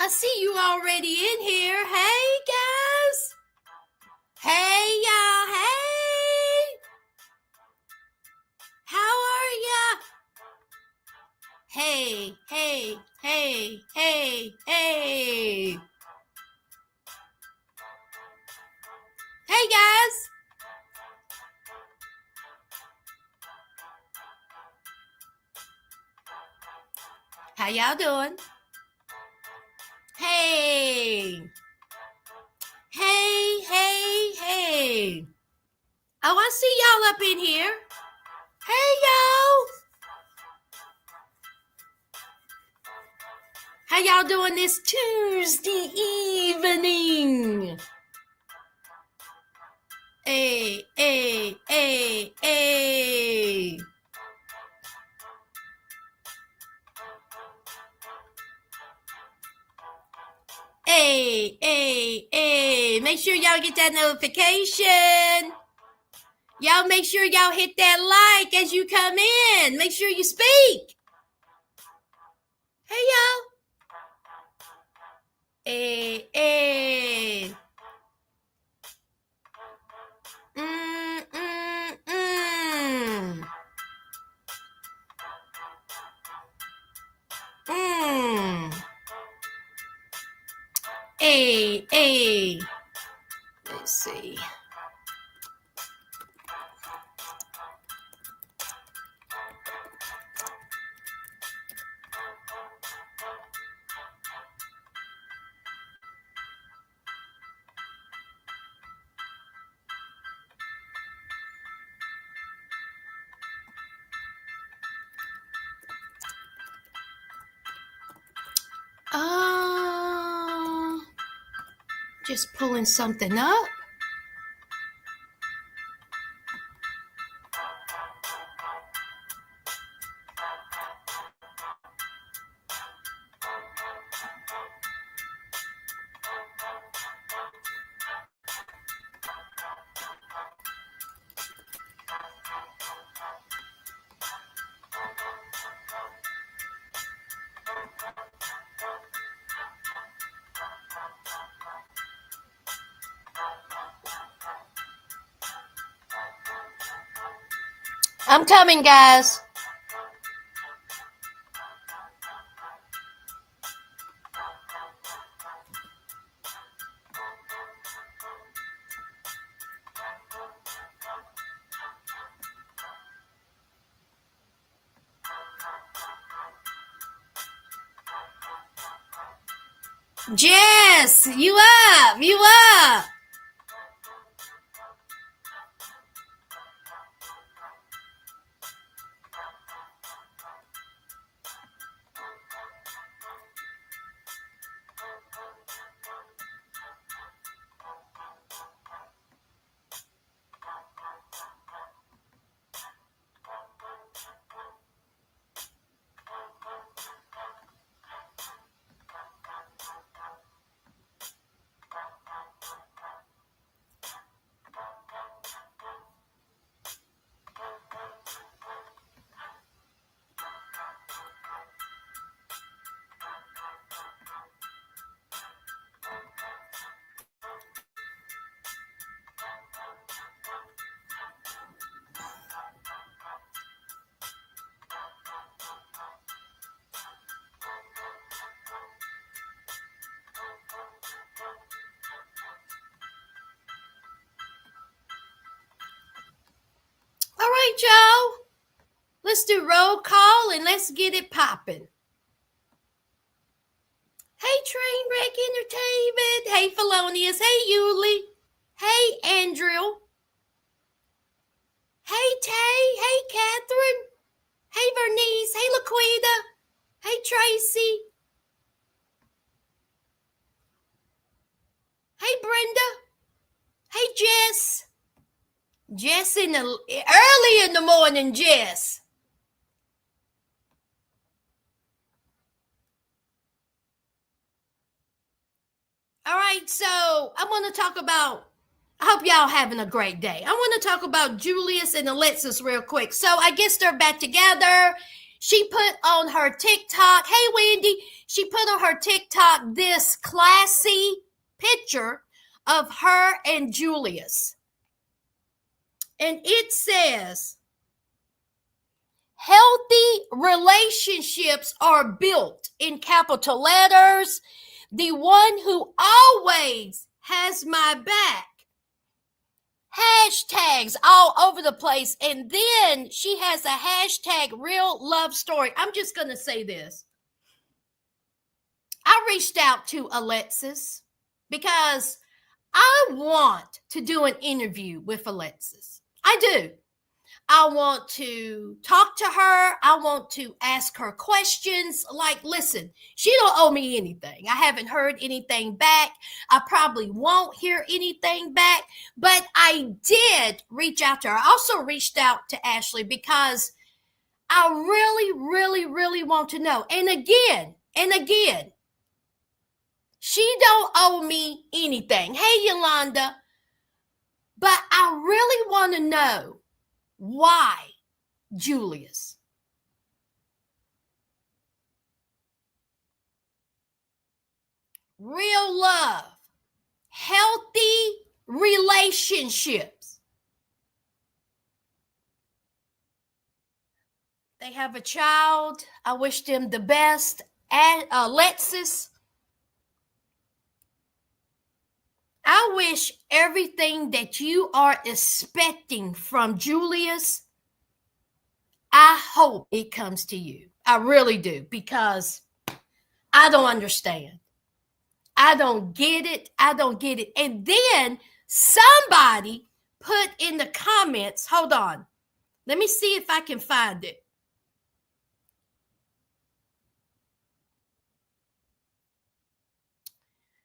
I see you already in here. Hey, guys. Hey, y'all. Hey. How are ya? Hey, hey, hey, hey, hey. Hey, guys. How y'all doing? Hey. Hey, hey, hey. Oh, I see y'all up in here. Hey, y'all. How y'all doing this Tuesday evening? Hey, hey, hey, hey. Hey, hey, hey. Make sure y'all get that notification. Y'all make sure y'all hit that like as you come in. Make sure you speak. Hey, y'all. Hey, hey. Hey, hey. Let's see. Just pulling something up. I'm coming, guys. Jess, you up? You up? All right, y'all. Let's do roll call and let's get it popping. Hey, Trainwreck Entertainment. Hey, Felonious. Hey, Yuli. Hey, Andrew. Hey, Tay. Hey, Catherine. Hey, Vernice. Hey, Laquita. Hey, Tracy. Hey, Brenda. Hey, Jess. Jess early in the morning, Jess. All right, so I want to talk about, I hope y'all having a great day. I want to talk about Julius and Alexis real quick. So I guess they're back together. She put on her TikTok, hey Wendy, she put on her TikTok this classy picture of her and Julius. And it says, healthy relationships are built in capital letters. The one who always has my back. Hashtags all over the place. And then she has a hashtag real love story. I'm just going to say this. I reached out to Alexis because I want to do an interview with Alexis. I do. I want to talk to her. I want to ask her questions. Like, listen, she don't owe me anything. I haven't heard anything back. I probably won't hear anything back, but I did reach out to her. I also reached out to Ashley because I really want to know. And again, she don't owe me anything. Hey, Yolanda, but I really want to know why Julius. Real love, healthy relationships. They have a child. I wish them the best. Alexis, I wish everything that you are expecting from Julius, I hope it comes to you. I really do, because I don't understand. I don't get it. And then somebody put in the comments, hold on. Let me see if I can find it.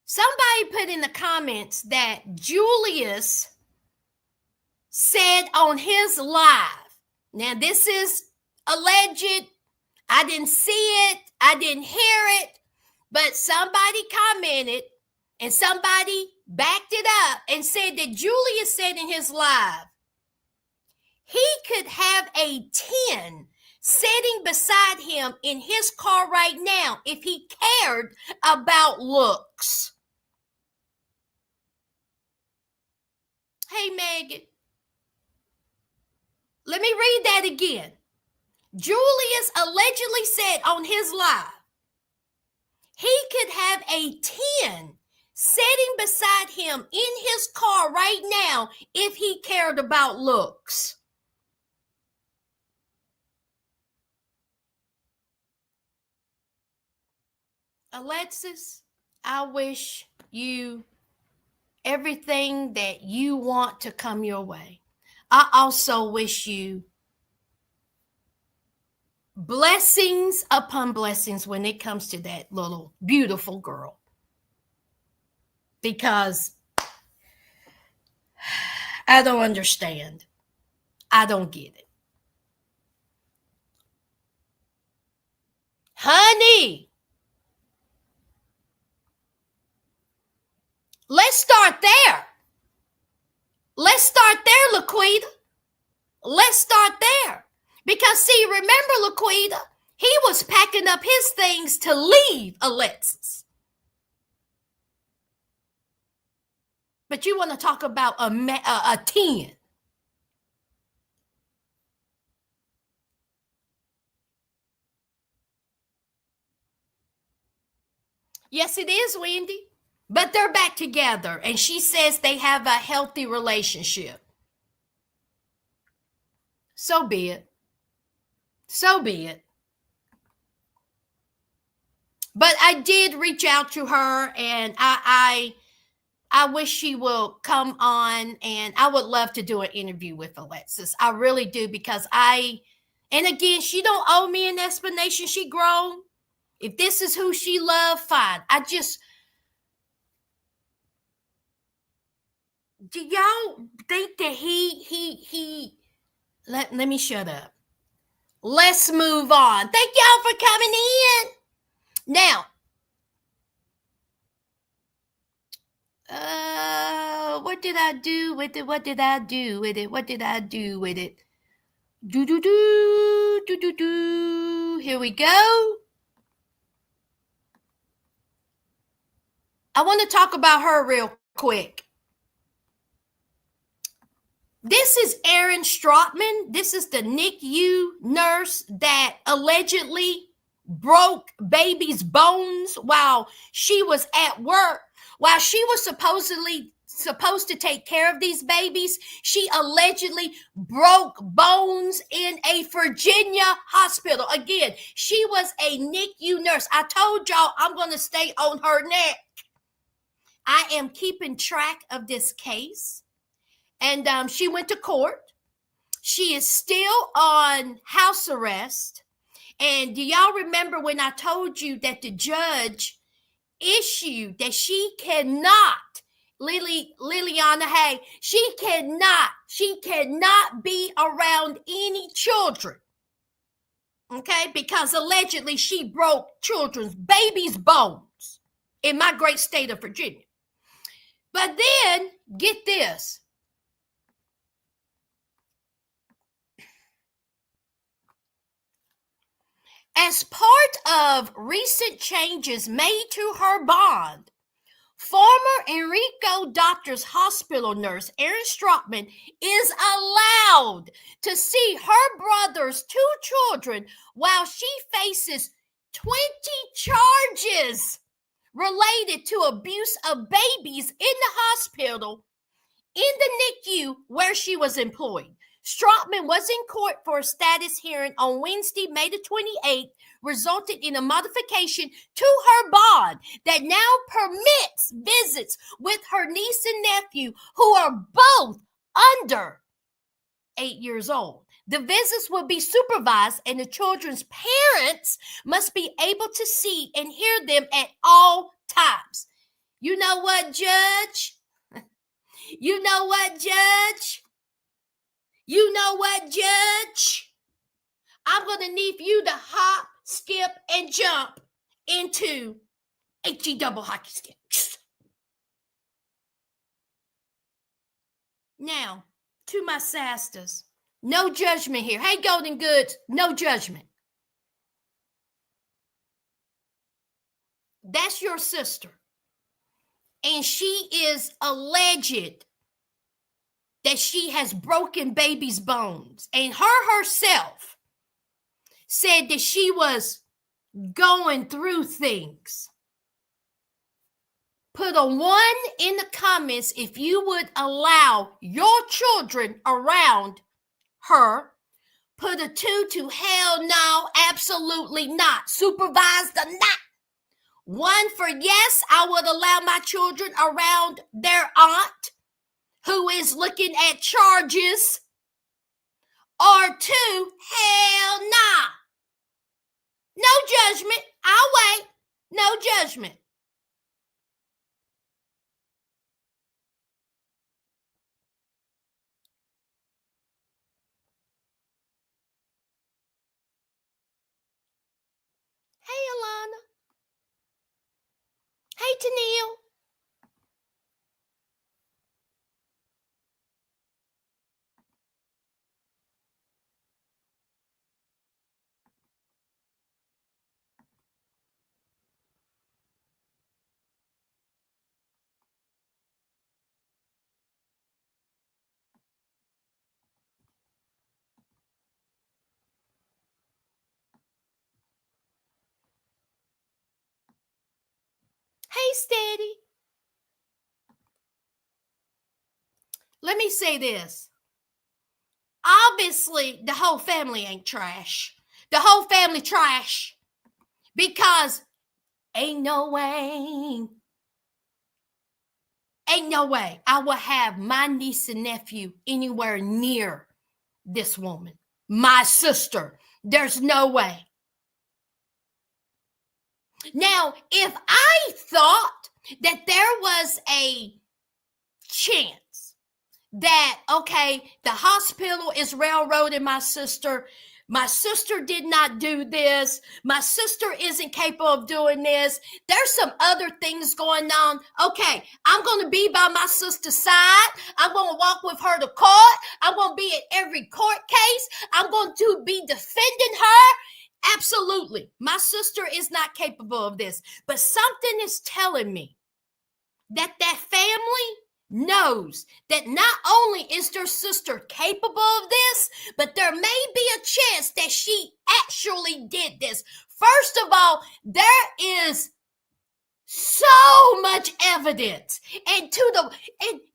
Somebody put in the comments that Julius said on his live. Now, this is alleged. I didn't see it. I didn't hear it. But somebody commented and somebody backed it up and said that Julius said in his live, he could have a 10 sitting beside him in his car right now if he cared about looks. Hey, Megan, let me read that again. Julius allegedly said on his live, he could have a 10 sitting beside him in his car right now if he cared about looks. Alexis, I wish you everything that you want to come your way. I also wish you blessings upon blessings when it comes to that little beautiful girl. Because I don't understand. I don't get it. Honey, let's start there. Let's start there, Laquita. Let's start there. Because, see, remember, Laquita, he was packing up his things to leave Alexis. But you want to talk about a 10. Yes, it is, Wendy. But they're back together. And she says they have a healthy relationship. So be it. So be it. But I did reach out to her, and I wish she will come on, and I would love to do an interview with Alexis. I really do, because and again, she don't owe me an explanation. She grown. If this is who she loved, fine. Do y'all think that let me shut up. Let's move on. Thank y'all for coming in. Now, what did I do with it? What did I do with it? Do. Here we go. I want to talk about her real quick. This is Erin Strotman. This is the NICU nurse that allegedly broke baby's bones while she was at work. While she was supposed to take care of these babies, she allegedly broke bones in a Virginia hospital. Again, she was a NICU nurse. I told y'all I'm going to stay on her neck. I am keeping track of this case. And she went to court. She is still on house arrest. And do y'all remember when I told you that the judge issued that she cannot, Liliana Hay, she cannot be around any children. Okay, because allegedly she broke babies' bones in my great state of Virginia. But then, get this. As part of recent changes made to her bond, former Enrico Doctors Hospital nurse Erin Strotman is allowed to see her brother's 2 children while she faces 20 charges related to abuse of babies in the hospital in the NICU where she was employed. Strotman was in court for a status hearing on Wednesday, May the 28th, resulted in a modification to her bond that now permits visits with her niece and nephew, who are both under 8 years old. The visits will be supervised, and the children's parents must be able to see and hear them at all times. You know what, Judge? You know what, Judge? You know what, Judge? I'm going to need you to hop, skip, and jump into HE double hockey stick. Now, to my sisters, no judgment here. Hey, Golden Goods, no judgment. That's your sister. And she is alleged that she has broken baby's bones. And her herself said that she was going through things. Put a 1 in the comments if you would allow your children around her. Put a 2 to hell no, absolutely not. Supervised or not. 1 for yes, I would allow my children around their aunt who is looking at charges, or 2, hell nah. No judgment. I'll wait. No judgment. Hey, Alana. Hey, Tennille. Hey, Steady. Let me say this. Obviously, the whole family ain't trash. The whole family trash. Because ain't no way I will have my niece and nephew anywhere near this woman. My sister. There's no way. Now, if I thought that there was a chance that, okay, the hospital is railroading my sister did not do this, my sister isn't capable of doing this, there's some other things going on, okay, I'm going to be by my sister's side, I'm going to walk with her to court, I'm going to be at every court case, I'm going to be defending her, Absolutely. My sister is not capable of this, but something is telling me that family knows that not only is their sister capable of this, but there may be a chance that she actually did this. First of all, there is so much evidence, and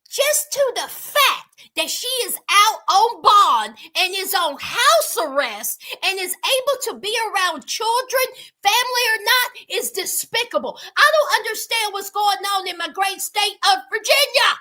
just to the fact that she is out on bond and is on house arrest and is able to be around children, family or not, is despicable. I don't understand what's going on in my great state of Virginia.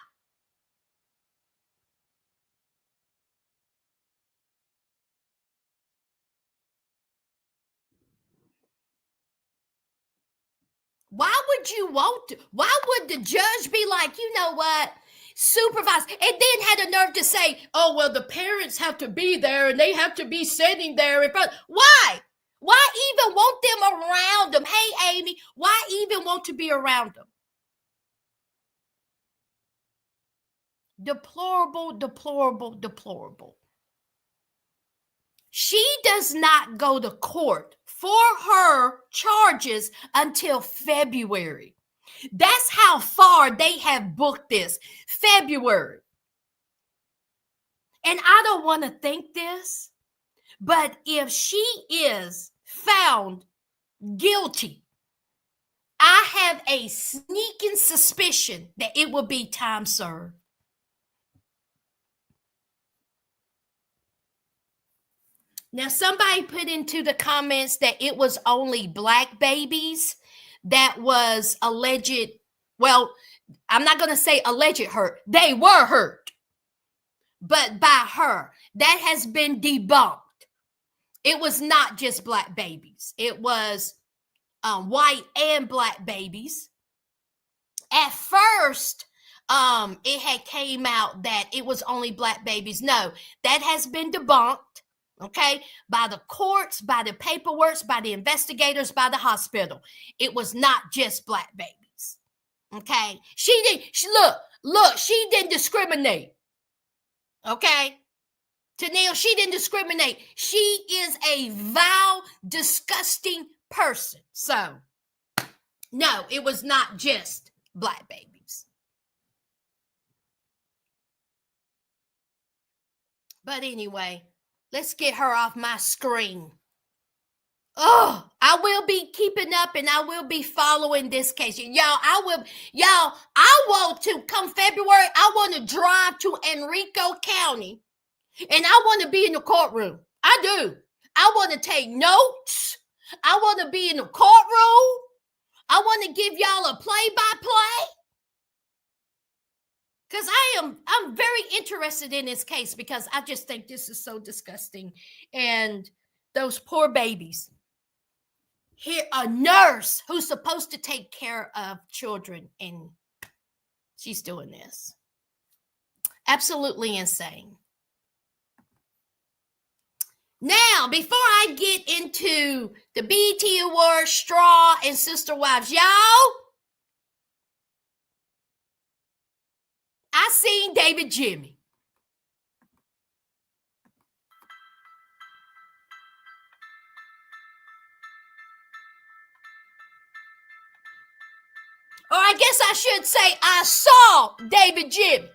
Why would you want to? Why would the judge be like, you know what? Supervise, and then had the nerve to say, oh, well, the parents have to be there and they have to be sitting there in front. Why? Why even want them around them? Hey, Amy, why even want to be around them? Deplorable, deplorable, deplorable. She does not go to court for her charges until February. That's how far they have booked this. February. And I don't want to think this, but if she is found guilty, I have a sneaking suspicion that it will be time served. Now, somebody put into the comments that it was only black babies that was alleged. Well, I'm not going to say alleged hurt. They were hurt, but by her. That has been debunked. It was not just black babies. It was white and black babies. At first, it had came out that it was only black babies. No, that has been debunked. Okay, by the courts, by the paperwork, by the investigators, by the hospital. It was not just black babies. Okay, she didn't discriminate. Okay, Tennille, she didn't discriminate. She is a vile, disgusting person. So, no, it was not just black babies. But anyway, let's get her off my screen. Oh, I will be keeping up and I will be following this case. I want to come February, I want to drive to Henrico County and I want to be in the courtroom. I do. I want to take notes. I want to be in the courtroom. I want to give y'all a play-by-play. Because I'm very interested in this case because I just think this is so disgusting. And those poor babies. Here, a nurse who's supposed to take care of children, and she's doing this. Absolutely insane. Now, before I get into the BET Awards, Straw, and Sister Wives, y'all, I seen David Jimmy. Or I guess I should say I saw David Jimmy.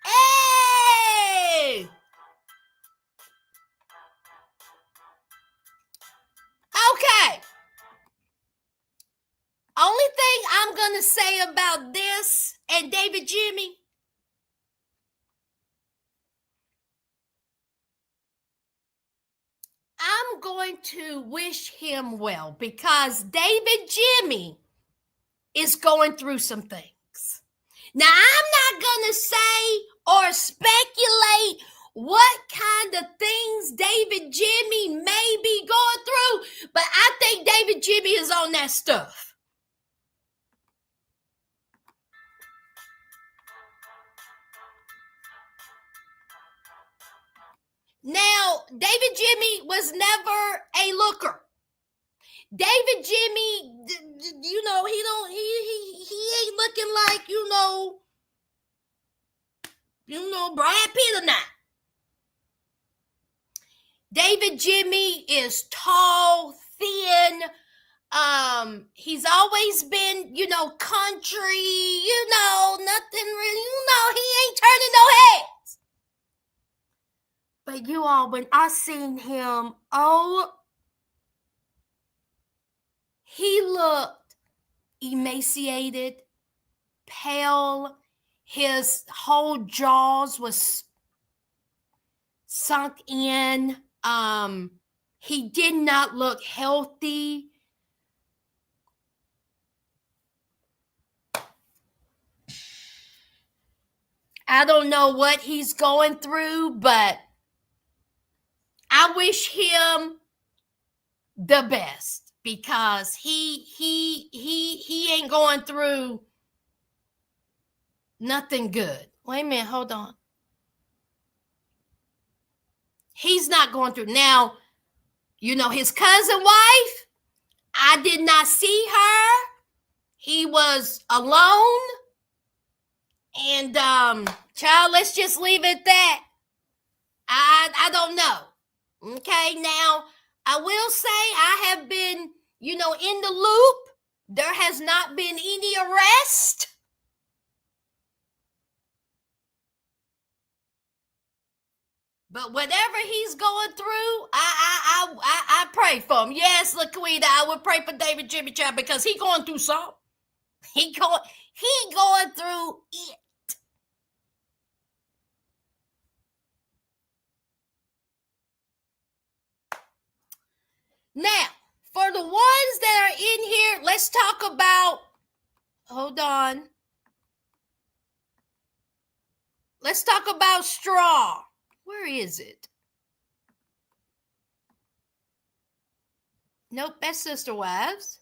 Hey! Okay. Only thing I'm going to say about this and David Jimmy, I'm going to wish him well because David Jimmy is going through some things. Now, I'm not going to say or speculate what kind of things David Jimmy may be going through, but I think David Jimmy is on that stuff. Now, David Jimmy was never a looker. David Jimmy, he ain't looking like, Brad Pitt or not. David Jimmy is tall, thin. He's always been, country, nothing really, he ain't turning no heads. But you all, when I seen him, he looked emaciated, pale. His whole jaws was sunk in. He did not look healthy. I don't know what he's going through, but I wish him the best because he ain't going through nothing good. Wait a minute, hold on. He's not going through. Now, his cousin wife, I did not see her. He was alone. And child, let's just leave it at that. I don't know. Okay, now I will say I have been, in the loop. There has not been any arrest. But whatever he's going through, I pray for him. Yes, Laquita, I would pray for David Jimmy Child because he going through something. He going through it. Now, for the ones that are in here, let's talk about, hold on. Let's talk about straw. Where is it? Nope, that's Sister Wives.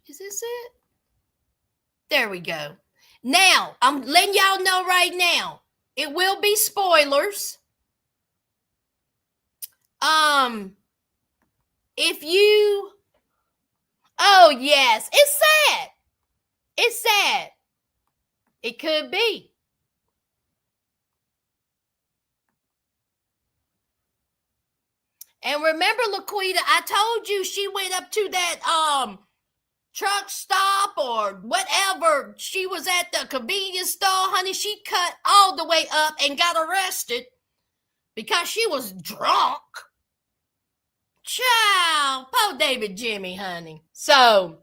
Is this it? There we go. Now, I'm letting y'all know right now, it will be spoilers. If you, oh yes, it's sad. It's sad. It could be. And remember, Laquita, I told you she went up to that truck stop or whatever. She was at the convenience store, honey. She cut all the way up and got arrested because she was drunk. Child, poor David Jimmy, honey. So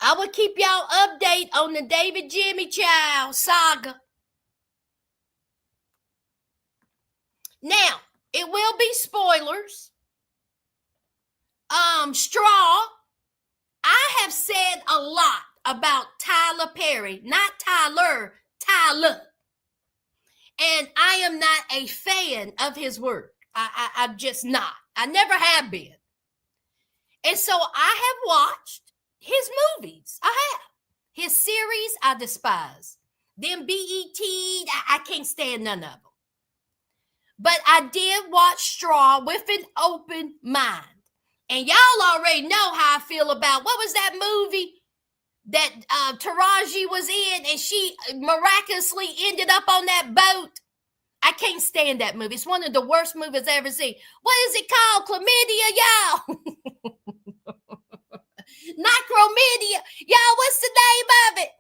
I will keep y'all update on the David Jimmy Child saga. Now, it will be spoilers. Straw. I have said a lot about Tyler Perry, not Tyler, Tyler. And I am not a fan of his work. I'm just not. I never have been. And so I have watched his movies. I have. His series, I despise. Them BET, I can't stand none of them. But I did watch Straw with an open mind. And y'all already know how I feel about, what was that movie that Taraji was in and she miraculously ended up on that boat? I can't stand that movie. It's one of the worst movies I've ever seen. What is it called? Chlamydia, y'all. Not chlamydia. Y'all, what's the name of it?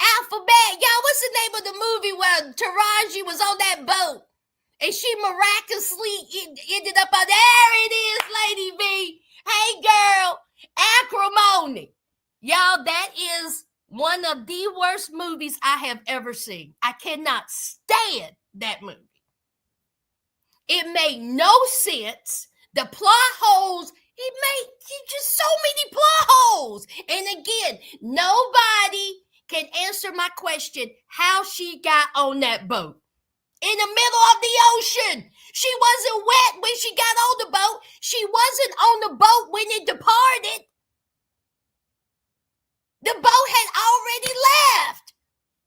Alphabet. Y'all, what's the name of the movie where Taraji was on that boat? And she miraculously ended up on, there it is, Lady V. Hey, girl, acrimony. Y'all, that is one of the worst movies I have ever seen. I cannot stand that movie. It made no sense. The plot holes, it made just so many plot holes. And again, nobody can answer my question how she got on that boat. In the middle of the ocean. She wasn't wet when she got on the boat. She wasn't on the boat when it departed. The boat had already left.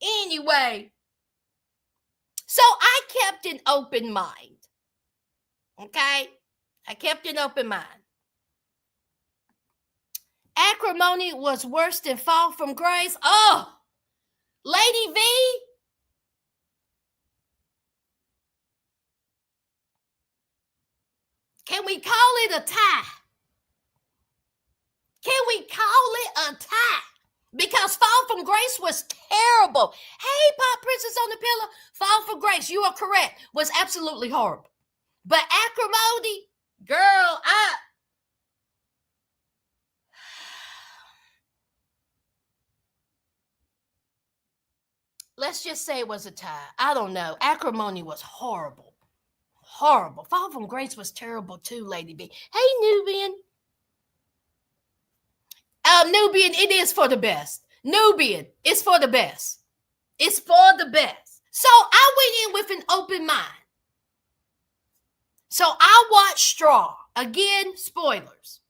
Anyway, so I kept an open mind. Okay? I kept an open mind. Acrimony was worse than fall from grace. Oh, Lady V. Can we call it a tie? Can we call it a tie? Because Fall from Grace was terrible. Hey, Pop Princess on the Pillow, Fall from Grace, you are correct, was absolutely horrible. But Acrimony, girl, let's just say it was a tie. I don't know. Acrimony was horrible. Horrible. Fall from Grace was terrible too, Lady B. Hey, Nubian. Nubian, it is for the best. Nubian, it's for the best. It's for the best. So I went in with an open mind. So I watched Straw. Again, spoilers.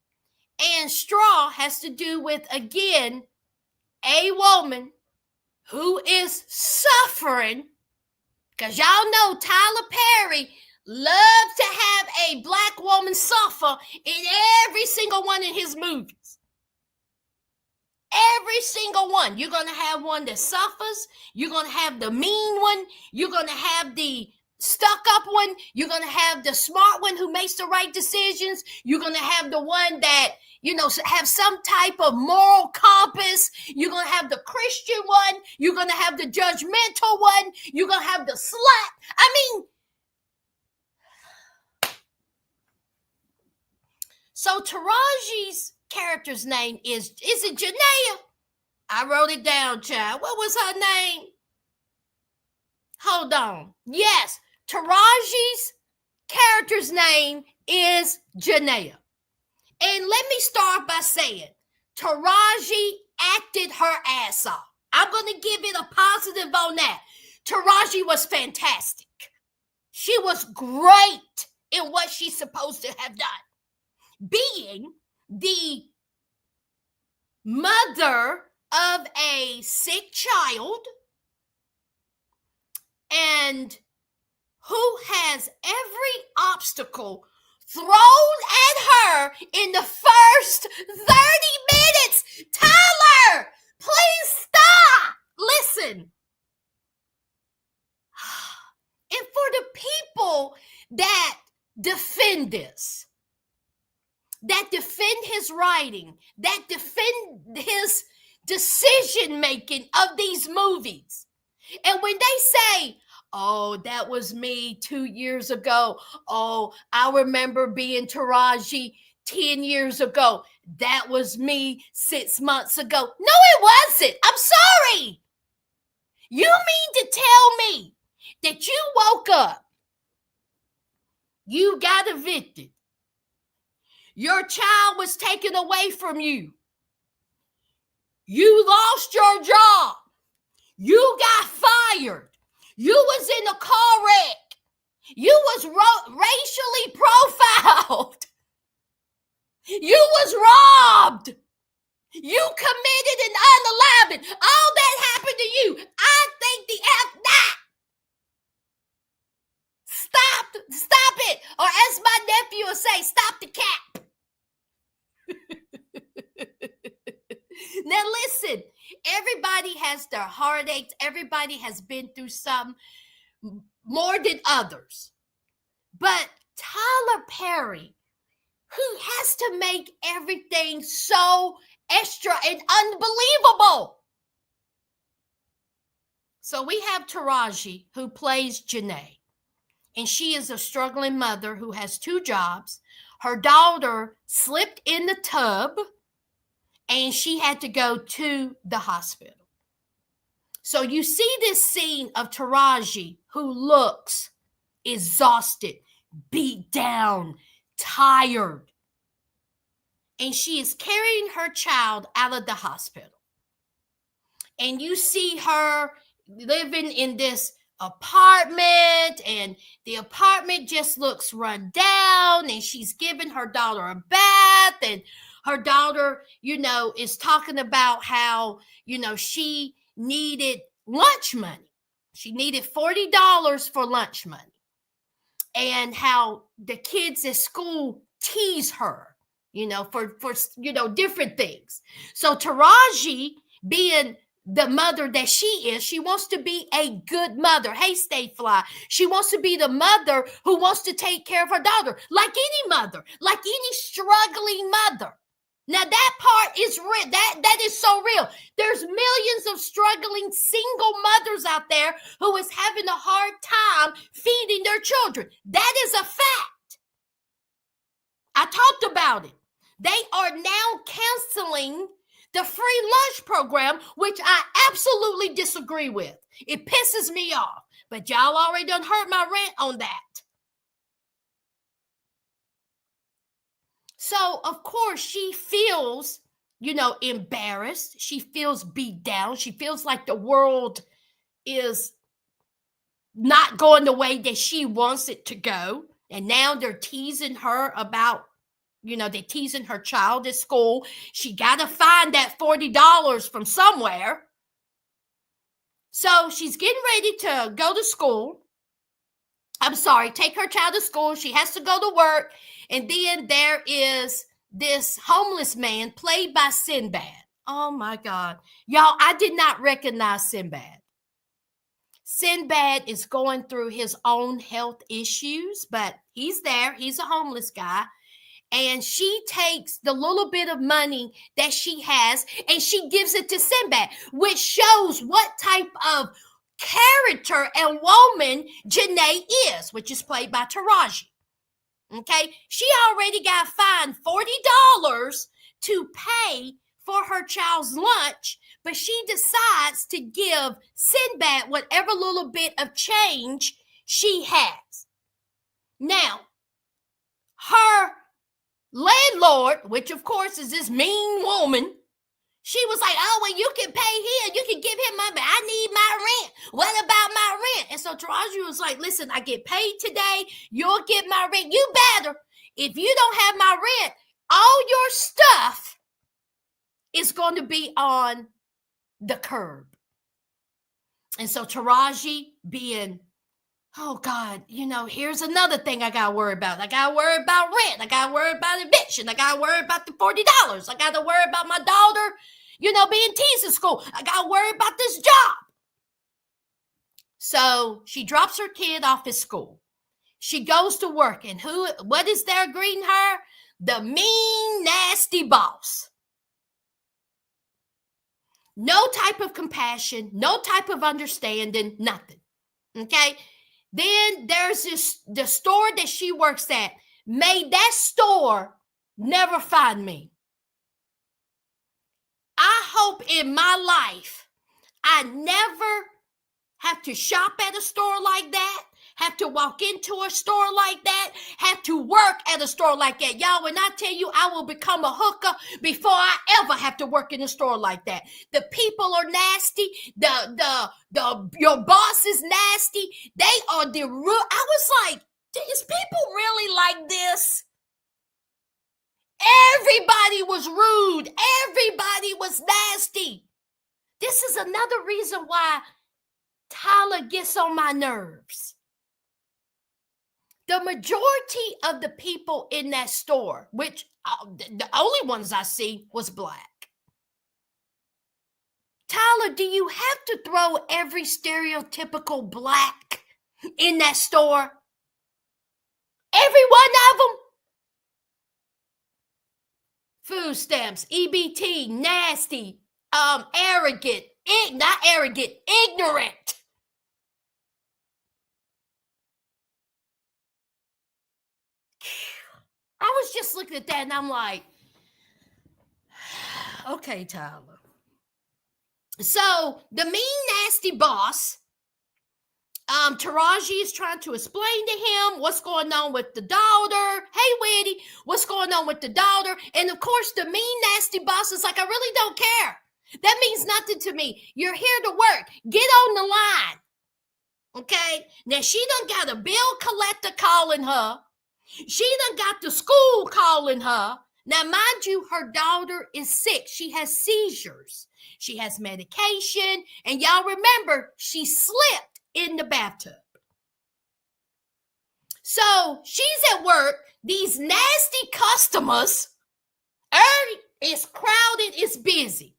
And Straw has to do with, again, a woman who is suffering. Because y'all know Tyler Perry loves to have a black woman suffer in every single one of his movies. Every single one. You're going to have one that suffers. You're going to have the mean one. You're going to have the stuck up one. You're going to have the smart one who makes the right decisions. You're going to have the one that, have some type of moral compass. You're going to have the Christian one. You're going to have the judgmental one. You're going to have the slut. So Taraji's character's name is it Janaea? I wrote it down, child. What was her name? Hold on. Yes, Taraji's character's name is Janaea. And let me start by saying, Taraji acted her ass off. I'm going to give it a positive on that. Taraji was fantastic. She was great in what she's supposed to have done. Being the mother of a sick child and who has every obstacle thrown at her in the first 30 minutes. Tyler, please stop. Listen. And for the people that defend this, that defend his writing, that defend his decision making of these movies. And when they say, oh, that was me 2 years ago. Oh, I remember being Taraji 10 years ago. That was me 6 months ago. No, it wasn't. I'm sorry. You mean to tell me that you woke up, you got evicted, your child was taken away from you, you lost your job, you got fired, you was in a car wreck, you was racially profiled, you was robbed, you committed an unalive, all that happened to you. I think the F not. Stop it. Or as my nephew will say, stop the cap. Now listen, everybody has their heartaches. Everybody has been through something more than others. But Tyler Perry, who has to make everything so extra and unbelievable. So we have Taraji, who plays Janae. And she is a struggling mother who has 2 jobs. Her daughter slipped in the tub and she had to go to the hospital. So you see this scene of Taraji who looks exhausted, beat down, tired. And she is carrying her child out of the hospital. And you see her living in this apartment, and the apartment just looks run down, and she's giving her daughter a bath, and her daughter, is talking about how, she needed lunch money. She needed $40 for lunch money, and how the kids at school tease her for different things. So Taraji, being the mother that she is, she wants to be a good mother. Hey, Stay Fly. She wants to be the mother who wants to take care of her daughter, like any mother, like any struggling mother. Now that part is real. That is so real. There's millions of struggling single mothers out there who is having a hard time feeding their children. That is a fact. I talked about it. They are now canceling the free lunch program, which I absolutely disagree with. It pisses me off. But y'all already done heard my rant on that. So, of course, she feels, embarrassed. She feels beat down. She feels like the world is not going the way that she wants it to go. And now they're teasing her about, they're teasing her child at school. She got to find that $40 from somewhere. So she's getting ready to go to school. Take her child to school. She has to go to work. And then there is this homeless man played by Sinbad. Oh my God. Y'all, I did not recognize Sinbad. Sinbad is going through his own health issues, but he's there. He's a homeless guy. And she takes the little bit of money that she has and she gives it to Sinbad, which shows what type of character and woman Janae is, which is played by Taraji. Okay, she already got fined $40 to pay for her child's lunch, but she decides to give Sinbad whatever little bit of change she has. Now, her landlord, which of course is this mean woman, she was like, oh, well, you can pay him. You can give him money, but I need my rent. What about my rent? And so Taraji was like, listen, I get paid today. You'll get my rent. You better. If you don't have my rent, all your stuff is going to be on the curb. And so Taraji being, oh God, here's another thing I got to worry about. I got to worry about rent. I got to worry about eviction. I got to worry about the $40. I got to worry about my daughter, being teased in school. I got to worry about this job. So she drops her kid off at school. She goes to work. And what is there greeting her? The mean, nasty boss. No type of compassion, no type of understanding, nothing. Okay? Then there's the store that she works at. May that store never find me. I hope in my life I never have to shop at a store like that, have to walk into a store like that, have to work at a store like that. Y'all, when I tell you I will become a hooker before I ever have to work in a store like that. The people are nasty. Your boss is nasty. They are I was like, is people really like this? Everybody was rude. Everybody was nasty. This is another reason why Tyler gets on my nerves. The majority of the people in that store, which the only ones I see was black. Tyler, do you have to throw every stereotypical black in that store? Every one of them? Food stamps, EBT, nasty, arrogant, not arrogant, ignorant. I was just looking at that and I'm like, okay, Tyler. So the mean, nasty boss, Taraji is trying to explain to him what's going on with the daughter. Hey, Whitty, what's going on with the daughter? And of course, the mean, nasty boss is like, I really don't care. That means nothing to me. You're here to work. Get on the line. Okay? Now, she done got a bill collector calling her. She done got the school calling her. Now, mind you, her daughter is sick. She has seizures. She has medication. And y'all remember, she slipped in the bathtub. So she's at work. These nasty customers It's crowded, it's busy.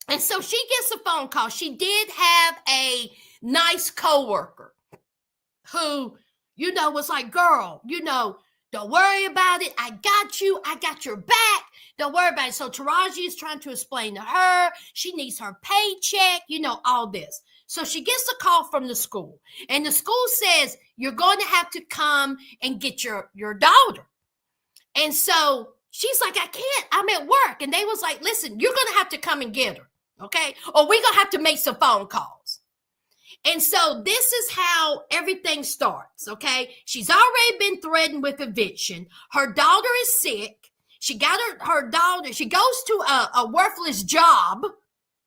And so she gets a phone call. She did have a nice coworker who, was like, girl, don't worry about it. I got you. I got your back. Don't worry about it. So Taraji is trying to explain to her. She needs her paycheck, all this. So she gets a call from the school. And the school says, you're going to have to come and get your daughter. And so she's like, I can't. I'm at work. And they was like, listen, you're going to have to come and get her. Okay? Or we're going to have to make some phone calls. And so this is how everything starts, okay? She's already been threatened with eviction. Her daughter is sick. She got her daughter. She goes to a worthless job.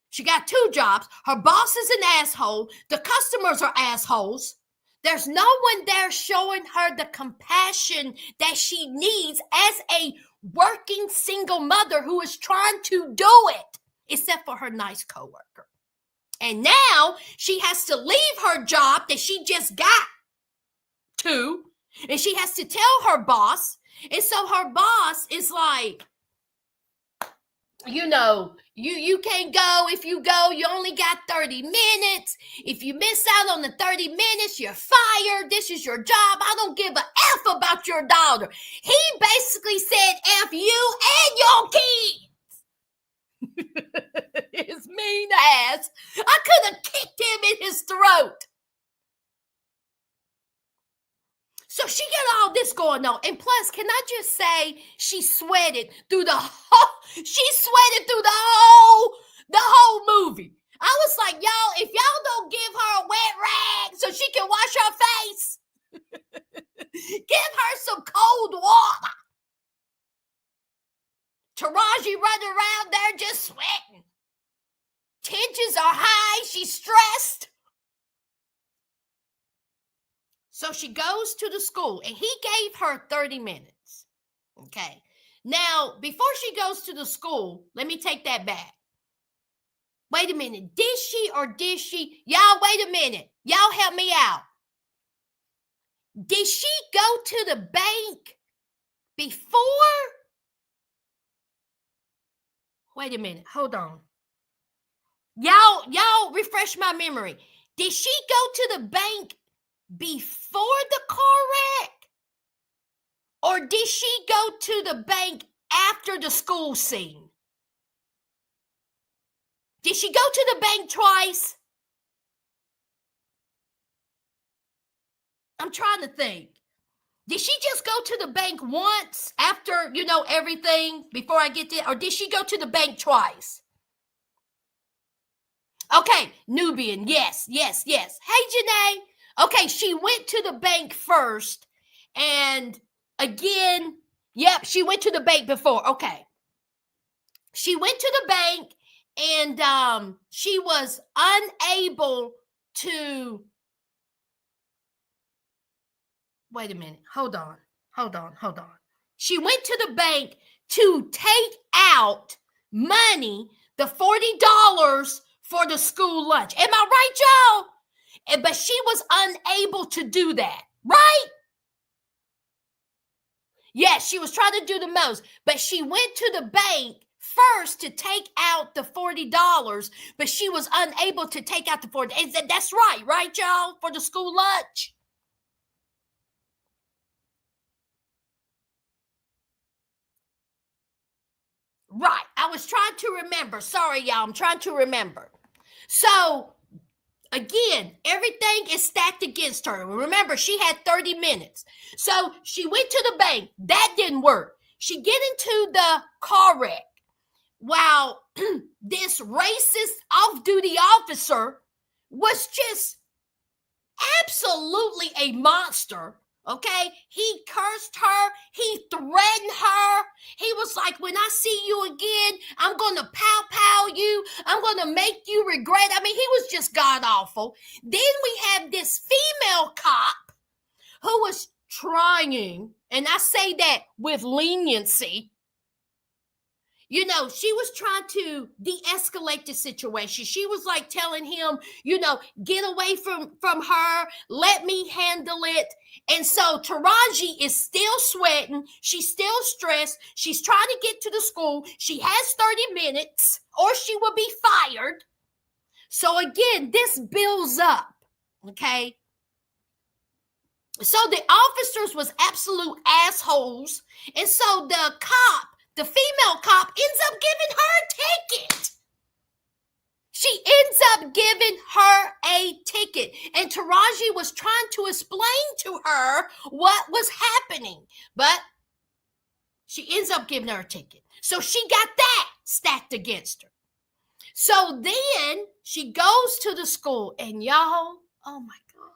She got 2 jobs. Her boss is an asshole. The customers are assholes. There's no one there showing her the compassion that she needs as a working single mother who is trying to do it, except for her nice coworker. And now she has to leave her job that she just got to, and she has to tell her boss. And so her boss is like, you can't go. If you go, you only got 30 minutes. If you miss out on the 30 minutes, you're fired. This is your job. I don't give a F about your daughter. He basically said F you and your kids. His mean ass. I could have kicked him in his throat. So she got all this going on. And plus, can I just say, she sweated through the whole movie. I was like, y'all, if y'all don't give her a wet rag so she can wash her face, give her some cold water. Taraji running around there just sweating. Tensions are high. She's stressed. So she goes to the school, and he gave her 30 minutes. Okay. Now, before she goes to the school, let me take that back. Wait a minute. Did she? Y'all, wait a minute. Y'all help me out. Did she go to the bank before? Wait a minute. Hold on. Y'all refresh my memory. Did she go to the bank before the car wreck? Or did she go to the bank after the school scene? Did she go to the bank twice? I'm trying to think. Did she just go to the bank once after, everything before I get there? Or did she go to the bank twice? Okay, Nubian, yes. Hey, Janae. Okay, she went to the bank first. And again, yep, she went to the bank before. Okay. She went to the bank and she was unable to... Wait a minute. Hold on. She went to the bank to take out money, the $40 for the school lunch. Am I right, y'all? But she was unable to do that, right? Yes, she was trying to do the most, but she went to the bank first to take out the $40, but she was unable to take out the $40. That's right, y'all, for the school lunch. Right. I was trying to remember. Sorry, y'all. I'm trying to remember. So, again, everything is stacked against her. Remember, she had 30 minutes. So, she went to the bank. That didn't work. She get into the car wreck while this racist off-duty officer was just absolutely a monster. Okay, he cursed her. He threatened her. He was like, when I see you again, I'm going to pow you. I'm going to make you regret. I mean, he was just god awful. Then we have this female cop who was trying, and I say that with leniency, she was trying to de-escalate the situation. She was like telling him, get away from her, let me handle it. And so Taraji is still sweating. She's still stressed. She's trying to get to the school. She has 30 minutes or she will be fired. So again, this builds up, okay? So the officers was absolute assholes. And so the female cop ends up giving her a ticket. She ends up giving her a ticket. And Taraji was trying to explain to her what was happening. But she ends up giving her a ticket. So she got that stacked against her. So then she goes to the school. And y'all, oh my God.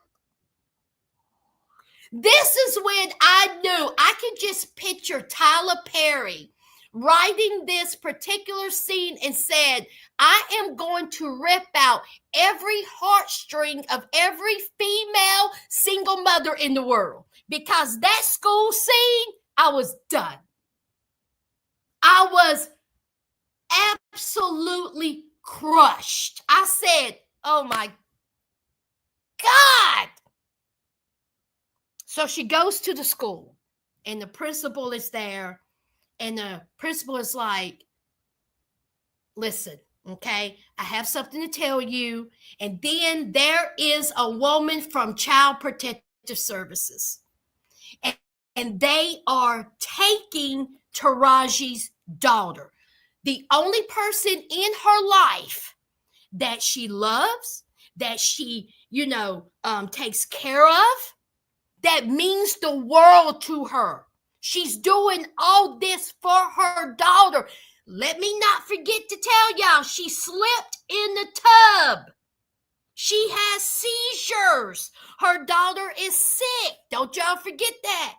This is when I knew I could just picture Tyler Perry writing this particular scene and said, I am going to rip out every heartstring of every female single mother in the world. Because that school scene, I was done. I was absolutely crushed. I said, oh my God. So she goes to the school and the principal is there. And the principal is like, listen, okay, I have something to tell you. And then there is a woman from Child Protective Services. And they are taking Taraji's daughter. The only person in her life that she loves, that she, takes care of, that means the world to her. She's doing all this for her daughter. Let me not forget to tell y'all, she slipped in the tub. She has seizures. Her daughter is sick. Don't y'all forget that.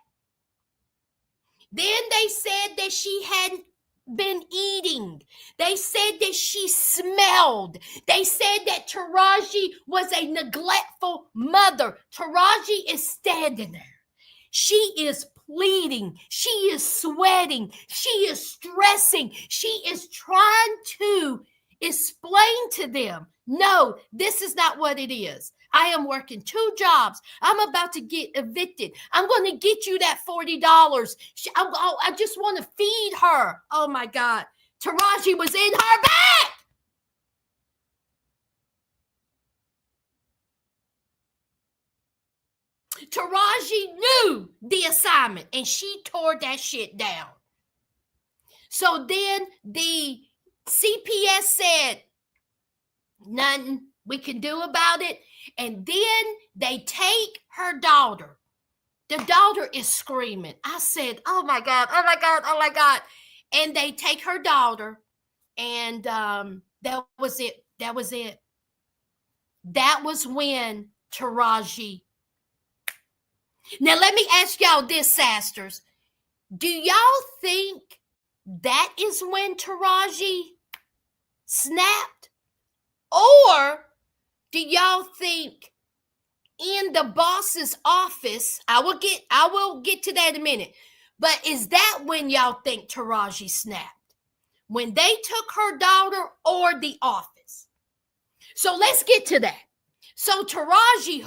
Then they said that she hadn't been eating. They said that she smelled. They said that Taraji was a neglectful mother. Taraji is standing there. She is pleading. She is sweating. She is stressing. She is trying to explain to them, no, this is not what it is. I am working 2 jobs. I'm about to get evicted. I'm going to get you that $40. I just want to feed her. Oh my God. Taraji was in her back. Taraji knew the assignment and she tore that shit down. So then the CPS said, nothing we can do about it. And then they take her daughter. The daughter is screaming. I said, oh my God, oh my God, oh my God. And they take her daughter. And that was it. That was it. That was when Taraji. Now, let me ask y'all this, Sasters. Do y'all think that is when Taraji snapped? Or do y'all think in the boss's office, I will get to that in a minute, but is that when y'all think Taraji snapped? When they took her daughter or the office? So let's get to that. So Taraji,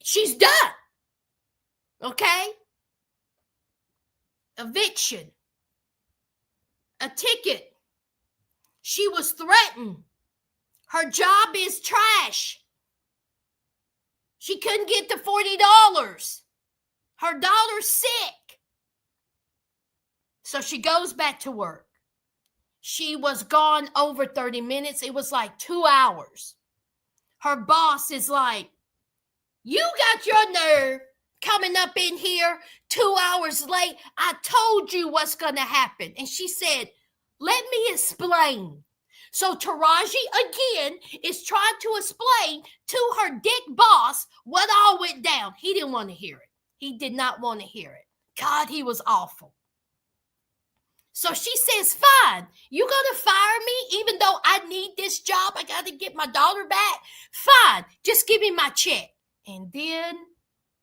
she's done. Okay? Eviction. A ticket. She was threatened. Her job is trash. She couldn't get the $40. Her daughter's sick. So she goes back to work. She was gone over 30 minutes. It was like 2 hours. Her boss is like, you got your nerve coming up in here 2 hours late. I told you what's going to happen. And she said, let me explain. So Taraji, again, is trying to explain to her dick boss what all went down. He didn't want to hear it. He did not want to hear it. God, he was awful. So she says, fine, you're going to fire me even though I need this job. I got to get my daughter back. Fine, just give me my check. And then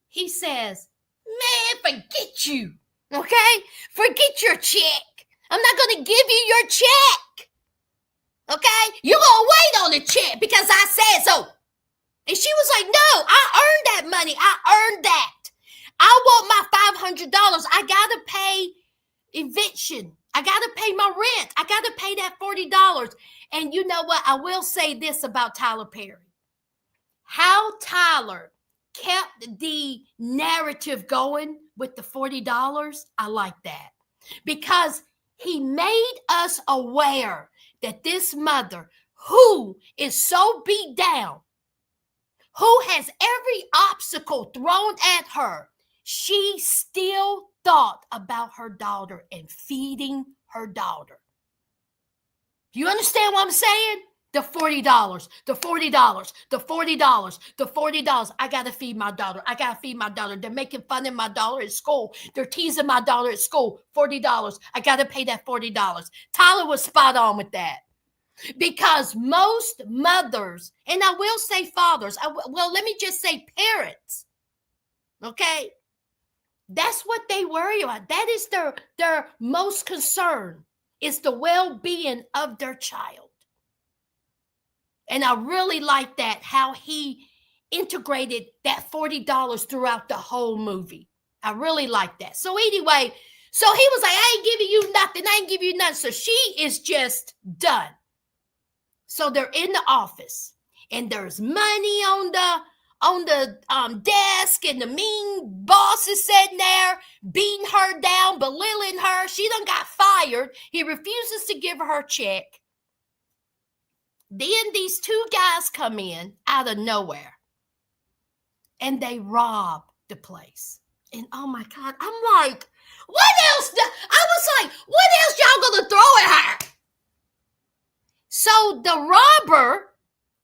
he says, man, forget you, okay? Forget your check. I'm not going to give you your check. Okay? You're going to wait on the check because I said so. And she was like, no, I earned that money. I earned that. I want my $500. I got to pay eviction. I got to pay my rent. I got to pay that $40. And you know what? I will say this about Tyler Perry. How Tyler kept the narrative going with the $40, I like that. Because he made us aware that this mother who is so beat down, who has every obstacle thrown at her, she still thought about her daughter and feeding her daughter. You understand what I'm saying? The $40, the $40, the $40, the $40. I got to feed my daughter. I got to feed my daughter. They're making fun of my daughter at school. They're teasing my daughter at school. $40. I got to pay that $40. Tyler was spot on with that. Because most mothers, and I will say fathers, let me just say parents, okay? That's what they worry about. That is their most concern, is the well-being of their child. And I really like that, how he integrated that $40 throughout the whole movie. I really like that. So anyway, so he was like, I ain't giving you nothing. I ain't giving you nothing. So she is just done. So they're in the office and there's money on the desk, and the mean boss is sitting there beating her down, belittling her. She done got fired. He refuses to give her her check. Then these two guys come in out of nowhere and they rob the place. And oh my God, I'm like, what else? I was like, what else y'all gonna throw at her? So the robber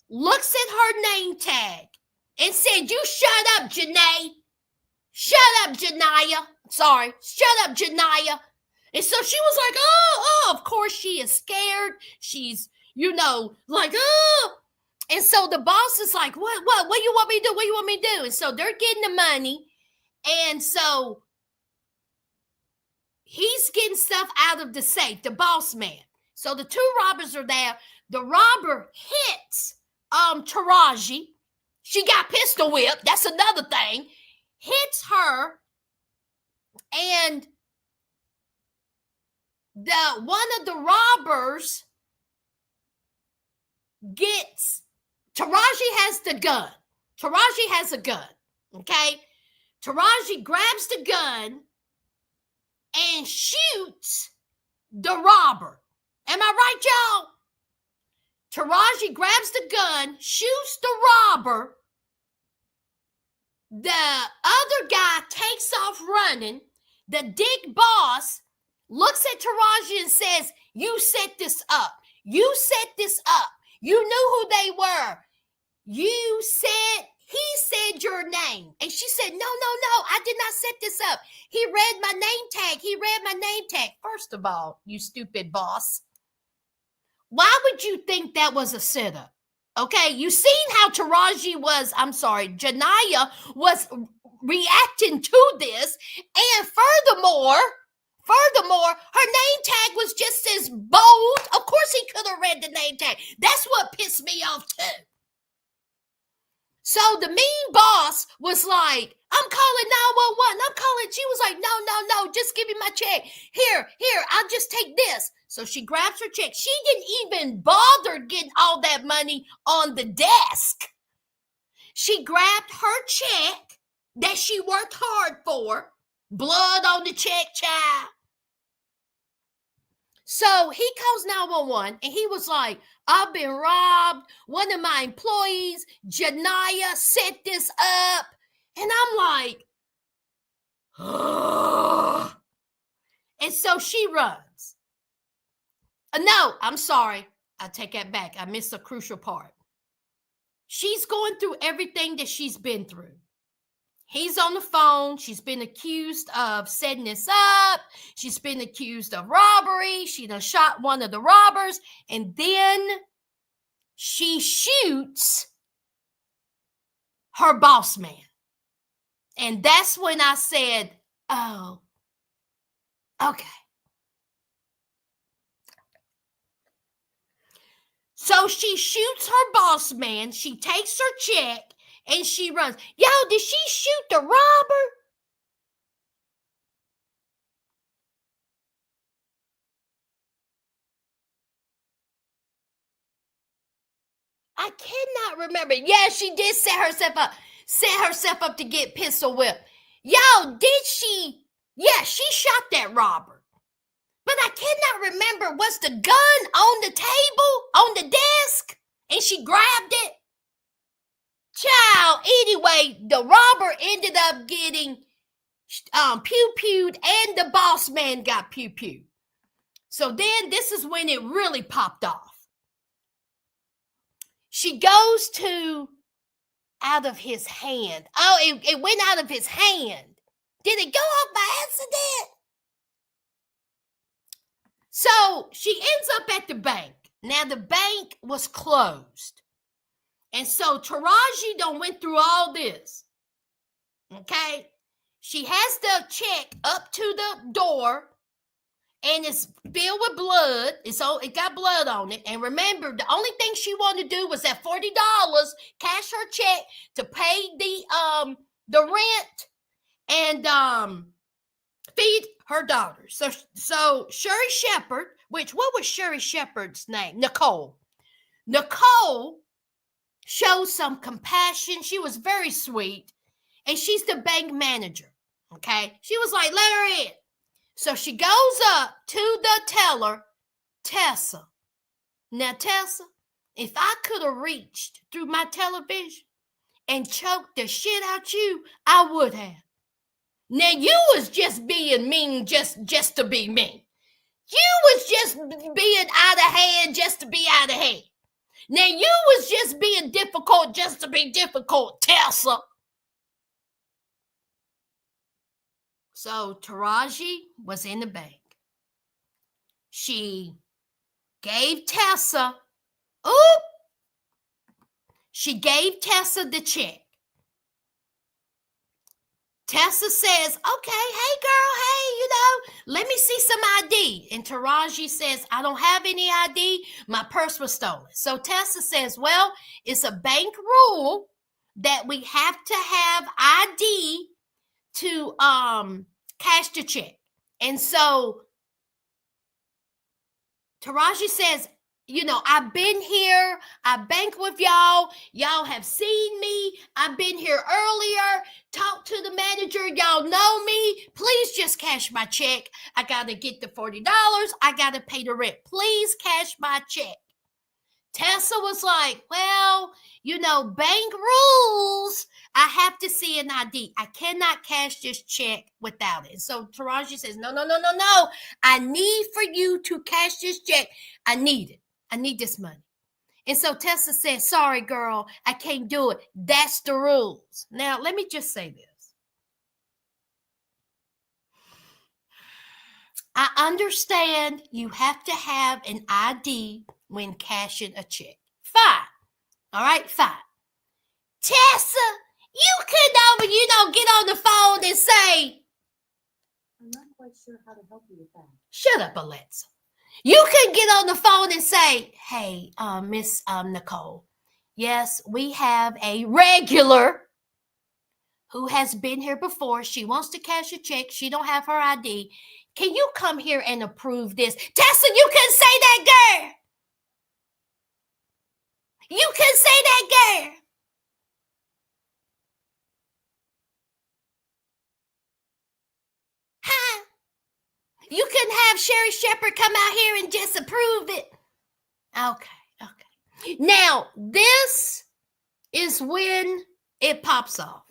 looks at her name tag and said, you shut up, Janae. Shut up, Janiyah. Sorry, shut up, Janiyah. And so she was like, oh, of course she is scared. She's, like, oh. And so the boss is like, what do you want me to do? What do you want me to do? And so they're getting the money. And so he's getting stuff out of the safe, the boss man. So the two robbers are there. The robber hits Taraji. She got pistol whipped. That's another thing. Hits her. And one of the robbers gets, Taraji has the gun. Taraji has a gun. Okay. Taraji grabs the gun and shoots the robber. Am I right, y'all? Taraji grabs the gun, shoots the robber. The other guy takes off running. The dick boss looks at Taraji and says, you set this up. You set this up. You knew who they were. He said your name. And she said, no, I did not set this up. He read my name tag. First of all, you stupid boss. Why would you think that was a setup? Okay, you seen how Janiyah was reacting to this. And furthermore, her name tag was just as bold. Of course he could have read the name tag. That's what pissed me off too. So the mean boss was like, I'm calling 911. She was like, no, just give me my check. Here, I'll just take this. So she grabs her check. She didn't even bother getting all that money on the desk. She grabbed her check that she worked hard for. Blood on the check, child. So he calls 911 and he was like, I've been robbed. One of my employees, Janiyah, set this up. And I'm like, ugh. And so she runs. No, I'm sorry. I take that back. I missed a crucial part. She's going through everything that she's been through. He's on the phone. She's been accused of setting this up. She's been accused of robbery. She done shot one of the robbers. And then she shoots her boss man. And that's when I said, oh, okay. So she shoots her boss man. She takes her check and she runs. Yo, did she shoot the robber? I cannot remember. Yeah, she did set herself up to get pistol whipped. Yo, did she? Yeah, she shot that robber. But I cannot remember, was the gun on the table, on the desk, and she grabbed it? Child, anyway, the robber ended up getting pew-pewed, and the boss man got pew-pewed. So then this is when it really popped off. She goes to out of his hand. Oh, it went out of his hand. Did it go off by accident? So she ends up at the bank. Now the bank was closed. And so Taraji done went through all this. Okay? She has the check up to the door. And it's filled with blood. It got blood on it. And remember, the only thing she wanted to do was that $40, cash her check to pay the rent and feed her daughter. So Sherry Shepherd, what was Sherry Shepherd's name? Nicole. Nicole showed some compassion. She was very sweet. And she's the bank manager. Okay? She was like, let her in. So she goes up to the teller, Tessa. Now, Tessa, if I could have reached through my television and choked the shit out you, I would have. Now, you was just being mean just to be mean. You was just being out of hand just to be out of hand. Now, you was just being difficult just to be difficult, Tessa. So Taraji was in the bank. She gave Tessa the check. Tessa says, okay, hey girl, hey, let me see some ID. And Taraji says, I don't have any ID. My purse was stolen. So Tessa says, well, it's a bank rule that we have to have ID to cash the check. And so Taraji says, I've been here. I bank with y'all. Y'all have seen me. I've been here earlier. Talk to the manager. Y'all know me. Please just cash my check. I got to get the $40. I got to pay the rent. Please cash my check. Tessa was like, well, bank rules. I have to see an ID. I cannot cash this check without it. And so Taraji says, no. I need for you to cash this check. I need it. I need this money. And so Tessa says, sorry, girl, I can't do it. That's the rules. Now, let me just say this. I understand you have to have an ID when cashing a check. Fine. All right, fine. Tessa, you could get on the phone and say, I'm not quite sure how to help you with that. Shut up, Alexa. You can get on the phone and say, hey, Miss Nicole, yes, we have a regular who has been here before. She wants to cash a check. She don't have her ID. Can you come here and approve this? Tessa, you can say that, girl. You can say that, girl. Huh? You can have Sherry Shepherd come out here and just approve it. Okay. Now, this is when it pops off.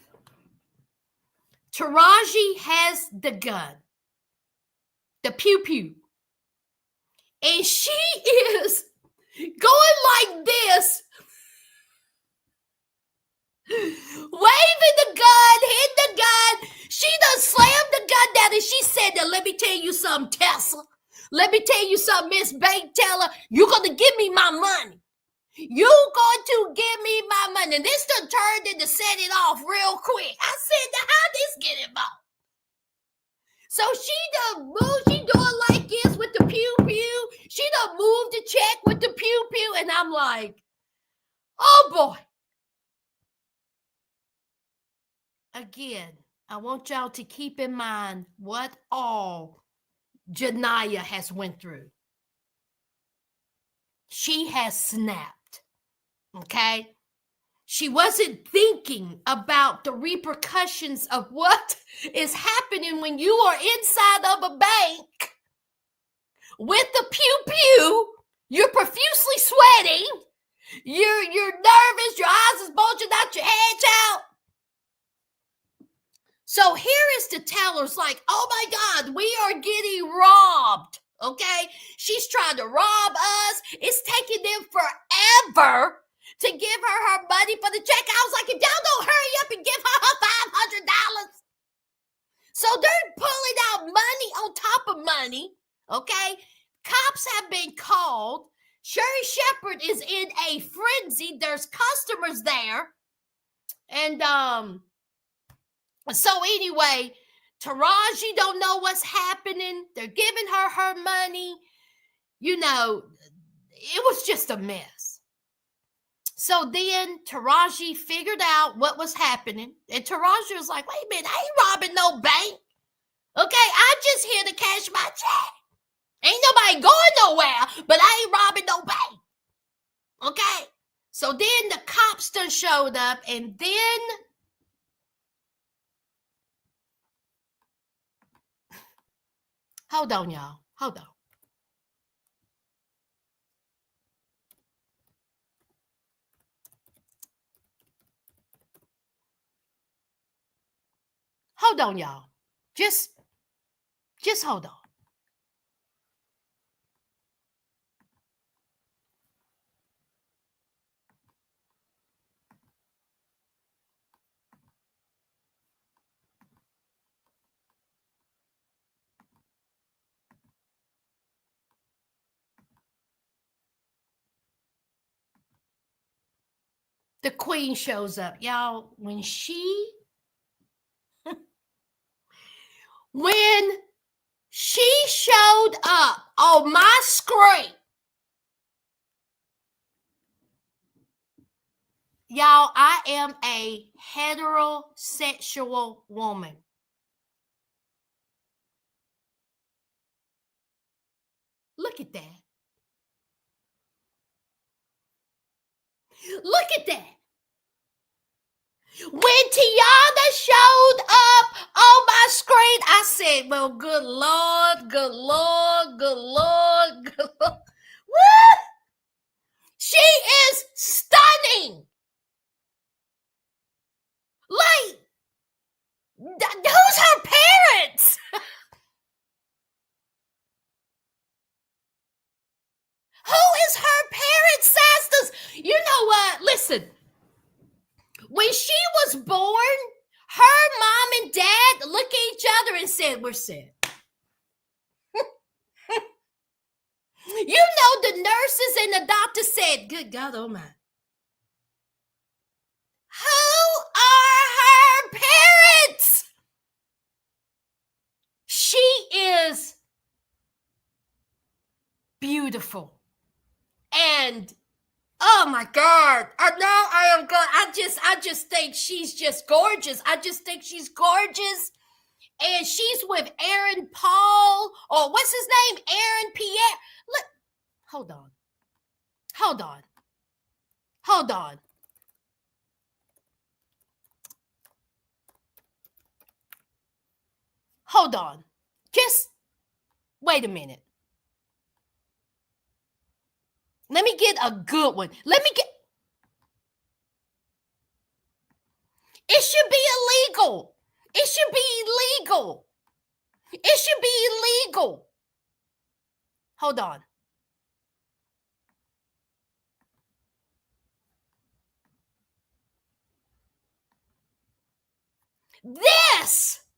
Taraji has the gun, the pew-pew, and she is going like this, waving the gun, hitting the gun. She done slammed the gun down and she said, now let me tell you something, Tessa. Let me tell you something, Miss Bank Teller. You're going to give me my money. You're going to give me my money. And this done turned into set it off real quick. I said, now how this get involved? So she done moved, she doing like this with the pew-pew. She done moved the check with the pew-pew And I'm like, oh boy. Again, I want y'all to keep in mind what all Janiyah has went through. She has snapped, okay? She wasn't thinking about the repercussions of what is happening when you are inside of a bank with the pew-pew. You're profusely sweating. You're nervous. Your eyes is bulging out your head, child. So here is the teller's like, oh my God, we are getting robbed. Okay? She's trying to rob us. It's taking them forever to give her money for the check. I was like, if y'all don't hurry up and give her $500. So they're pulling out money on top of money. Okay? Cops have been called. Sherry Shepherd is in a frenzy. There's customers there. And so anyway, Taraji don't know what's happening. They're giving her money. You know, it was just a mess. So then Taraji figured out what was happening. And Taraji was like, wait a minute, I ain't robbing no bank. Okay, I'm just here to cash my check. Ain't nobody going nowhere, but I ain't robbing no bank. Okay? So then the cops done showed up, and then hold on, y'all. Hold on. Hold on, y'all. Just hold on. The queen shows up, y'all. When she showed up on my screen, y'all, I am a heterosexual woman. Look at that. Look at that. When Tiana showed up on my screen, I said, well, good Lord, good Lord, good Lord, good Lord. Woo! She is stunning. Like, who's her parents? Who is her parents, sisters? You know what? Listen. When she was born, her mom and dad looked at each other and said, we're set. You know, the nurses and the doctors said, good God, oh my. Who are her parents? She is beautiful. And oh my God, I know I am good. I just think she's just gorgeous. I just think she's gorgeous. And she's with Aaron Paul, or what's his name? Aaron Pierre. Look, hold on. Hold on. Hold on. Hold on. Just wait a minute. Let me get a good one. It should be illegal. It should be illegal. It should be illegal. Hold on. This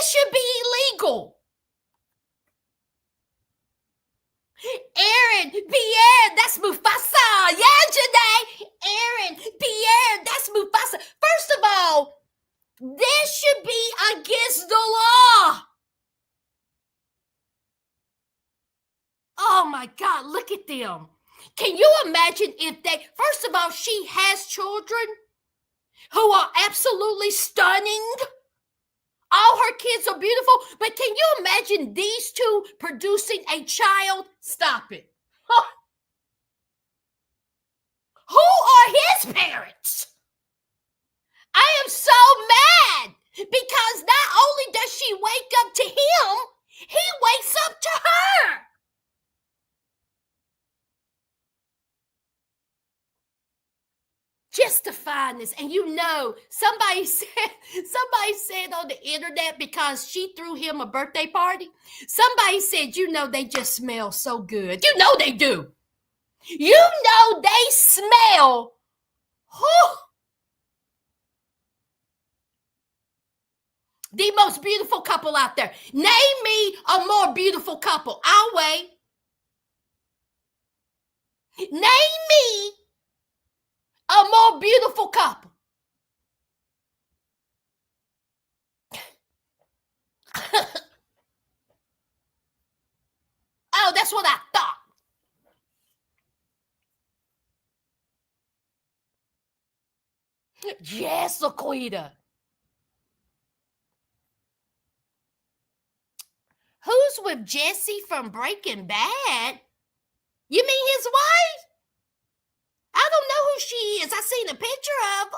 should be illegal. Aaron, Pierre, that's Mufasa. Yeah, Janae. Aaron, Pierre, that's Mufasa. First of all, this should be against the law. Oh my God, look at them. Can you imagine if they, first of all, she has children who are absolutely stunning. All her kids are beautiful, but can you imagine these two producing a child? Stop it. Huh. Who are his parents? I am so mad because not only does she wake up to him, he wakes up to her. Just to find this. And you know, somebody said on the internet, because she threw him a birthday party, somebody said, you know, they just smell so good. You know they do. You know they smell. Whew, the most beautiful couple out there. Name me a more beautiful couple. I'll wait. Name me a more beautiful couple. Oh, that's what I thought. Yes, Laquita. Who's with Jesse from Breaking Bad? You mean his wife? I don't know who she is. I seen a picture of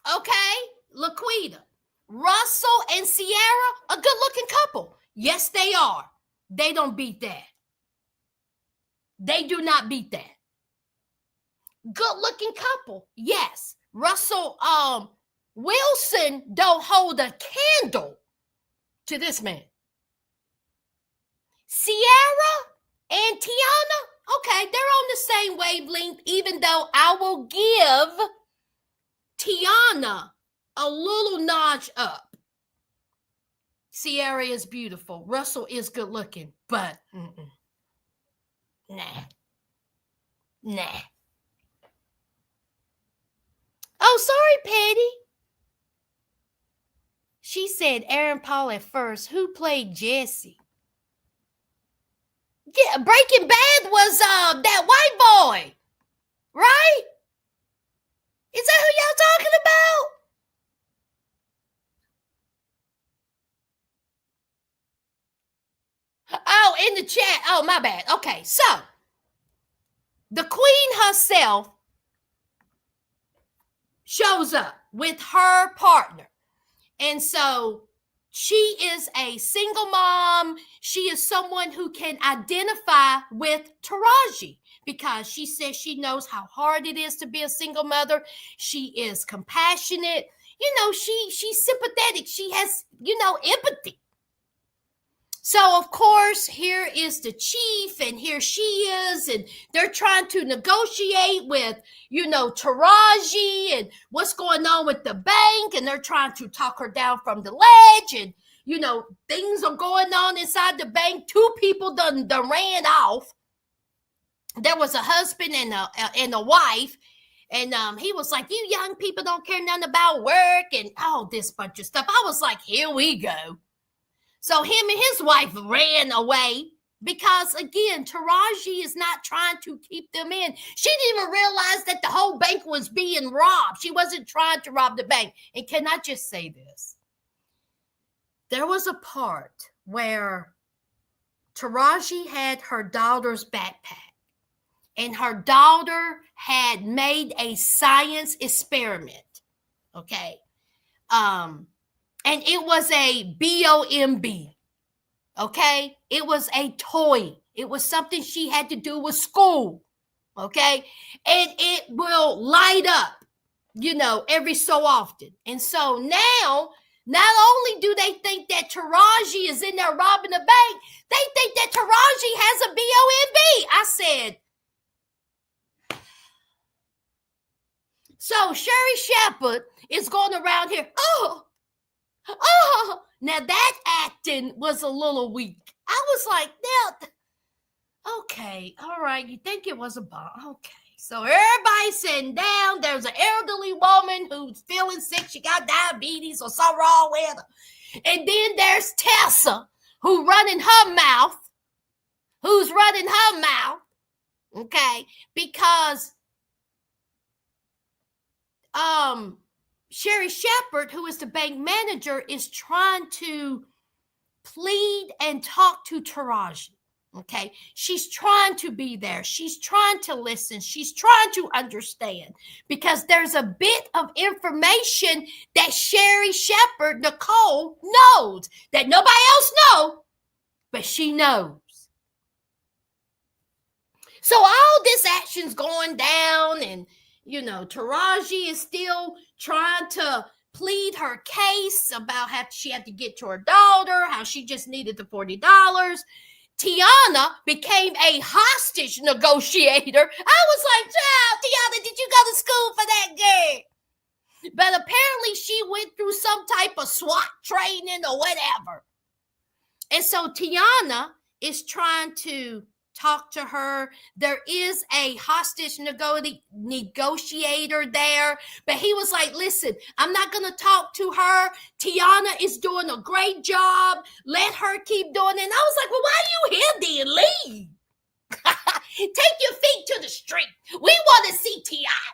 her. Okay, Laquita. Russell and Sierra, a good-looking couple. Yes, they are. They don't beat that. They do not beat that. Good-looking couple. Yes. Russell Wilson don't hold a candle to this man. Sierra and Tiana, okay, they're on the same wavelength, even though I will give Tiana a little notch up. Sierra is beautiful. Russell is good looking, but nah. Oh, sorry, Patty. She said Aaron Paul at first. Who played Jesse? Yeah, Breaking Bad was that white boy, right? Is that who y'all talking about? Oh, in the chat. Oh, my bad. Okay, so the queen herself shows up with her partner. And so she is a single mom. She is someone who can identify with Taraji because she says she knows how hard it is to be a single mother. She is compassionate. You know, she's sympathetic. She has, empathy. So, of course, here is the chief, and here she is, and they're trying to negotiate with, Taraji and what's going on with the bank, and they're trying to talk her down from the ledge, and, things are going on inside the bank. Two people done ran off. There was a husband and a wife, and he was like, you young people don't care nothing about work and all this bunch of stuff. I was like, here we go. So him and his wife ran away because, again, Taraji is not trying to keep them in. She didn't even realize that the whole bank was being robbed. She wasn't trying to rob the bank. And can I just say this? There was a part where Taraji had her daughter's backpack, and her daughter had made a science experiment, okay? And it was a BOMB, okay? It was a toy. It was something she had to do with school, okay? And it will light up, every so often. And so now, not only do they think that Taraji is in there robbing the bank, they think that Taraji has a BOMB. I said, so Sherry Shepherd is going around here, oh, now that acting was a little weak. I was like, now, okay, all right, you think it was a bomb. Okay, so everybody's sitting down. There's an elderly woman who's feeling sick. She got diabetes or something wrong with her. And then there's Tessa, who's running her mouth, okay, because Sherry Shepherd, who is the bank manager, is trying to plead and talk to Taraji. Okay, she's trying to be there. She's trying to listen. She's trying to understand, because there's a bit of information that Sherry Shepherd, Nicole, knows that nobody else knows, but she knows. So all this action's going down, and Taraji is still trying to plead her case about how she had to get to her daughter, how she just needed the $40. Tiana became a hostage negotiator. I was like, child, Tiana, did you go to school for that girl? But apparently she went through some type of SWAT training or whatever. And so Tiana is trying to talk to her. There is a hostage negotiator there, but he was like, listen, I'm not going to talk to her. Tiana is doing a great job. Let her keep doing it. And I was like, well, why are you here then? Leave. Take your feet to the street. We want to see Tiana.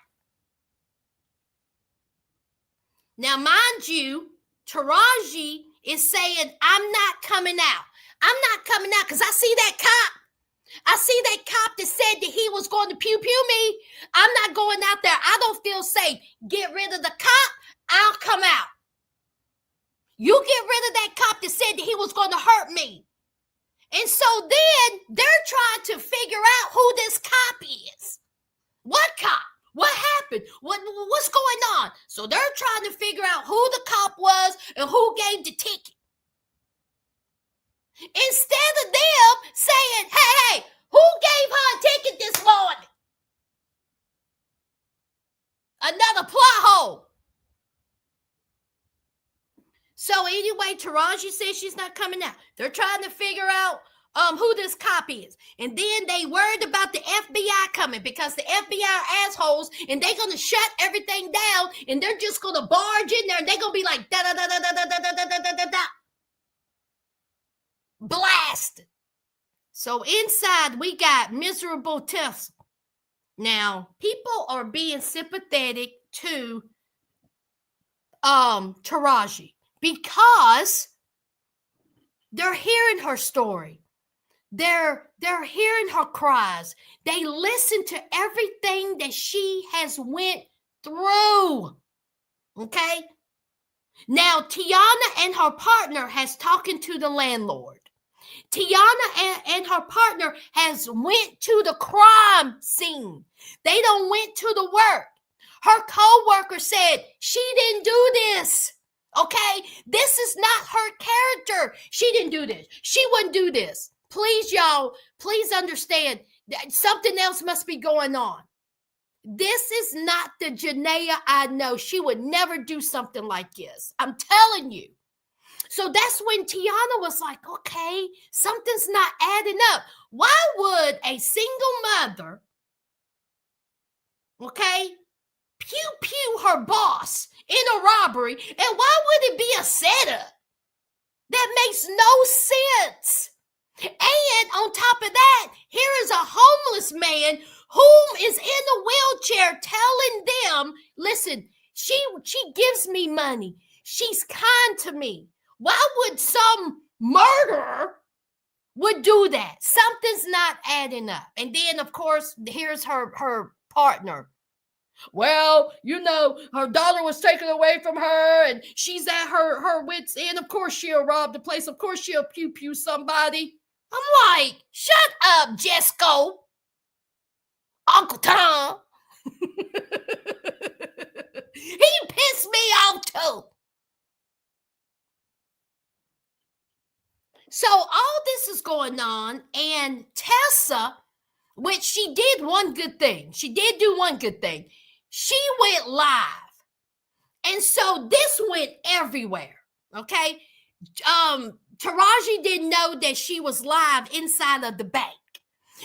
Now, mind you, Taraji is saying, I'm not coming out. I'm not coming out because I see that cop. I see that cop that said that he was going to pew-pew me. I'm not going out there. I don't feel safe. Get rid of the cop. I'll come out. You get rid of that cop that said that he was going to hurt me. And so then they're trying to figure out who this cop is. What cop? What happened? What's going on? So they're trying to figure out who the cop was and who gave the ticket. Instead of them saying, hey, who gave her a ticket this morning? Another plot hole. So anyway, Taraji says she's not coming out. They're trying to figure out who this cop is. And then they worried about the FBI coming, because the FBI are assholes and they're going to shut everything down and they're just going to barge in there and they're going to be like, da-da-da-da-da-da-da-da-da-da-da. Blasted. So inside we got miserable Tessa. Now, people are being sympathetic to Taraji because they're hearing her story. They're hearing her cries. They listen to everything that she has went through. Okay? Now, Tiana and her partner has talking to the landlord. Tiana and her partner has went to the crime scene. They don't went to the work. Her co-worker said she didn't do this. Okay? This is not her character. She didn't do this. She wouldn't do this. Please, y'all, please understand that something else must be going on. This is not the Janaea I know. She would never do something like this. I'm telling you. So that's when Tiana was like, okay, something's not adding up. Why would a single mother, okay, pew her boss in a robbery, and why would it be a setup? That makes no sense. And on top of that, here is a homeless man whom is in a wheelchair telling them, listen, she gives me money. She's kind to me. Why would some murderer would do that? Something's not adding up. And then, of course, here's her partner. Well, her daughter was taken away from her and she's at her wits' end. Of course, she'll rob the place. Of course, she'll pew somebody. I'm like, shut up, Jesco. Uncle Tom. He pissed me off too. So all this is going on, and Tessa, which she did one good thing. She did do one good thing. She went live. And so this went everywhere, okay? Taraji didn't know that she was live inside of the bank.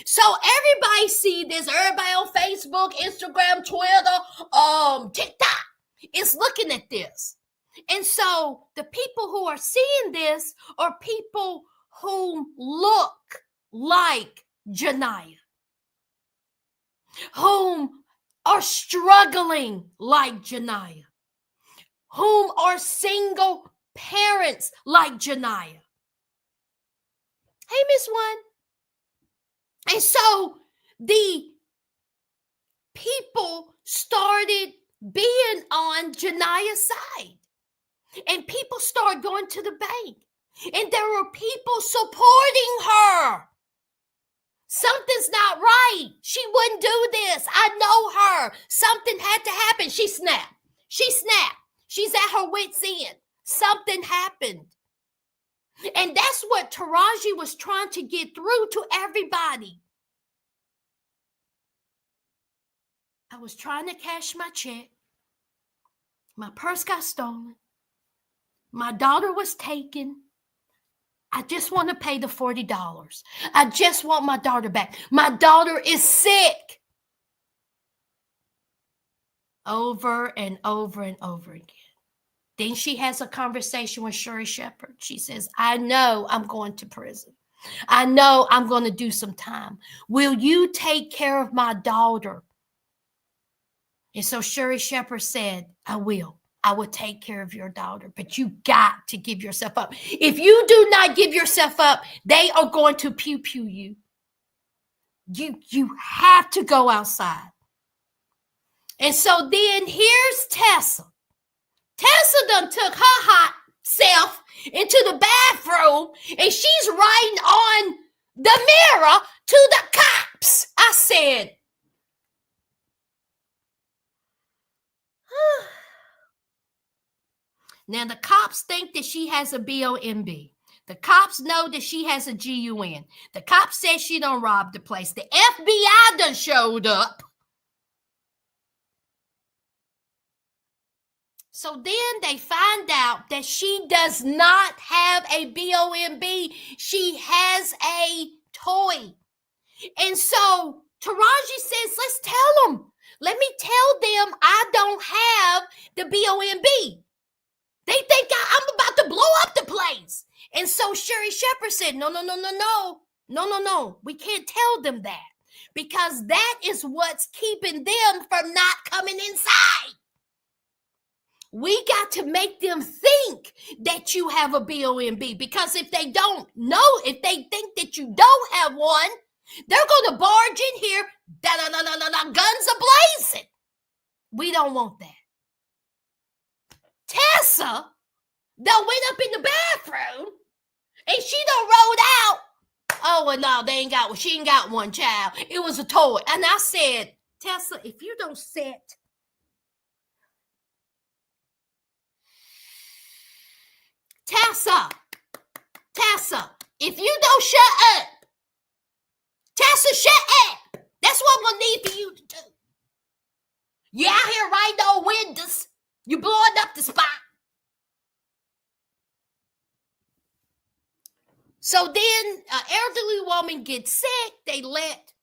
So everybody see this. Everybody on Facebook, Instagram, Twitter, TikTok is looking at this. And so the people who are seeing this are people who look like Janiah, whom are struggling like Janiah, whom are single parents like Janiah. Hey, Miss One. And so the people started being on Janiah's side. And people started going to the bank. And there were people supporting her. Something's not right. She wouldn't do this. I know her. Something had to happen. She snapped. She's at her wit's end. Something happened. And that's what Taraji was trying to get through to everybody. I was trying to cash my check. My purse got stolen. My daughter was taken. I just want to pay the $40. I just want my daughter back. My daughter is sick. Over and over and over again. Then she has a conversation with Shuri Shepherd. She says, I know I'm going to prison. I know I'm going to do some time. Will you take care of my daughter? And so Shuri Shepherd said, I will. I will take care of your daughter, but you got to give yourself up. If you do not give yourself up, they are going to pew-pew you. You have to go outside. And so then here's Tessa. Tessa done took her hot self into the bathroom, and she's writing on the mirror to the cops. I said, now the cops think that she has a BOMB. The cops know that she has a GUN. The cops said she done robbed the place. The FBI done showed up. So then they find out that she does not have a BOMB. She has a toy. And so Taraji says, let's tell them. Let me tell them I don't have the BOMB. They think I'm about to blow up the place. And so Shuri Shepherd said, no. We can't tell them that. Because that is what's keeping them from not coming inside. We got to make them think that you have a BOMB. Because if they don't know, if they think that you don't have one, they're going to barge in here, guns a-blazing. We don't want that. Tessa done went up in the bathroom and she done rolled out. Oh, well, no, they ain't got one. She ain't got one, child. It was a toy. And I said, Tessa, if you don't sit. Tessa, if you don't shut up. Tessa, shut up. That's what I'm going to need for you to do. You out here writing on windows. You blowing up the spot. So then an elderly woman gets sick. They let,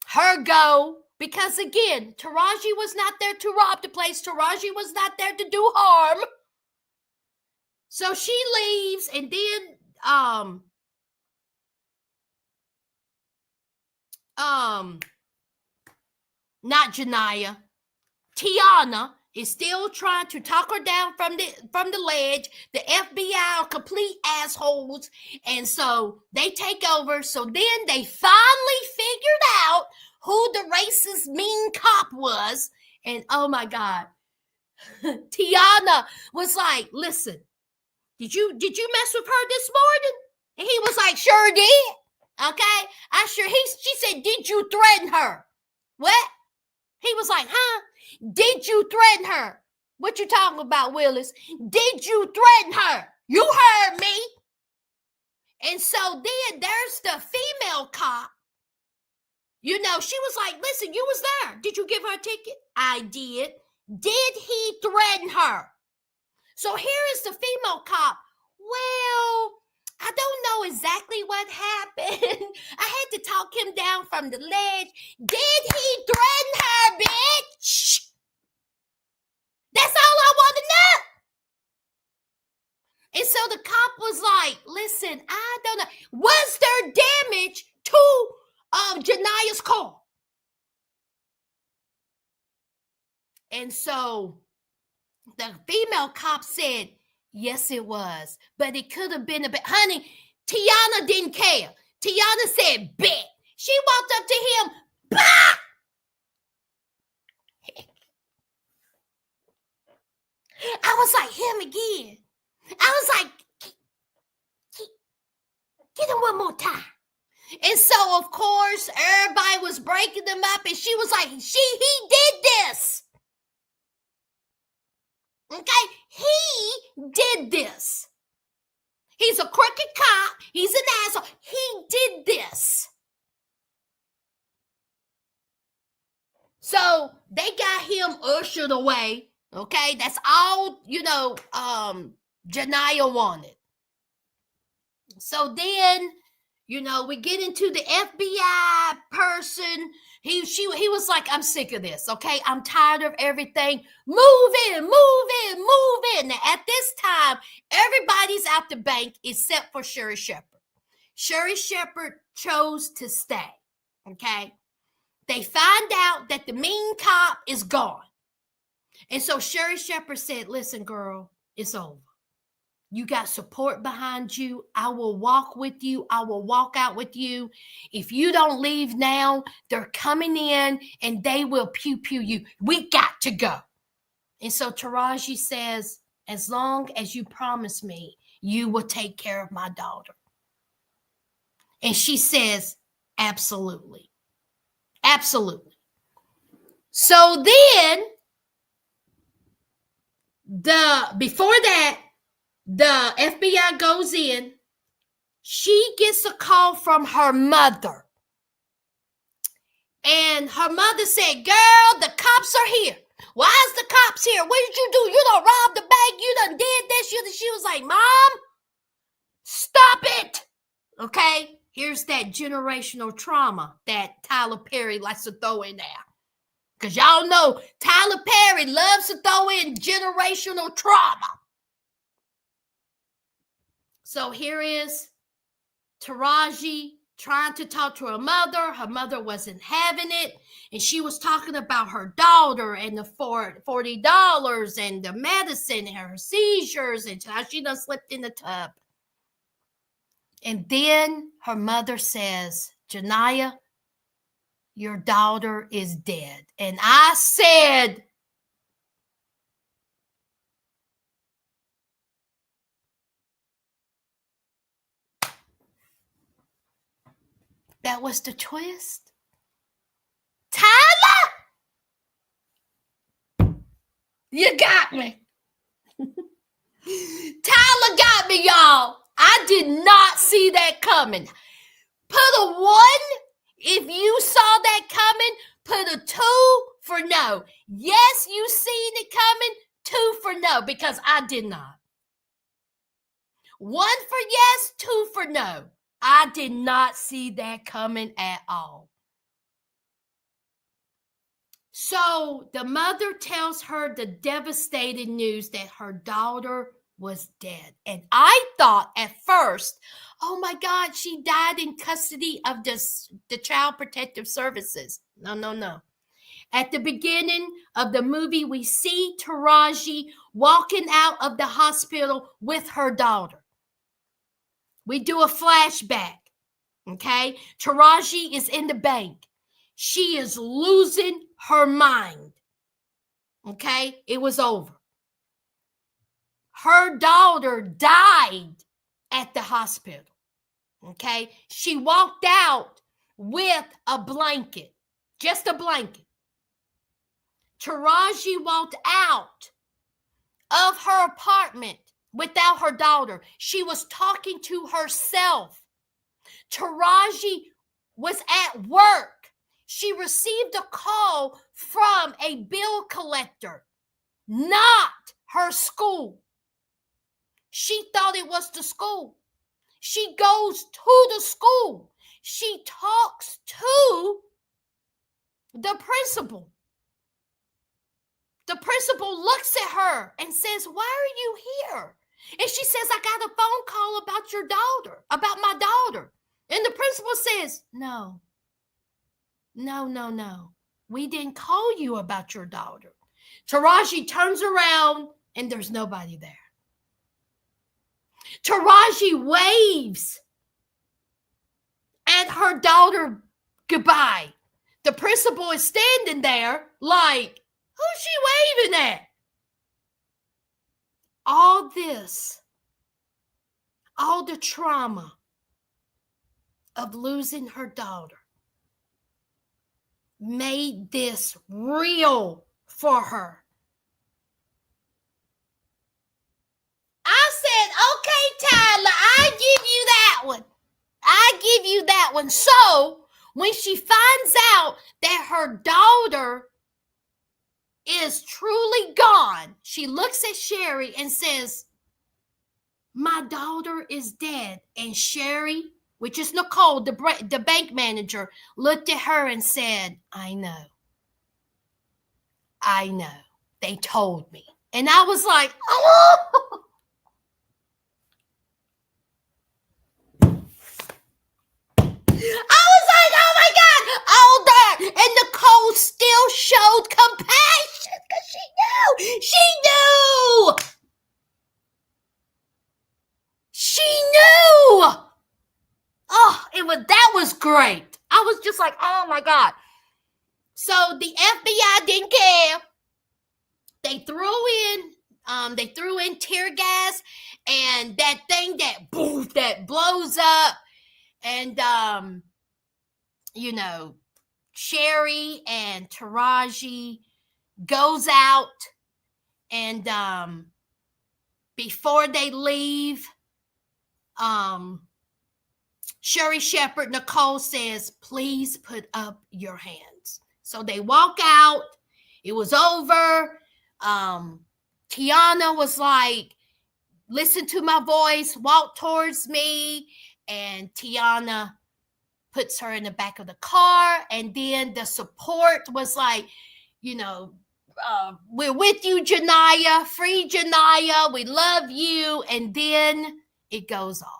her go. Because again, Taraji was not there to rob the place. Taraji was not there to do harm. So she leaves, and then not Janiah, Tiana is still trying to talk her down from the ledge. The FBI are complete assholes, and so they take over. So then they finally figured out who the racist mean cop was, and oh my God, Tiana was like, "Listen, did you mess with her this morning?" And he was like, "Sure did." Okay, she said, "Did you threaten her?" What? He was like, "Huh? Did you threaten her?" What you talking about, Willis? Did you threaten her? You heard me. And so then there's the female cop. She was like, "Listen, you was there. Did you give her a ticket?" "I did." "Did he threaten her?" So here is the female cop. "Well, I don't know exactly what happened. I had to talk him down from the ledge." "Did he threaten her, bitch?" That's all I want to know. And so the cop was like, listen, I don't know. Was there damage to Jania's car? And so the female cop said, yes, it was. But it could have been a bit. Honey, Tiana didn't care. Tiana said, bet. She walked up to him. Bah! I was like, him again. I was like, get him one more time. And so, of course, everybody was breaking them up. And she was like, he did this. Okay? He did this. He's a crooked cop. He's an asshole. He did this. So they got him ushered away. Okay? That's all, Jania wanted. So then, we get into the FBI person. He was like, I'm sick of this, okay? I'm tired of everything. Move in. Now, at this time, everybody's out the bank except for Sherry Shepherd. Sherry Shepherd chose to stay, okay? They find out that the mean cop is gone. And so Sherry Shepherd said, listen, girl, it's over. You got support behind you. I will walk with you. I will walk out with you. If you don't leave now, they're coming in and they will pew you. We got to go. And so Taraji says, as long as you promise me, you will take care of my daughter. And she says, absolutely. Absolutely. So then, before that, the FBI goes in. She gets a call from her mother. And her mother said, girl, the cops are here. Why is the cops here? What did you do? You done robbed the bank. You done did this. She was like, Mom, stop it. Okay? Here's that generational trauma that Tyler Perry likes to throw in there. Because y'all know Tyler Perry loves to throw in generational trauma. So here is Taraji trying to talk to her mother. Her mother wasn't having it. And she was talking about her daughter and the $40 and the medicine and her seizures and how she done slipped in the tub. And then her mother says, Jania, your daughter is dead. And I said, that was the twist. Tyler, you got me. Tyler got me, y'all. I did not see that coming. Put a 1 if you saw that coming. Put a 2 for no. Yes, you seen it coming. 2 for no, because I did not. 1 for yes, 2 for no. I did not see that coming at all. So the mother tells her the devastating news that her daughter was dead. And I thought at first, oh my God, she died in custody of the Child Protective Services. No. At the beginning of the movie, we see Taraji walking out of the hospital with her daughter. We do a flashback, okay? Taraji is in the bank. She is losing her mind, okay? It was over. Her daughter died at the hospital, okay? She walked out with a blanket, just a blanket. Taraji walked out of her apartment without her daughter. She was talking to herself. Taraji was at work. She received a call from a bill collector, not her school. She thought it was the school. She goes to the school. She talks to the principal. The principal looks at her and says, "Why are you here?" And she says, "I got a phone call about your daughter, about my daughter." And the principal says, "No. We didn't call you about your daughter." Taraji turns around and there's nobody there. Taraji waves at her daughter goodbye. The principal is standing there like, who's she waving at? All this, all the trauma of losing her daughter made this real for her. I said, "Okay, Tyler, I give you that one. So when she finds out that her daughter is truly gone, she looks at Sherry and says, "My daughter is dead." And Sherry, which is Nicole, the bank manager, looked at her and said, I know. They told me." And I was like, oh. I was like, oh my God, all that. And Nicole still showed compassion because she knew. Oh, that was great. I was just like, oh my God. So the FBI didn't care. They threw in tear gas and that thing that blows up. And Sherry and Taraji goes out, and before they leave, Sherry Shepherd, Nicole says, "Please put up your hands." So they walk out. It was over. Tiana was like, "Listen to my voice, walk towards me." And Tiana puts her in the back of the car. And then the support was like, "We're with you, Janiyah. Free Janiyah. We love you." And then it goes off.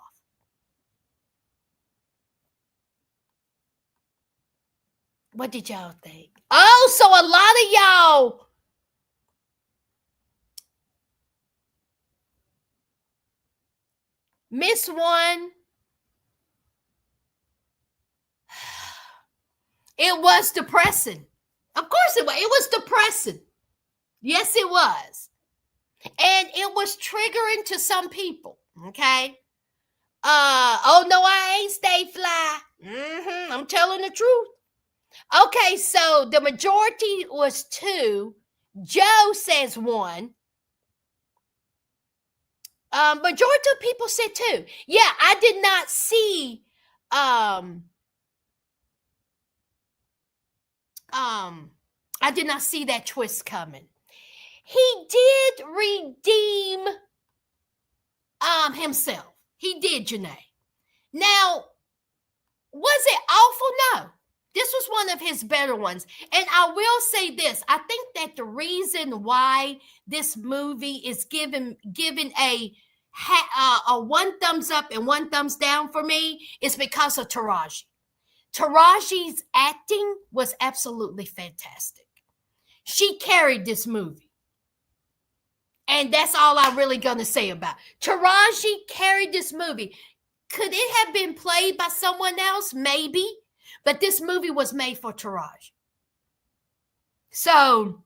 What did y'all think? Oh, so a lot of y'all missed one. It was depressing. Of course it was. It was depressing. Yes, it was. And it was triggering to some people. Okay. Oh no, I ain't stay fly. I'm telling the truth. Okay, so the majority was 2. Joe says 1. Majority of people said 2. Yeah, I did not see I did not see that twist coming. He did redeem himself. He did, Janae. Now, was it awful? No. This was one of his better ones. And I will say this. I think that the reason why this movie is given a 1 thumbs up and 1 thumbs down for me is because of Taraji. Taraji's acting was absolutely fantastic. She carried this movie. And that's all I'm really going to say about it. Taraji carried this movie. Could it have been played by someone else? Maybe. But this movie was made for Taraji. So,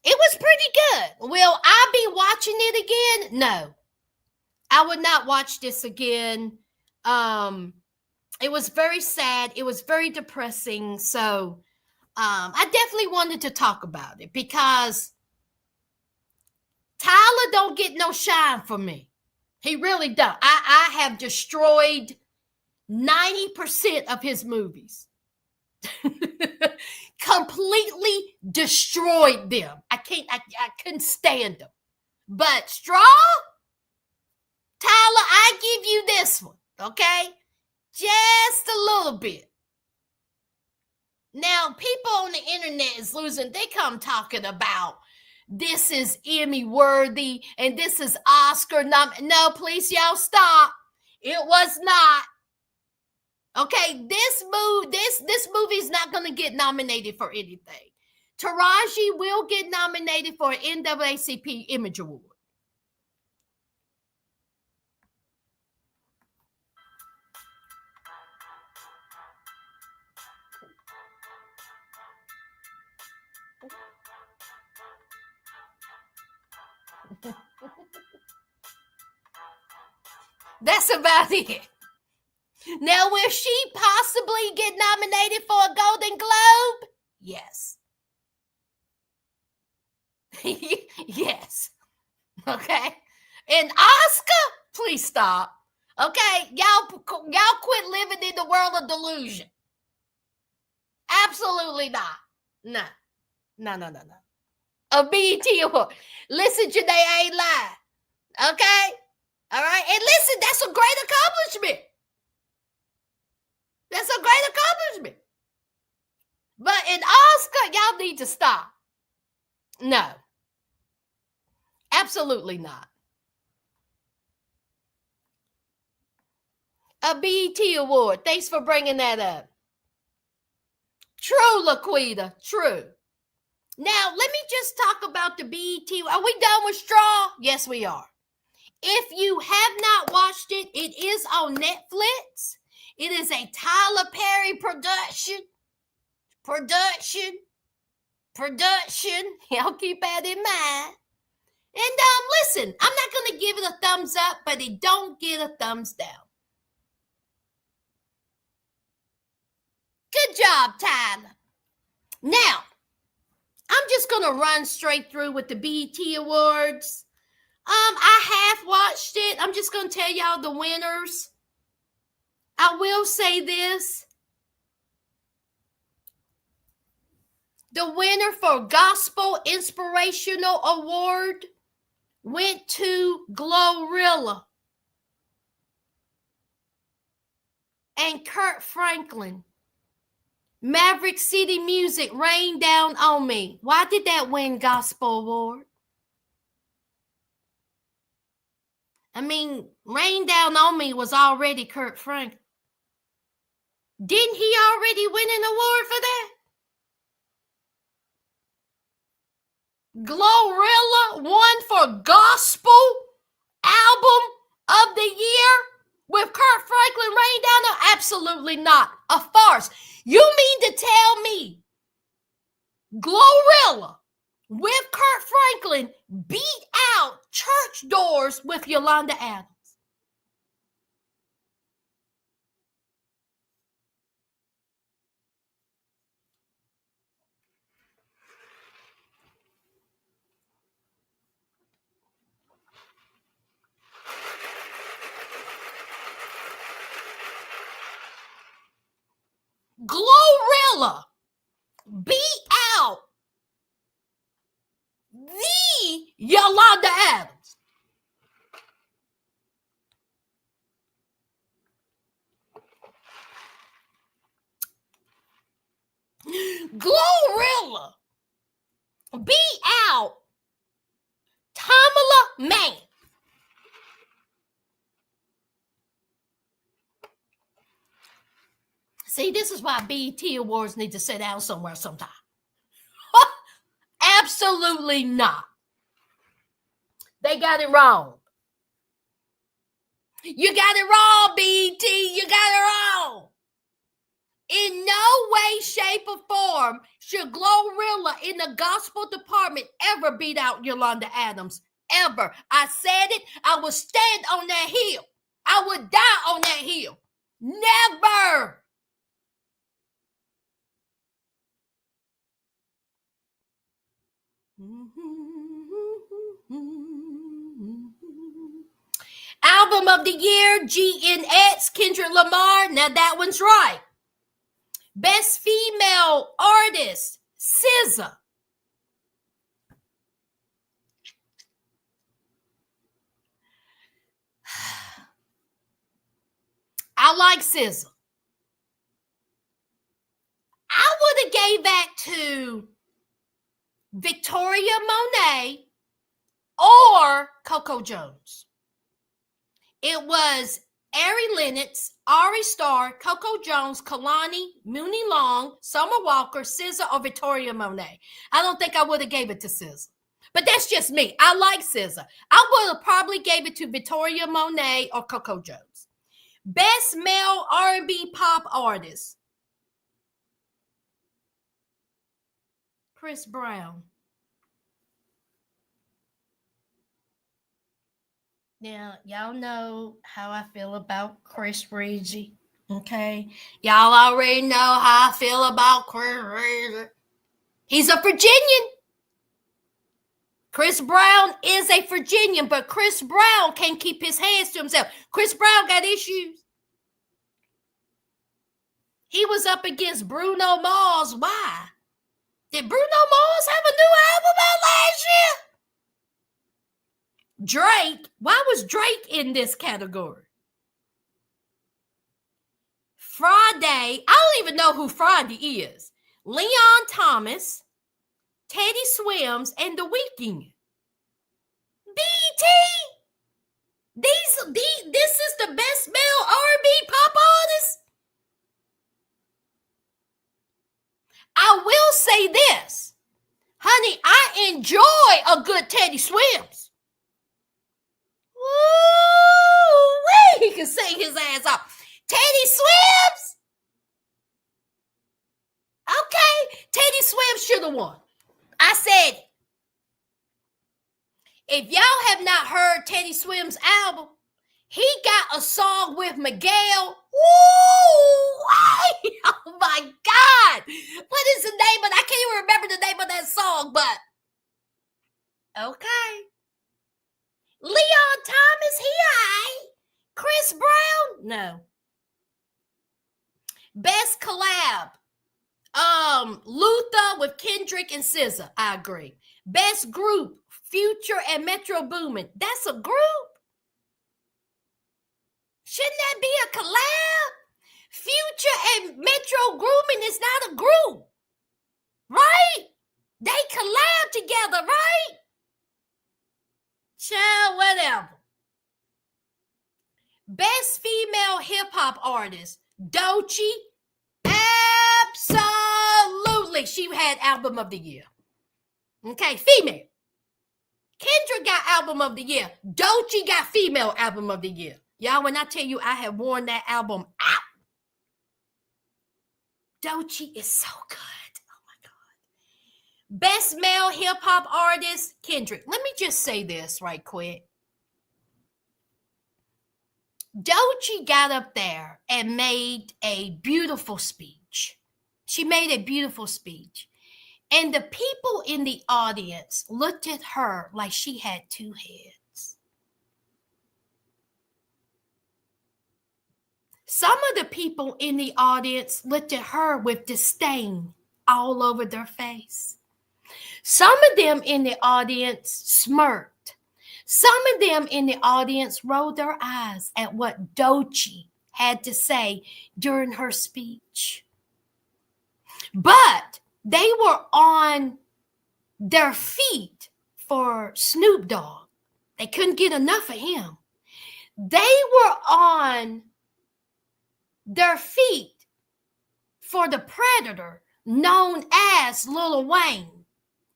it was pretty good. Will I be watching it again? No. I would not watch this again. It was very sad. It was very depressing. So, I definitely wanted to talk about it because Tyler don't get no shine from me. He really don't. I have destroyed 90% of his movies. Completely destroyed them. I couldn't stand them. But Straw, Tyler, I give you this one, okay? Just a little bit. Now, people on the internet is losing. They come talking about this is Emmy worthy and this is Oscar. No, please, y'all stop. It was not. Okay, this movie is not going to get nominated for anything. Taraji will get nominated for an NAACP Image Award. That's about it. Now, will she possibly get nominated for a Golden Globe? Yes. Yes. Okay. And Oscar, please stop. Okay, y'all quit living in the world of delusion. Absolutely not. No. A BET award. Listen, Janae, I ain't lying. Okay? All right? And listen, that's a great accomplishment. That's a great accomplishment. But in Oscar, y'all need to stop. No. Absolutely not. A BET award. Thanks for bringing that up. True, Laquita. True. Now, let me just talk about the BET. Are we done with Straw? Yes, we are. If you have not watched it, it is on Netflix. It is a Tyler Perry production. Y'all keep that in mind. And listen, I'm not going to give it a thumbs up, but it don't get a thumbs down. Good job, Tyler. Now, I'm just going to run straight through with the BET Awards. I have watched it. I'm just going to tell y'all the winners. I will say this. The winner for Gospel Inspirational Award went to Glorilla and Kurt Franklin. Maverick City Music, Rain Down on Me. Why did that win Gospel Award? I mean, Rain Down on Me was already Kurt Franklin. Didn't he already win an award for that? Glorilla won for Gospel Album of the Year with Kurt Franklin, Rain Down on? Absolutely not. A farce. You mean to tell me Glorilla with Kurt Franklin beat out Church Doors with Yolanda Adams? Glorilla beat out the Yolanda Adams. Glorilla beat out Tamala Mann. See, this is why BET Awards need to sit down somewhere sometime. Absolutely not. They got it wrong. You got it wrong, BET. You got it wrong. In no way, shape, or form should Glorilla in the gospel department ever beat out Yolanda Adams. Ever. I said it. I would stand on that hill. I would die on that hill. Never. Album of the Year, GNX, Kendrick Lamar. Now that one's right. Best Female Artist, SZA. I like SZA. I would probably gave that to Victoria Monet or Coco Jones. It was Ari Lennox, Ari Starr, Coco Jones, Kalani, Mooney Long, Summer Walker, SZA, or Victoria Monet. I don't think I would have gave it to SZA. But that's just me. I like SZA. I would have probably gave it to Victoria Monet or Coco Jones. Best male R&B pop artist. Chris Brown. Now, y'all know how I feel about Chris Breezy, okay? Y'all already know how I feel about Chris Breezy. He's a Virginian. Chris Brown is a Virginian, but Chris Brown can't keep his hands to himself. Chris Brown got issues. He was up against Bruno Mars. Why? Did Bruno Mars have a new album out last year? Drake, why was Drake in this category? Friday, I don't even know who Friday is. Leon Thomas, Teddy Swims, and The Weeknd. BT. This is the best male R&B pop artist. I will say this, honey, I enjoy a good Teddy Swims. Woo! He can sing his ass off. Teddy Swims. Okay, Teddy Swims should have won. I said, if y'all have not heard Teddy Swims' album, he got a song with Miguel. Woo! Oh my God! What is the name of? I can't even remember the name of that song, but okay. Leon Thomas, he aight. Chris Brown, no. Best collab. Luther with Kendrick and SZA. I agree. Best group. Future and Metro Boomin. That's a group. Shouldn't that be a collab? Future and Metro Boomin is not a group, right? They collab together, right? Child, whatever. Best female hip-hop artist, Doechii. Absolutely. She had album of the year. Okay, female. Kendrick got album of the year. Doechii got female album of the year. Y'all, when I tell you I have worn that album out. Doechii is so good. Oh my God. Best male hip-hop artist, Kendrick. Let me just say this right quick. Doechii got up there and made a beautiful speech. She made a beautiful speech. And the people in the audience looked at her like she had two heads. Some of the people in the audience looked at her with disdain all over their face. Some of them in the audience smirked. Some of them in the audience rolled their eyes at what Doechii had to say during her speech. But they were on their feet for Snoop Dogg. They couldn't get enough of him. They were on their feet for the predator known as Lil Wayne.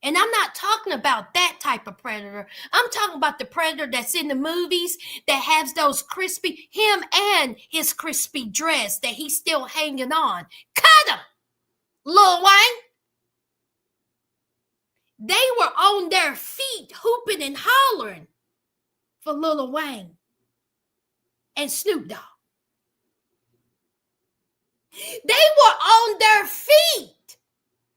And I'm not talking about that type of predator. I'm talking about the predator that's in the movies that has those crispy, him and his crispy dress that he's still hanging on. Cut him, Lil Wayne. They were on their feet hooping and hollering for Lil Wayne and Snoop Dogg. They were on their feet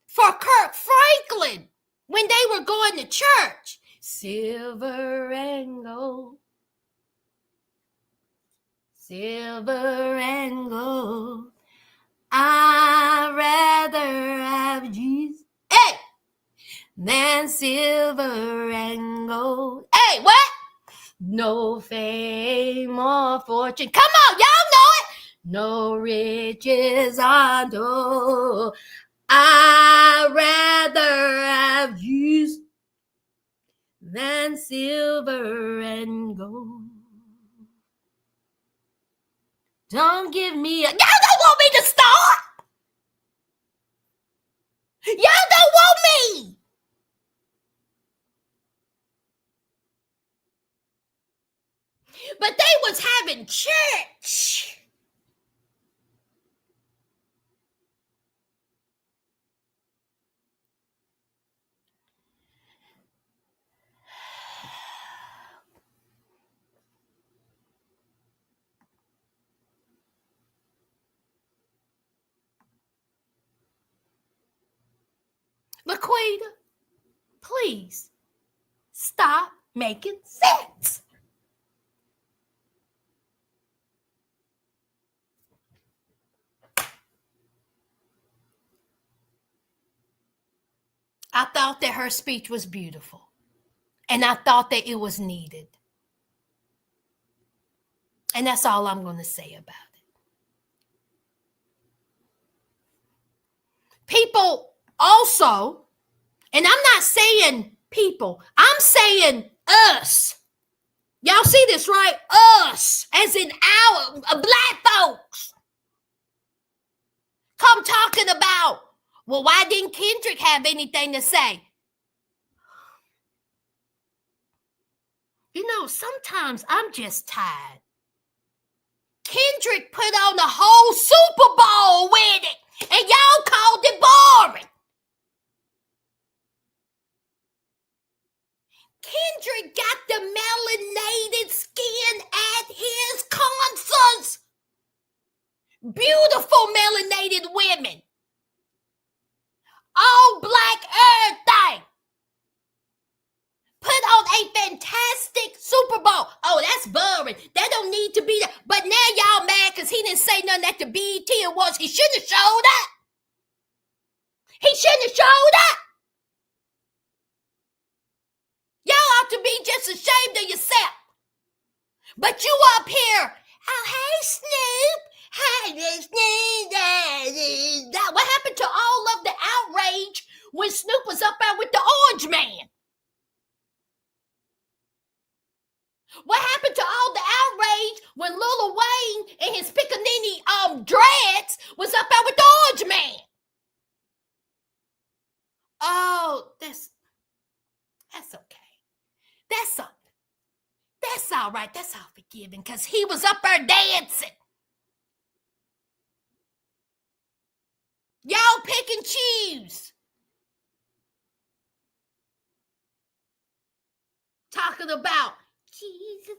for Kirk Franklin when they were going to church. Silver and gold. Silver and gold. I'd rather have Jesus. Hey! Than silver and gold. Hey, what? No fame or fortune. Come on, y'all know it. No riches unto I'd rather have you than silver and gold. Don't give me y'all don't want me to start. Y'all don't want me. But they was having church. Laquita, please stop making sense. I thought that her speech was beautiful, and I thought that it was needed. And that's all I'm going to say about it. People also, and I'm not saying people, I'm saying us. Y'all see this, right? Us, as in our black folks, come talking about, well, why didn't Kendrick have anything to say? You know, sometimes I'm just tired. Kendrick put on the whole Super Bowl with it, and y'all called it boring. Kendrick got the melanated skin at his concerts. Beautiful melanated women. All black everything. Put on a fantastic Super Bowl. Oh, that's boring. That don't need to be there. But now y'all mad because he didn't say nothing at the BET Awards. He shouldn't have showed up. He shouldn't have showed up. Y'all ought to be just ashamed of yourself. But you up here, oh, hey, Snoop. Hey, Snoop. What happened to all of the outrage when Snoop was up there with the Orange Man? What happened to all the outrage when Lil Wayne and his pickaninny dreads was up there with the Orange Man? Oh, that's okay. That's all right. That's all forgiving because he was up there dancing. Y'all pick and choose. Talking about Jesus.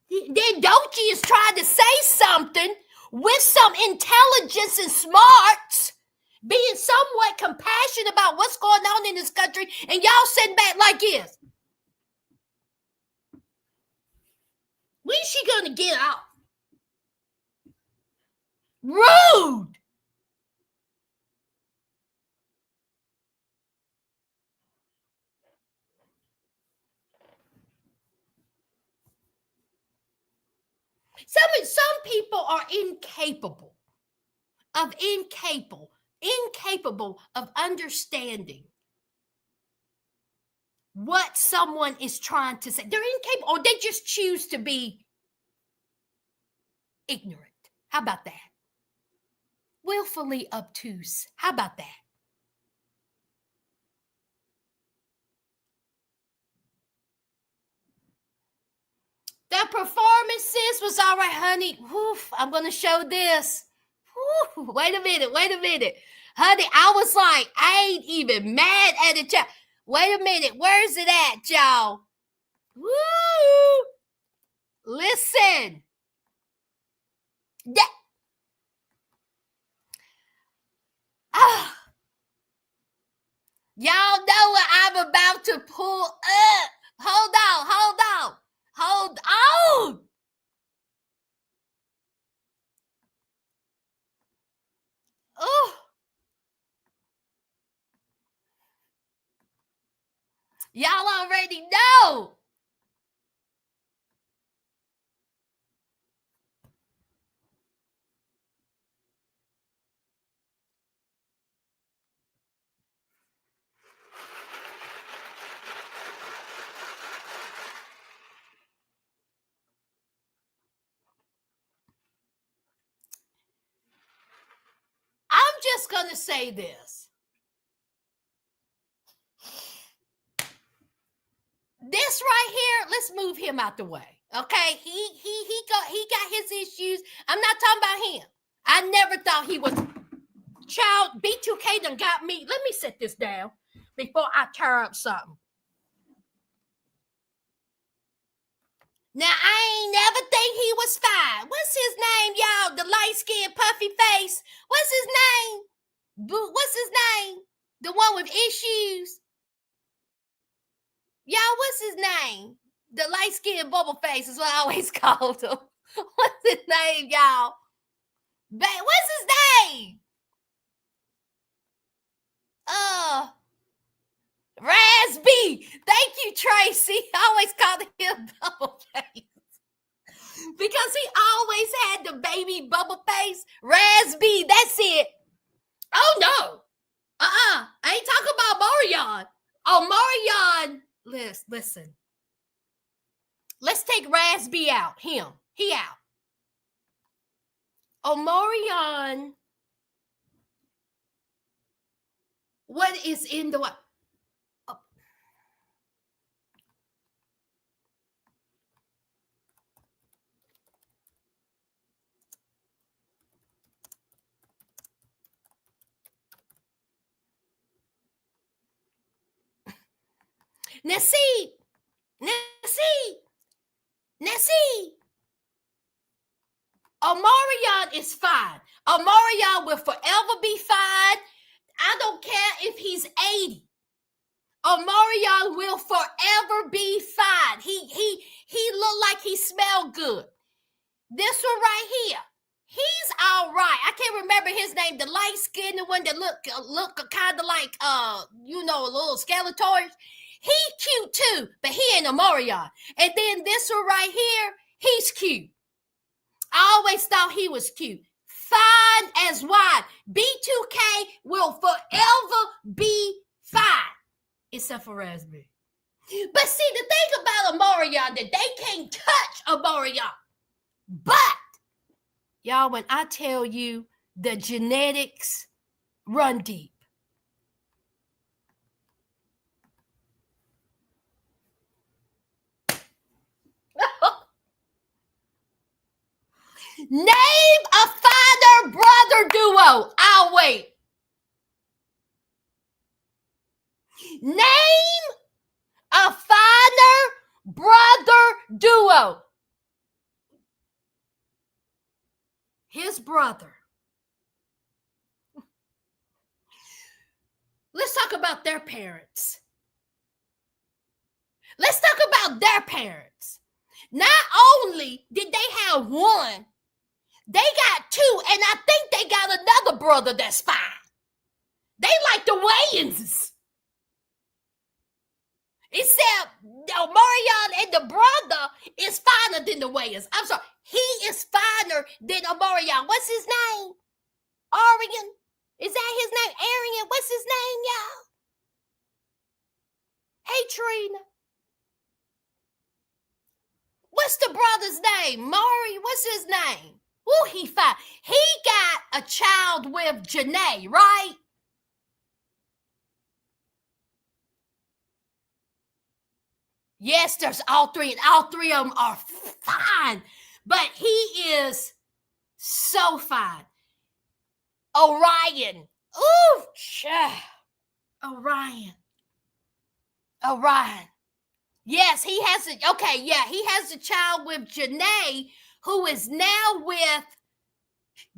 Then Doechii is trying to say something with some intelligence and smarts, being somewhat compassionate about what's going on in this country, and y'all sitting back like this. When's she gonna get out? Rude. Some people are incapable of understanding what someone is trying to say. They're incapable, or they just choose to be ignorant. How about that? Willfully obtuse. How about that? The performances was all right, honey. Oof, I'm going to show this. Oof, wait a minute. Honey, I was like, I ain't even mad at it. Wait a minute. Where's it at, y'all? Woo! Listen. Y'all know what I'm about to pull up. Hold on. Oh. Y'all already know. just going to say this. This right here, let's move him out the way. Okay? He got his issues. I'm not talking about him. I never thought he was child. B2K done got me. Let me set this down before I tear up something. Now, I ain't never think he was fine. What's his name, y'all? The light-skinned, puffy face. What's his name? What's his name? The one with issues. Y'all, what's his name? The light-skinned bubble face is what I always called him. What's his name, y'all? What's his name? Raspy. Thank you, Tracy. I always called him bubble face. Because he always had the baby bubble face. Raspy, that's it. Oh, no. I ain't talking about Marion. Oh, Marion. Listen. Let's take Raspy out. He out. Oh, Marion. What is in the what? Oh. Now see. Omarion is fine. Omarion will forever be fine. I don't care if he's 80. Omarion will forever be fine. He look like he smelled good. This one right here, he's all right. I can't remember his name. The light-skinned one that look kind of like a little Skeletor. He cute too, but he ain't Omarion. And then this one right here, he's cute. I always thought he was cute. Fine as wine. B2K will forever be fine. Except for Raspberry. But see, the thing about Omarion, that they can't touch Omarion. But, y'all, when I tell you the genetics run deep. Name a father-brother duo. I'll wait. Name a father-brother duo. His brother. Let's talk about their parents. Let's talk about their parents. Not only did they have one, they got two, and I think they got another brother that's fine. They like the Wayans. Except Omarion and the brother is finer than the Wayans. I'm sorry. He is finer than Omarion. What's his name? Arian? Is that his name? Arian? What's his name, y'all? Hey, Trina. What's the brother's name? Mari? What's his name? Ooh, he fine. He got a child with Janae, right? Yes, there's all three, and all three of them are fine. But he is so fine. Orion. Ooh, Orion. Yes, he has he has a child with Janae, who is now with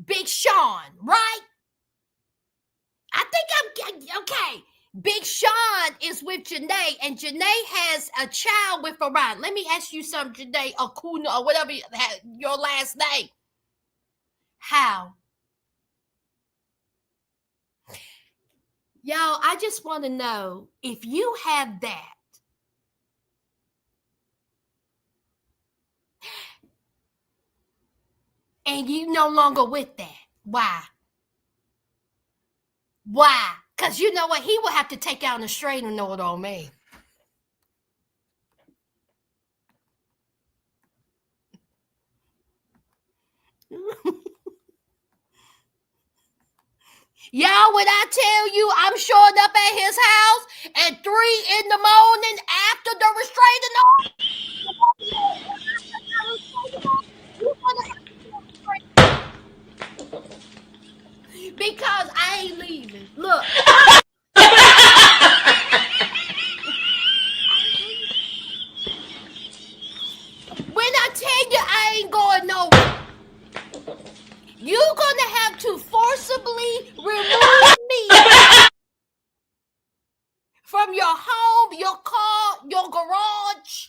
Big Sean, right? I think I'm okay. Big Sean is with Janae, and Janae has a child with Orion. Let me ask you something, Janae, or Kuna, or whatever your last name. How? Y'all, I just want to know if you have that. And you no longer with that. Why? Why? Because you know what? He will have to take out a strainer note on me. Y'all, when I tell you I'm showing up at his house at 3 in the morning after the restraining order, because I ain't leaving. Look. When I tell you I ain't going nowhere, you're gonna have to forcibly remove me from your home, your car, your garage.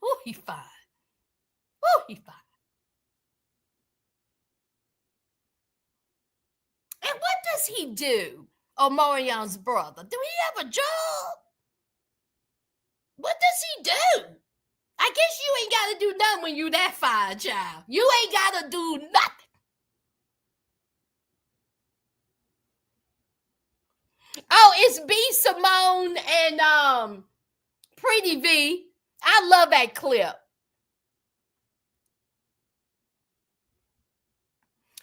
Oh, he fine. Oh, he fine. And what does he do? Omarion's brother. Do he have a job? What does he do? I guess you ain't got to do nothing when you that fine, child. You ain't got to do nothing. Oh, it's B. Simone and Pretty V. I love that clip.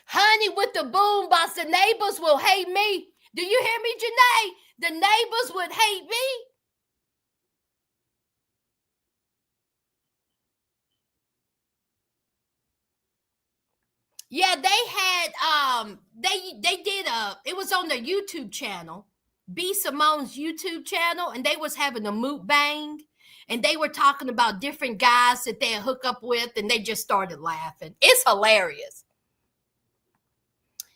Honey with the boombox, the neighbors will hate me. Do you hear me, Janae? The neighbors would hate me. Yeah, they had they did it was on their YouTube channel, B Simone's YouTube channel, and they was having a moot bang, and they were talking about different guys that they hook up with, and they just started laughing. It's hilarious.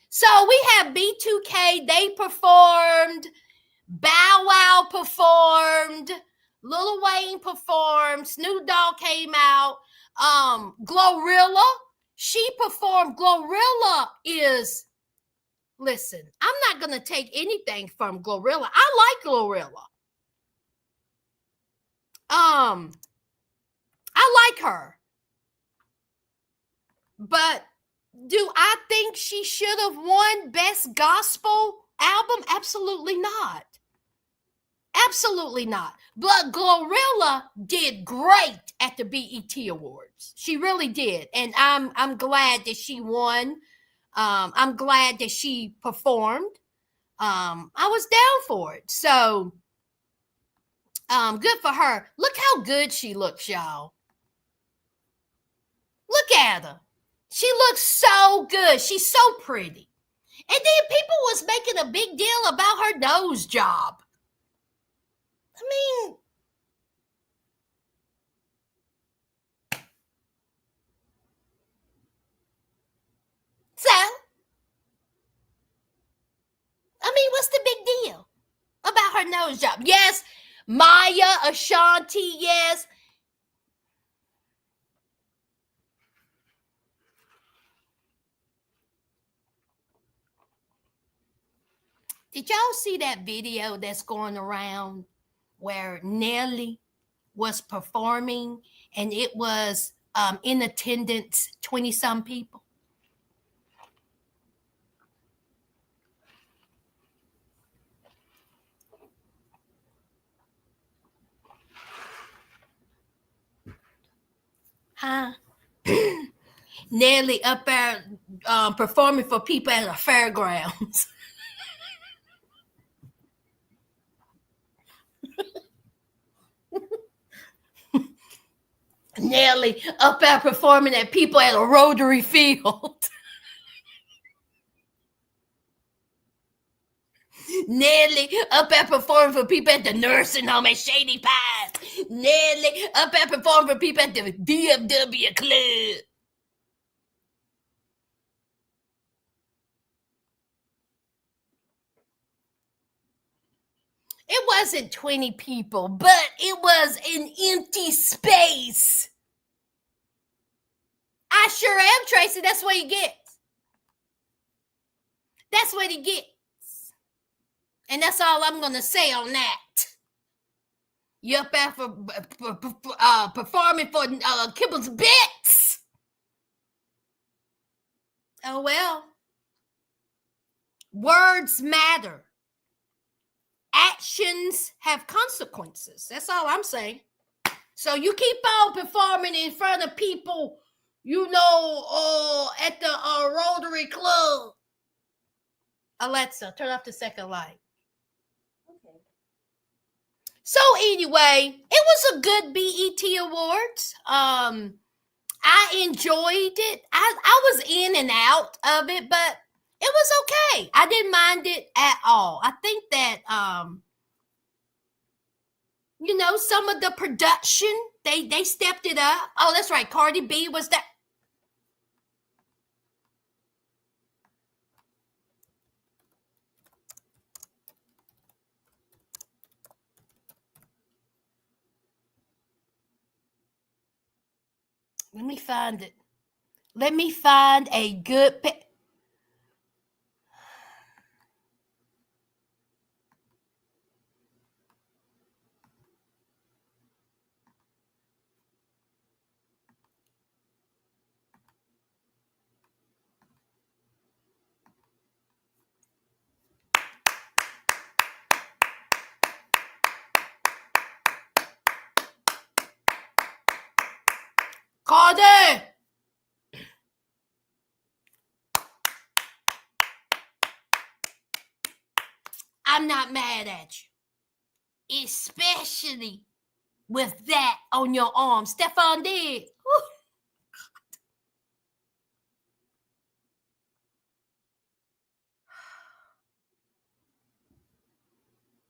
So we have B2K, they performed, Bow Wow performed, Lil Wayne performed, Snoop Dogg came out, Glorilla, she performed. Glorilla is, listen, I'm not gonna take anything from Glorilla. I like Glorilla. I like her. But do I think she should have won Best Gospel Album? Absolutely not. Absolutely not. But Glorilla did great at the BET Awards. She really did. And I'm glad that she won. I'm glad that she performed. I was down for it. So good for her. Look how good she looks, y'all. Look at her. She looks so good. She's so pretty. And then people was making a big deal about her nose job. I mean, so, what's the big deal about her nose job? Yes, Maya, Ashanti, yes. Did y'all see that video that's going around where Nelly was performing and it was in attendance 20 some people? Huh? Nelly up there performing for people at the fairgrounds. Nelly up there performing at people at a rotary field. Nelly up there performing for people at the nursing home at Shady Pines. Nelly up there performing for people at the DFW club. It wasn't 20 people, but it was an empty space. I sure am, Tracy. That's what he gets. That's what he gets. And that's all I'm going to say on that. You up there for performing for Kibble's Bits. Oh, well. Words matter. actions have consequences. That's all I'm saying. So you keep on performing in front of people, at the Rotary Club. Alexa, turn off the second light. Okay. So anyway, it was a good BET Awards. I enjoyed it. I was in and out of it, but it was okay. I didn't mind it at all. I think that some of the production, they stepped it up. Oh, that's right. Cardi B was that. Let me find it. Let me find a good Cardi. I'm not mad at you, especially with that on your arm. Stefan did. Woo.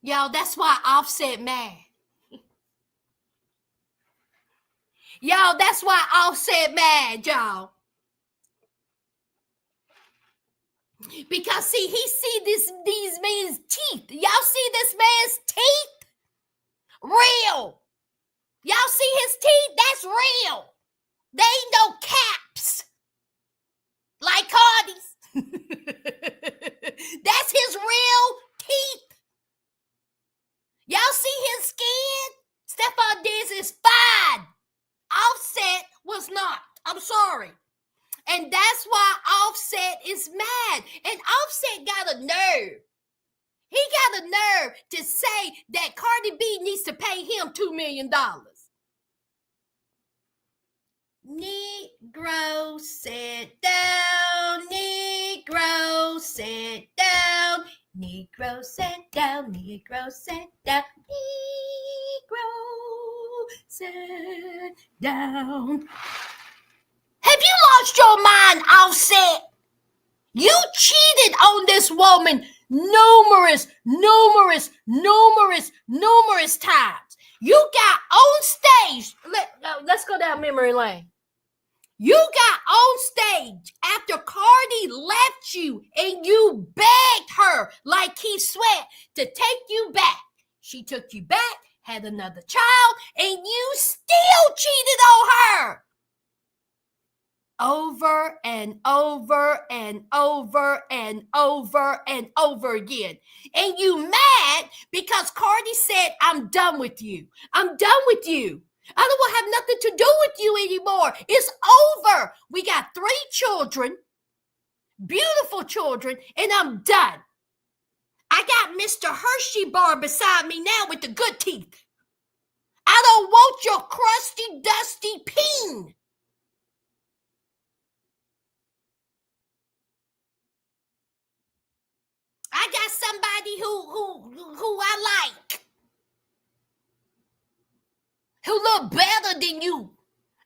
Y'all, that's why Offset mad. Y'all, that's why Offset mad, y'all. Because see, he see these men's teeth. Y'all see this man's teeth? Real. Y'all see his teeth? That's real. They ain't no caps like Cardi's. That's his real teeth. Y'all see his skin? Stephon Diggs is fine. Offset was not. I'm sorry. And that's why Offset is mad. And Offset got a nerve. He got a nerve to say that Cardi B needs to pay him $2 million. Negro, sit down. Negro, sit down. Negro, sit down. Negro, sit down. Negro, sit down. Have you lost your mind, Offset? You cheated on this woman numerous times. You got on stage. Let's go down memory lane. You got on stage after Cardi left you and you begged her like Keith Sweat to take you back. She took you back, had another child, and you still cheated on her. Over and over and over and over and over again. And you mad because Cardi said, I'm done with you. I'm done with you. I don't want to have nothing to do with you anymore. It's over. We got 3 children, beautiful children, and I'm done. I got Mr. Hershey bar beside me now with the good teeth. I don't want your crusty, dusty peen. I got somebody who I like, who look better than you,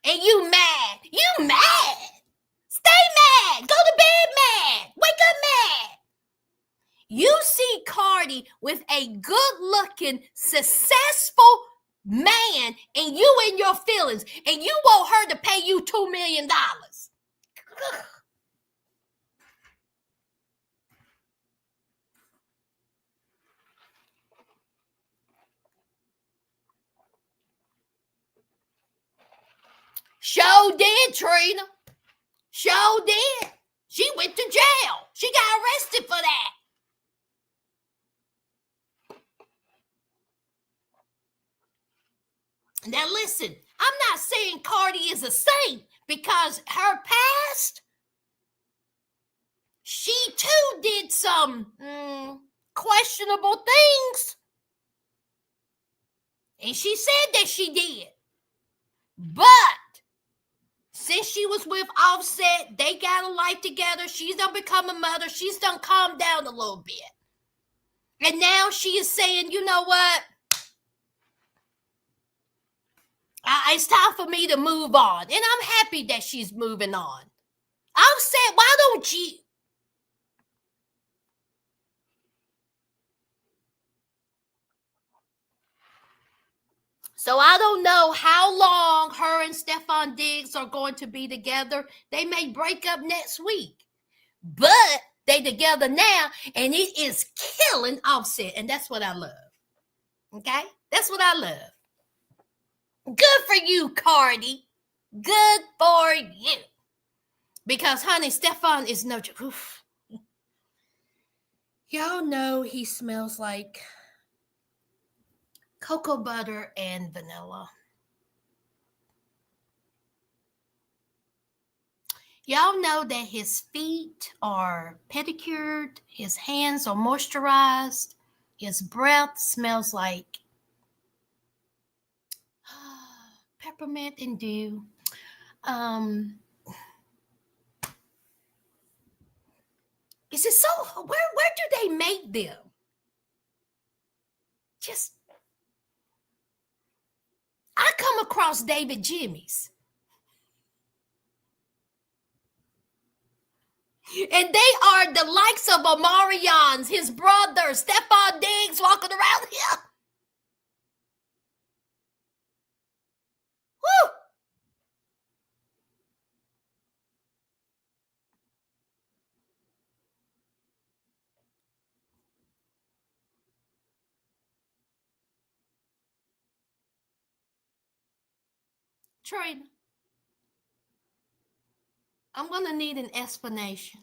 and you mad. You mad. Stay mad. Go to bed mad. Wake up mad. You see Cardi with a good-looking, successful man, and you in your feelings, and you want her to pay you $2 million. Sure did, Trina. Sure did. She went to jail. She got arrested for that. Now listen, I'm not saying Cardi is a saint because her past, she too did some questionable things. And she said that she did. But since she was with Offset, they got a life together. She's done become a mother. She's done calmed down a little bit. And now she is saying, you know what? It's time for me to move on. And I'm happy that she's moving on. Offset, why don't you? So I don't know how long her and Stefan Diggs are going to be together. They may break up next week. But they together now, and it is killing Offset. And that's what I love. Okay? That's what I love. Good for you, Cardi. Good for you. Because, honey, Stefan is no joke. Oof. Y'all know he smells like cocoa butter and vanilla. Y'all know that his feet are pedicured, his hands are moisturized, his breath smells like peppermint and dew. Is it so? Where do they make them? Just, I come across David Jimmy's. And they are the likes of Omarion's, his brother, Stephon Diggs walking around here. Woo! Trina, I'm going to need an explanation.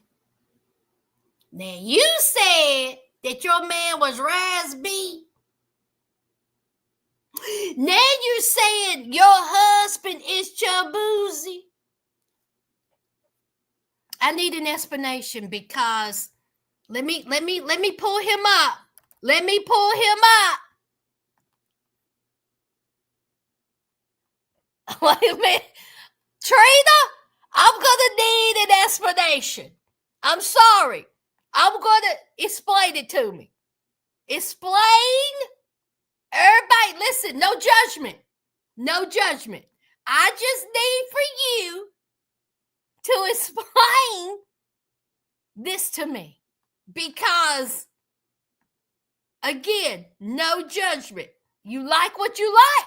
Now, you said that your man was Raz-B. Now you're saying your husband is Chabuzi. I need an explanation because let me pull him up. Let me pull him up. Wait a minute. Trina, I'm going to need an explanation. I'm sorry. I'm going to explain it to me. Explain. Everybody, listen, no judgment. No judgment. I just need for you to explain this to me. Because, again, no judgment. You like what you like.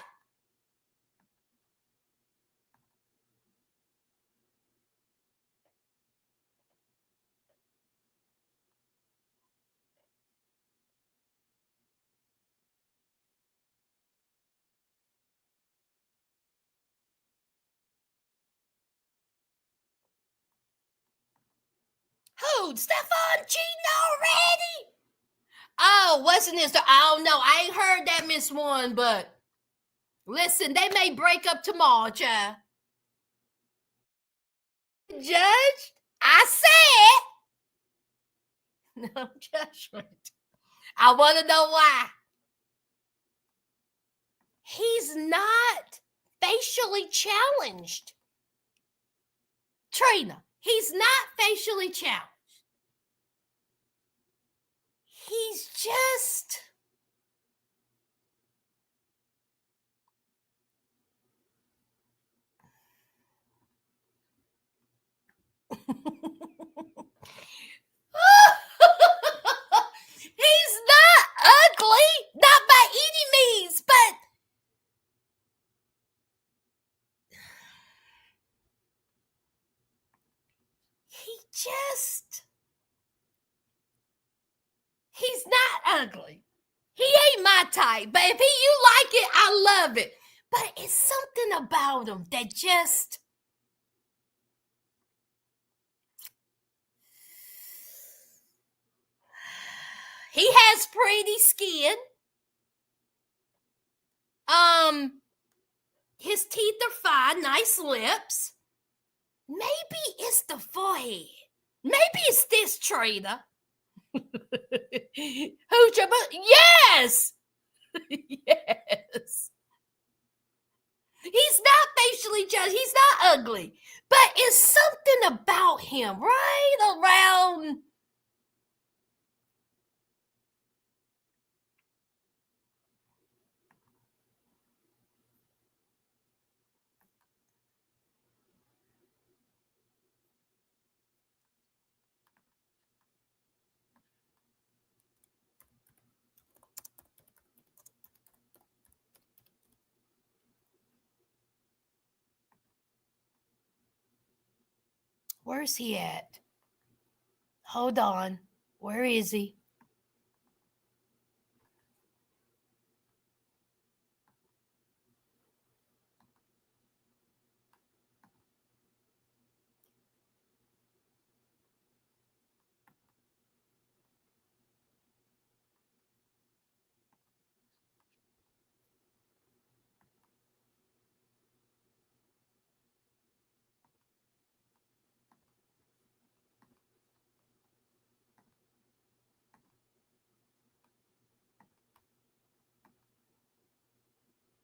Who? Stefan cheating already? Oh, wasn't this? I don't know. I ain't heard that, Miss One, but listen, they may break up tomorrow, child. Judge, I said no judgment. I want to know why. He's not facially challenged. Trina, he's not facially challenged. He's just he's not ugly, not by any means, but he's not ugly. He ain't my type, but if you like it, I love it. But it's something about him that just he has pretty skin. His teeth are fine, nice lips. Maybe it's the forehead. Maybe it's this, Trina. Who's your Yes! Yes. He's not facially challenged. He's not ugly. But it's something about him right around. Where's he at? Hold on. Where is he?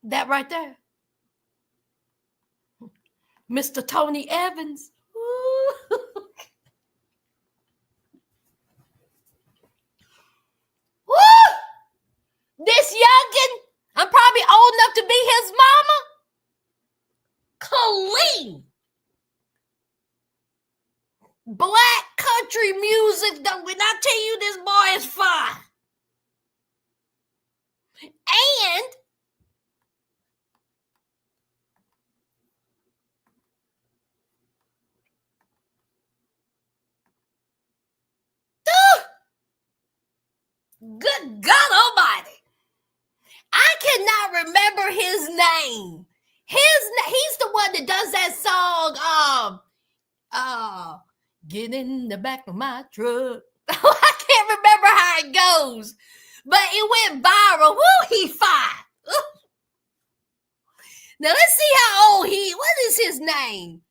That right there. Mr. Tony Evans. Ooh. Woo! This youngin', I'm probably old enough to be his mama. Clean. Black country music. When I tell you this boy is fine. And good God Almighty, I cannot remember his name. He's the one that does that song. Get in the back of my truck. I can't remember how it goes, but it went viral. Woo, he fine. Now let's see how old he. What is his name?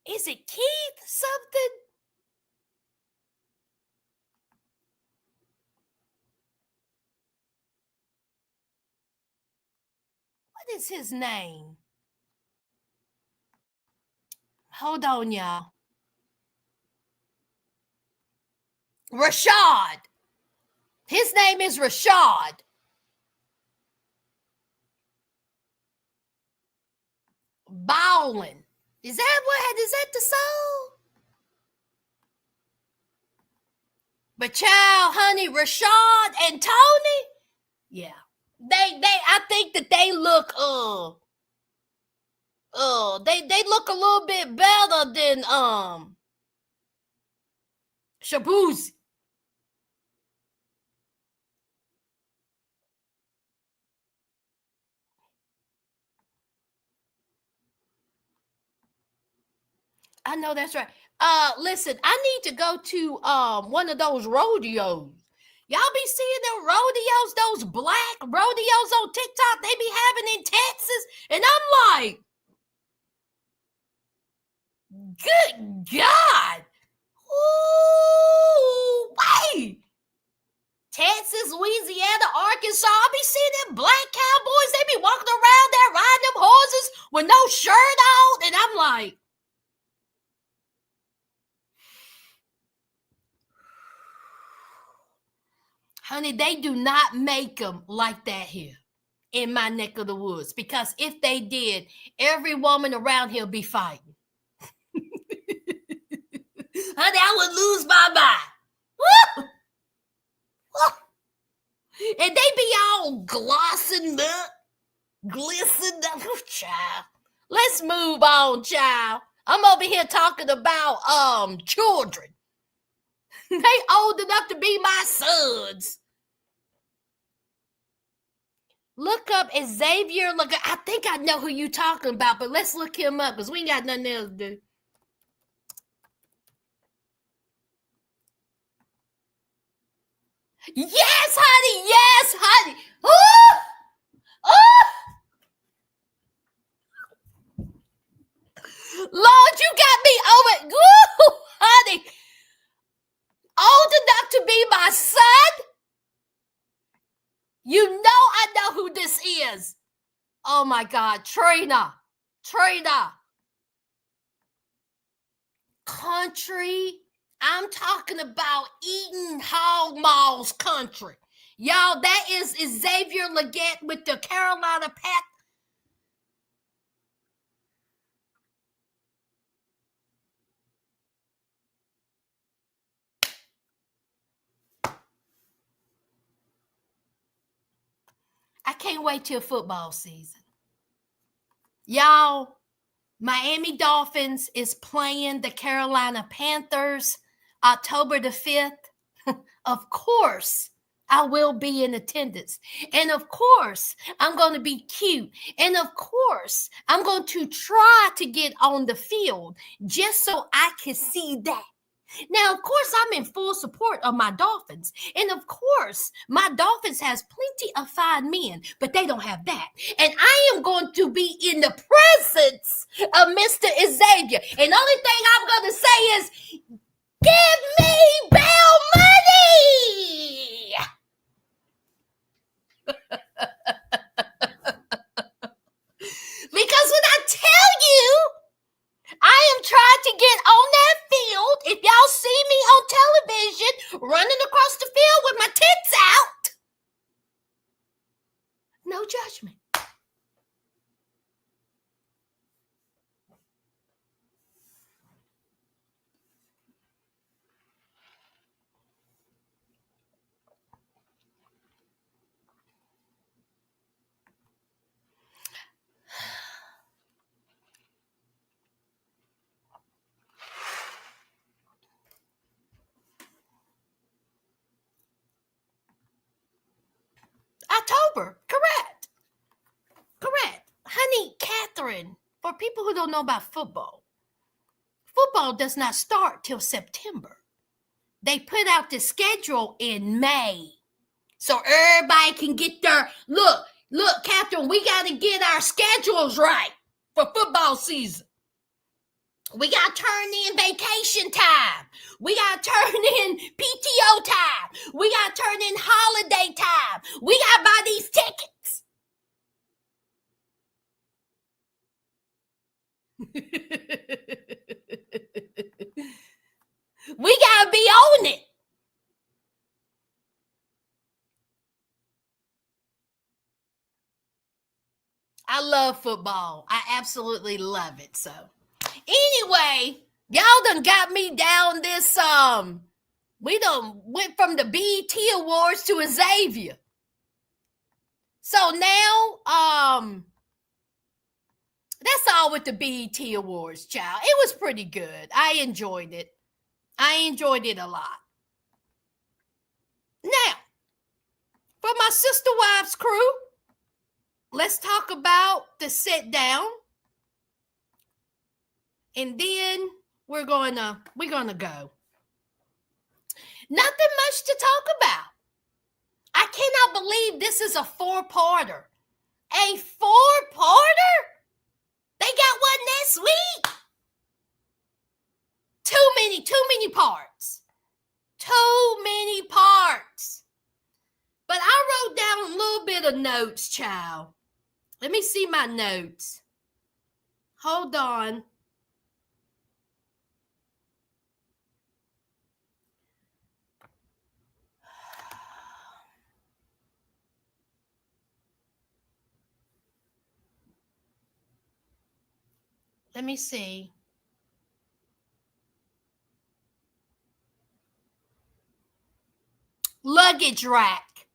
Is it Keith something? What is his name? Hold on, y'all. Rashad. His name is Rashad. Bowling. Is that the song? But child, honey, Rashad and Tony, yeah. I think that they look they look a little bit better than Shabuzi. I know that's right. Listen, I need to go to one of those rodeos. Y'all be seeing them rodeos, those black rodeos on TikTok they be having in Texas, and I'm like, good God. Ooh, wait. Texas, Louisiana, Arkansas, I be seeing them black cowboys. They be walking around there riding them horses with no shirt on, and I'm like, honey, they do not make them like that here in my neck of the woods, because if they did, every woman around here be fighting. Honey, I would lose my mind. And they be all glossing up, glistened up. Child. Let's move on, child. I'm over here talking about children. They old enough to be my sons. Look up Xavier. Look, I think I know who you talking about, but let's look him up because we ain't got nothing else to do. Yes, honey. Yes, honey. Ooh! Ooh! Lord, you got me over. Ooh, honey. Old enough to be my Oh my God, Trina. Country. I'm talking about eating hog maws country. Y'all, that is Xavier Legette with the Carolina Pat. I can't wait till football season. Y'all, Miami Dolphins is playing the Carolina Panthers October the 5th. Of course, I will be in attendance. And of course, I'm going to be cute. And of course, I'm going to try to get on the field just so I can see that. Now, of course, I'm in full support of my Dolphins. And of course, my Dolphins has plenty of fine men, but they don't have that. And I am going to be in the presence of Mr. Xavier. And the only thing I'm going to say is, give me bail money! Because when I tell you, I am trying to get on that field. If y'all see me on television running across the field with my tits out, no judgment. October, correct. Honey, Catherine, for people who don't know about football does not start till September. They put out the schedule in May. So everybody can get their, look, Catherine, we got to get our schedules right for football season. We got to turn in vacation time. We got to turn in PTO time. We got to turn in holiday time. We got to buy these tickets. We got to be on it. I love football. I absolutely love it. So anyway, y'all done got me down this, we done went from the BET Awards to Xavier. So now, that's all with the BET Awards, child. It was pretty good. I enjoyed it. A lot. Now, for my Sister Wives crew, let's talk about the sit down. And then we're gonna go. Nothing much to talk about. I cannot believe this is a 4-parter. A 4-parter? They got one this week. Too many parts. Too many parts. But I wrote down a little bit of notes, child. Let me see my notes. Hold on. Let me see. Luggage rack.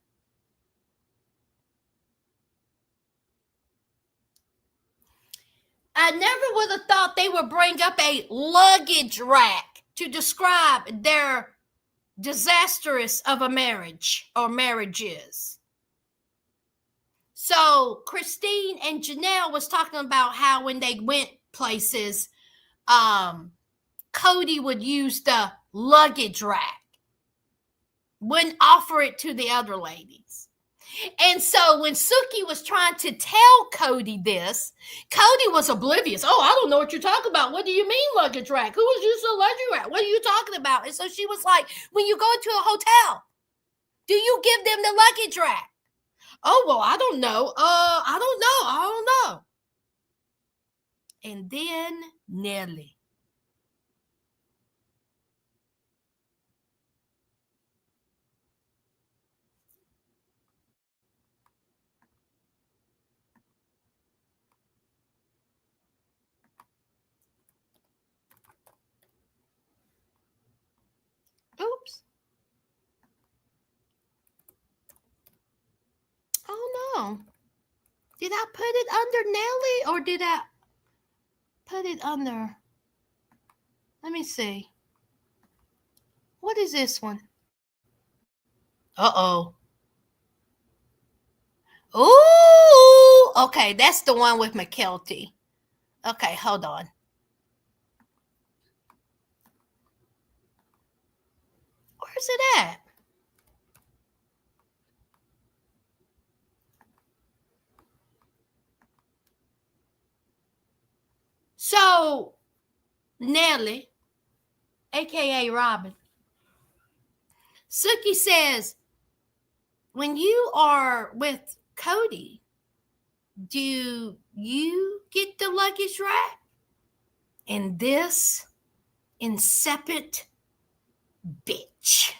I never would have thought they would bring up a luggage rack to describe their disastrous of a marriage or marriages. So Christine and Janelle was talking about how when they went places, Cody would use the luggage rack, wouldn't offer it to the other ladies. And so when Suki was trying to tell Cody this, Cody was oblivious. Oh, I don't know what you're talking about. What do you mean luggage rack? Who was using a luggage rack? What are you talking about? And so she was like, when you go into a hotel, do you give them the luggage rack? Oh, well, I don't know. I don't know. And then Nellie. Oops. Oh, no. Did I put it under Nellie or did I put it under? Let me see. What is this one? Uh-oh. Ooh. Okay, that's the one with McKelty. Okay, hold on. Where's it at? So, Nellie, aka Robin, Sookie says, when you are with Cody, do you get the luggage rack? And this insipid bitch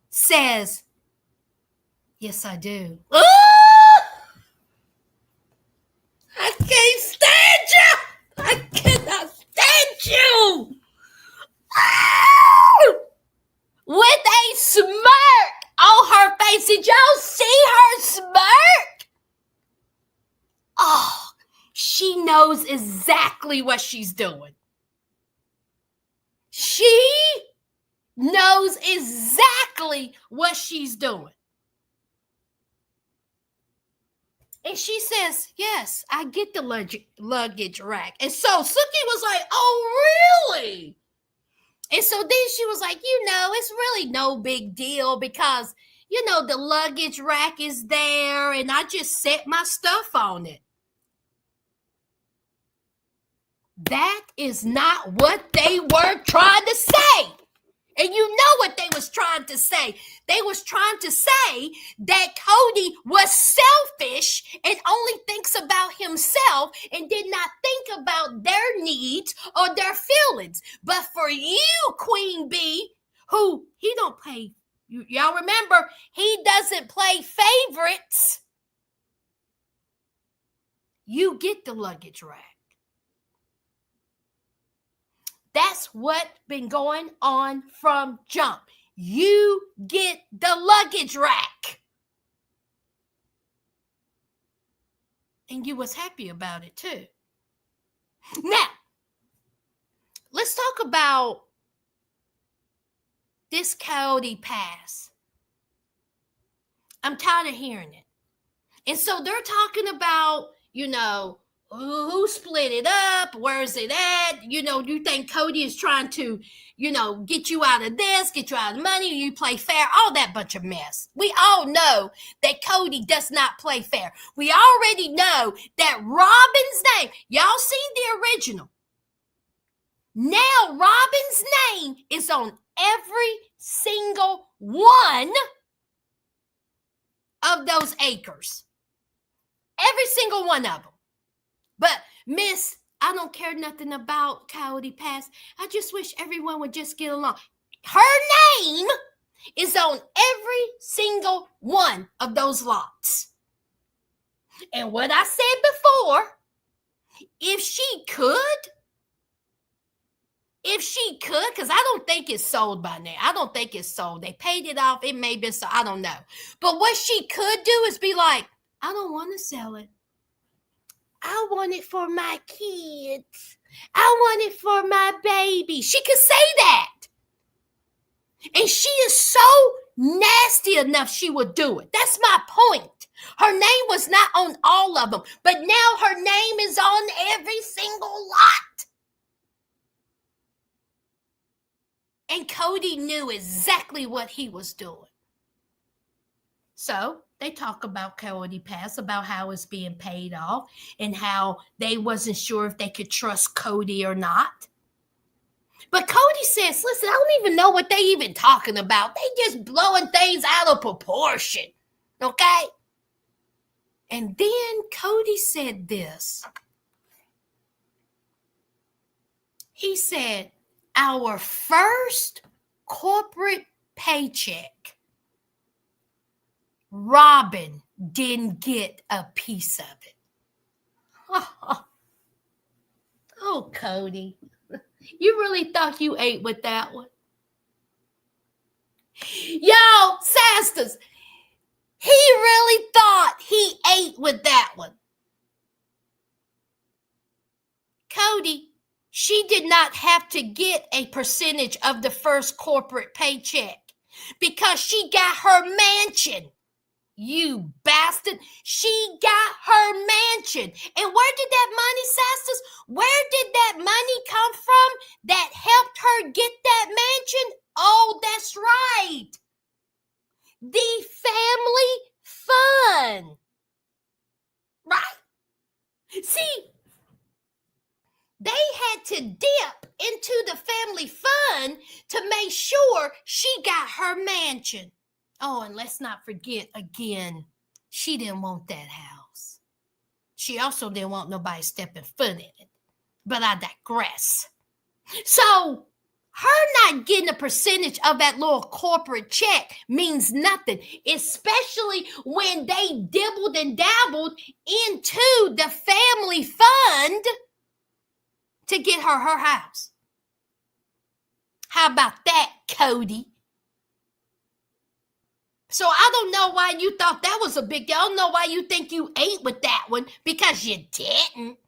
says, yes, I do. I can't stand you. I cannot stand you. With a smirk on her face. Did y'all see her smirk? Oh, she knows exactly what she's doing. She knows exactly what she's doing. And she says, yes, I get the luggage rack. And so Sookie was like, oh, really? And so then she was like, it's really no big deal because, the luggage rack is there and I just set my stuff on it. That is not what they were trying to say. And you know what they was trying to say. They was trying to say that Cody was selfish and only thinks about himself and did not think about their needs or their feelings. But for you, Queen Bee, who he don't play, y'all remember, he doesn't play favorites. You get the luggage rack. That's what's been going on from jump. You get the luggage rack. And you was happy about it too. Now, let's talk about this Coyote Pass. I'm tired of hearing it. And so they're talking about, who split it up? Where's it at? You think Cody is trying to, get you out of this, get you out of money, you play fair, all that bunch of mess. We all know that Cody does not play fair. We already know that Robin's name, y'all seen the original. Now Robin's name is on every single one of those acres. Every single one of them. But Miss, I don't care nothing about Coyote Pass. I just wish everyone would just get along. Her name is on every single one of those lots. And what I said before, if she could, because I don't think it's sold by now. I don't think it's sold. They paid it off. It may be sold. I don't know. But what she could do is be like, I don't want to sell it. I want it for my kids. I want it for my baby. She could say that. And she is so nasty enough she would do it. That's my point. Her name was not on all of them, but now her name is on every single lot. And Cody knew exactly what he was doing. So they talk about Coyote Pass, about how it's being paid off and how they wasn't sure if they could trust Cody or not. But Cody says, listen, I don't even know what they even talking about. They just blowing things out of proportion. Okay? And then Cody said this. He said, our first corporate paycheck, Robin didn't get a piece of it. Oh, Cody, you really thought you ate with that one? Yo, Sasters, he really thought he ate with that one. Cody, she did not have to get a percentage of the first corporate paycheck because she got her mansion. You bastard. She got her mansion. And where did that money, Sasters? Where did that money come from that helped her get that mansion? Oh, that's right. The family fund. Right? See, they had to dip into the family fund to make sure she got her mansion. Oh, and let's not forget again, she didn't want that house. She also didn't want nobody stepping foot in it. But I digress. So, her not getting a percentage of that little corporate check means nothing, especially when they dibbled and dabbled into the family fund to get her house. How about that, Cody? So I don't know why you thought that was a big deal. I don't know why you think you ate with that one, because you didn't.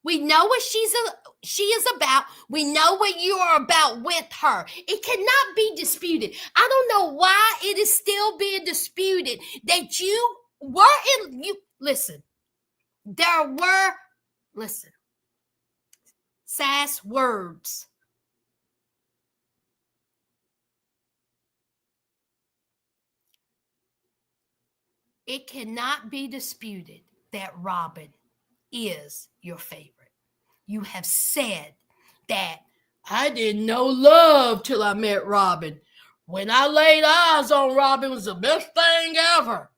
We know what she is about. We know what you are about with her. It cannot be disputed. I don't know why it is still being disputed that you were in. Listen, there were, listen, sass words. It cannot be disputed that Robin is your favorite. You have said that I didn't know love till I met Robin. When I laid eyes on Robin, it was the best thing ever.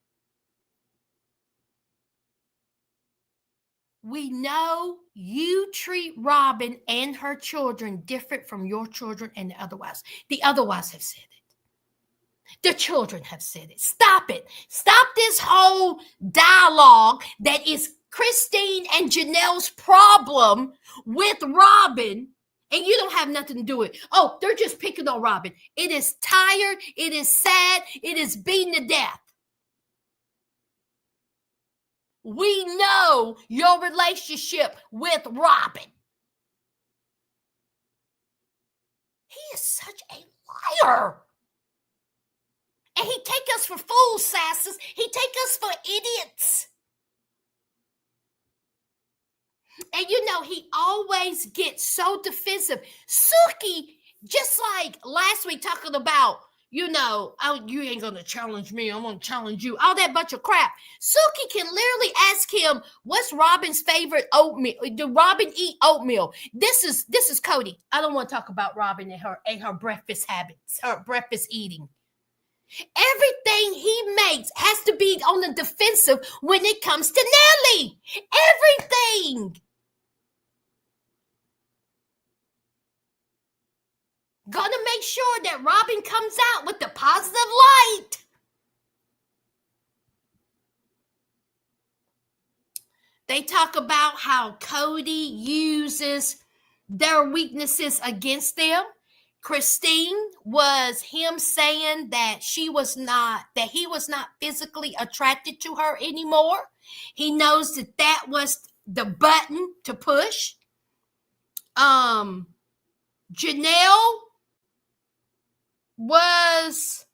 We know you treat Robin and her children different from your children and the other wives. The other wives have said it. The children have said it. Stop it. Stop this whole dialogue that is Christine and Janelle's problem with Robin, and you don't have nothing to do with it. Oh, they're just picking on Robin. It is tired. It is sad. It is beaten to death. We know your relationship with Robin. He is such a liar. And he take us for fools, Sasses. He take us for idiots. And you know, he always gets so defensive. Suki, just like last week talking about, you know, oh, you ain't going to challenge me. I'm going to challenge you. All that bunch of crap. Suki can literally ask him, what's Robin's favorite oatmeal? Do Robin eat oatmeal? This is Cody. I don't want to talk about Robin and her breakfast habits, her breakfast eating. Everything he makes has to be on the defensive when it comes to Nelly. Everything. Gonna make sure that Robin comes out with the positive light. They talk about how Cody uses their weaknesses against them. Christine was him saying that he was not physically attracted to her anymore. He knows that was the button to push. Janelle was,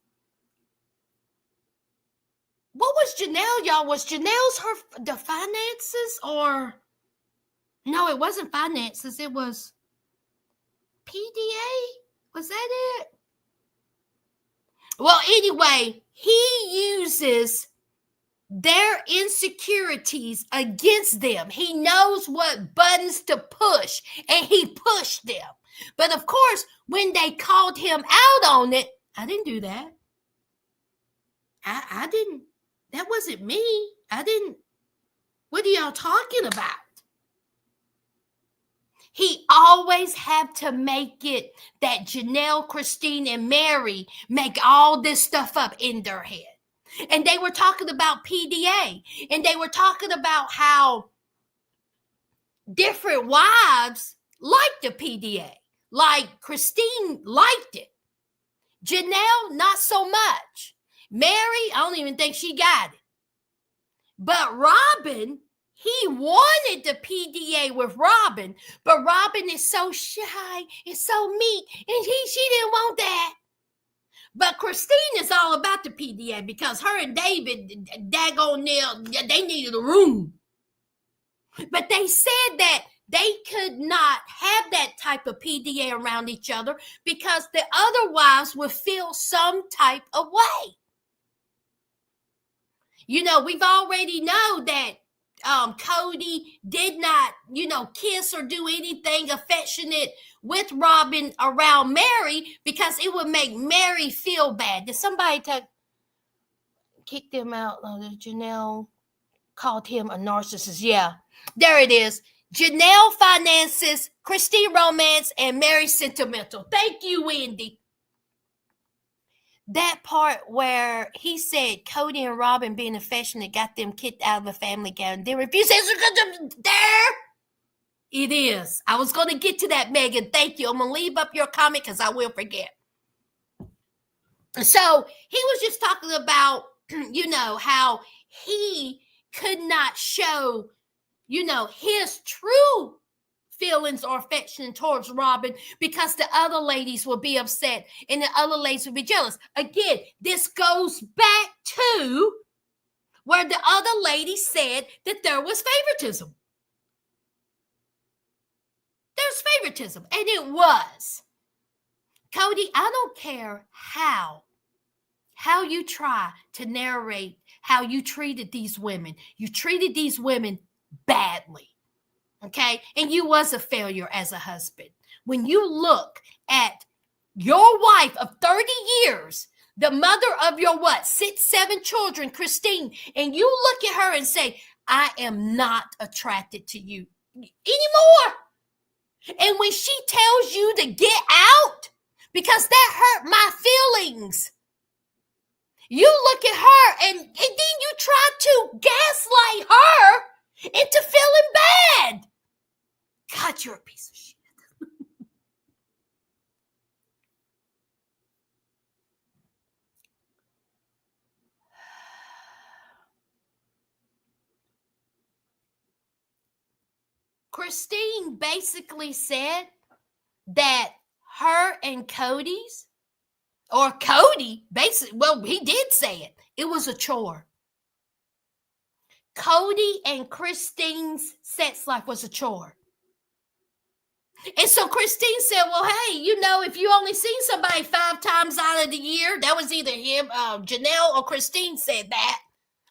what was Janelle, y'all? Was Janelle's the finances, or no, it wasn't finances. It was PDA. Was that it? Well, anyway, he uses their insecurities against them. He knows what buttons to push, and he pushed them. But of course, when they called him out on it, I didn't do that. I didn't. That wasn't me. I didn't. What are y'all talking about? He always had to make it that Janelle, Christine, and Mary make all this stuff up in their head. And they were talking about PDA. And they were talking about how different wives liked the PDA. Like Christine liked it. Janelle, not so much. Mary, I don't even think she got it. But Robin, he wanted the PDA with Robin, but Robin is so shy and so meek, and she didn't want that. But Christine is all about the PDA because her and David, daggone nail, they needed a room. But they said that they could not have that type of PDA around each other because the other wives would feel some type of way. You know, we've already know that Cody did not, kiss or do anything affectionate with Robin around Mary because it would make Mary feel bad. Did somebody kick them out? Janelle called him a narcissist. Yeah, there it is. Janelle finances, Christine romance, and Mary sentimental. Thank you, Wendy. That part where he said Cody and Robin being affectionate got them kicked out of the family gathering. They refused to there. It is. I was going to get to that, Megan. Thank you. I'm going to leave up your comment because I will forget. So he was just talking about, how he could not show, his true feelings or affection towards Robin because the other ladies would be upset and the other ladies would be jealous. Again, this goes back to where the other lady said that there was favoritism. There's favoritism, and it was. Cody, I don't care how you try to narrate how you treated these women. You treated these women badly. Okay, and you was a failure as a husband. When you look at your wife of 30 years, the mother of your 6, 7 children, Christine, and you look at her and say, I am not attracted to you anymore. And when she tells you to get out because that hurt my feelings, you look at her and then you try to gaslight her into feeling bad. God, you're a piece of shit. Christine basically said that her and Cody's, or Cody, basically, well, he did say it. It was a chore. Cody and Christine's sex life was a chore. And so Christine said, well, hey, if you only seen somebody 5 times out of the year, that was either him, Janelle, or Christine said that.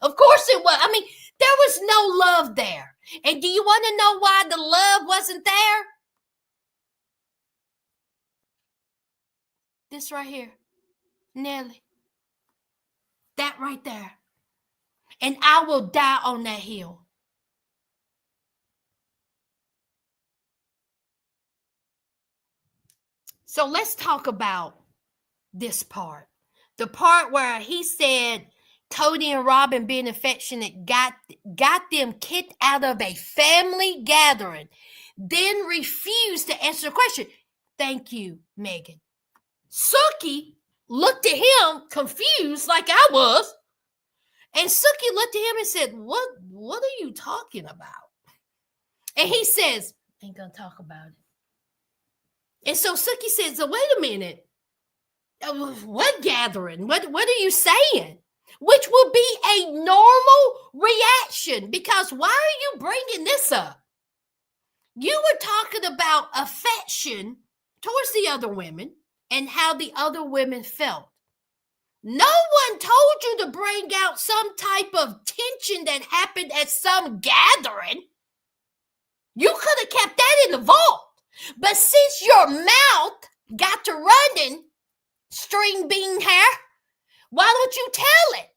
Of course it was. I mean, there was no love there. And do you want to know why the love wasn't there? This right here. Nelly. That right there. And I will die on that hill. So let's talk about this part. The part where he said Cody and Robin being affectionate got them kicked out of a family gathering, then refused to answer the question. Thank you, Megan. Sookie looked at him confused like I was. And Sookie looked at him and said, what are you talking about? And he says, ain't gonna talk about it. And so Sookie says, so wait a minute. What gathering? What are you saying? Which would be a normal reaction because why are you bringing this up? You were talking about affection towards the other women and how the other women felt. No one told you to bring out some type of tension that happened at some gathering. You could have kept that in the vault. But since your mouth got to running, string bean hair, why don't you tell it?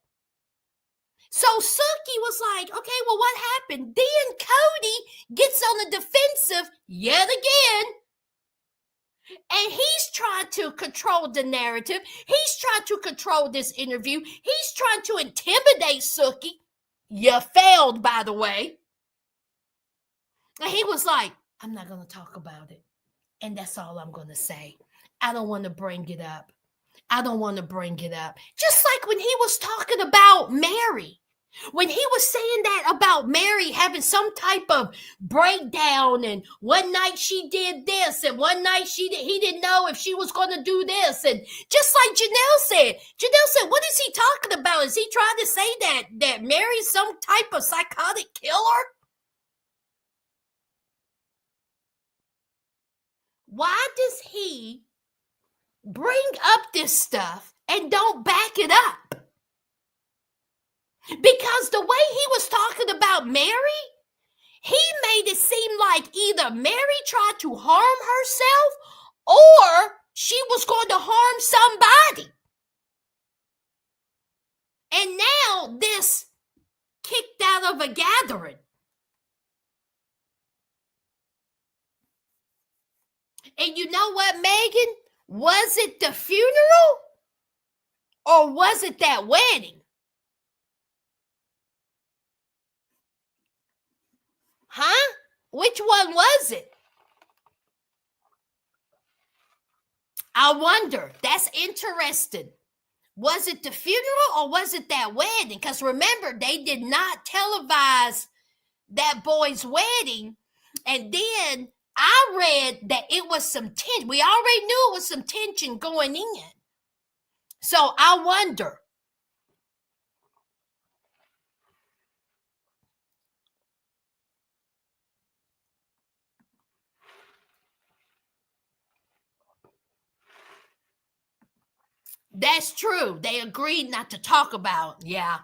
So Sookie was like, okay, well, what happened? Then Cody gets on the defensive yet again. And he's trying to control the narrative. He's trying to control this interview. He's trying to intimidate Sookie. You failed, by the way. And he was like, I'm not going to talk about it. And that's all I'm going to say. I don't want to bring it up. I don't want to bring it up. Just like when he was talking about Mary. When he was saying that about Mary having some type of breakdown, and one night she did this, and one night he didn't know if she was going to do this, and just like Janelle said, what is he talking about? Is he trying to say that Mary's some type of psychotic killer? Why does he bring up this stuff and don't back it up? Because the way he was talking about Mary, he made it seem like either Mary tried to harm herself or she was going to harm somebody. And now this kicked out of a gathering. And you know what, Megan? Was it the funeral or was it that wedding? Huh? Which one was it? I wonder. That's interesting. Was it the funeral or was it that wedding? Because remember, they did not televise that boy's wedding. And then I read that it was some tension. We already knew it was some tension going in. So I wonder. That's true. They agreed not to talk about. Yeah.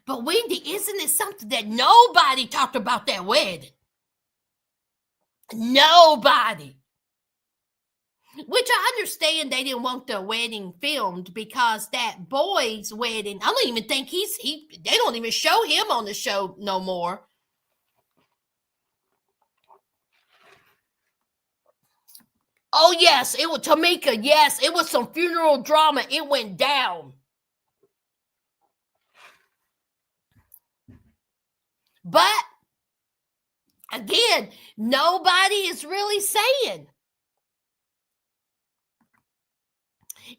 But Wendy, isn't it something that nobody talked about that wedding? Nobody. Which I understand they didn't want the wedding filmed because that boy's wedding, I don't even think they don't even show him on the show no more. Oh, yes, it was Tamika. Yes, it was some funeral drama. It went down. But, again, nobody is really saying.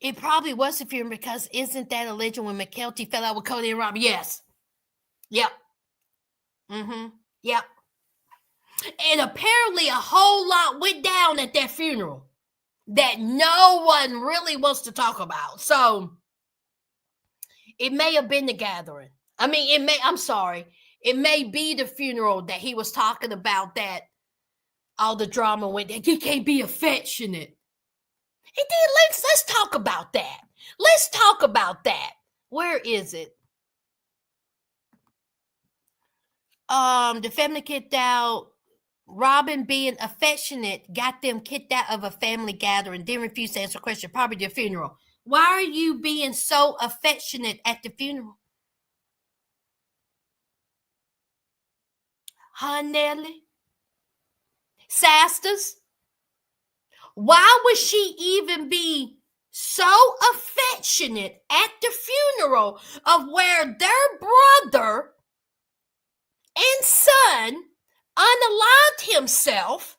It probably was a funeral because isn't that a legend when McKelty fell out with Cody and Robbie? Yes. Yep. Mm-hmm. Yep. And apparently a whole lot went down at that funeral that no one really wants to talk about. So it may have been the gathering. I mean, it may be the funeral that he was talking about that all the drama went down. He can't be affectionate. And then let's talk about that. Let's talk about that. Where is it? The family kicked out. Robin being affectionate got them kicked out of a family gathering. Then refused to answer a question. Probably their funeral. Why are you being so affectionate at the funeral? Huh, Nelly? Sasters? Why would she even be so affectionate at the funeral of where their brother and son unalived himself?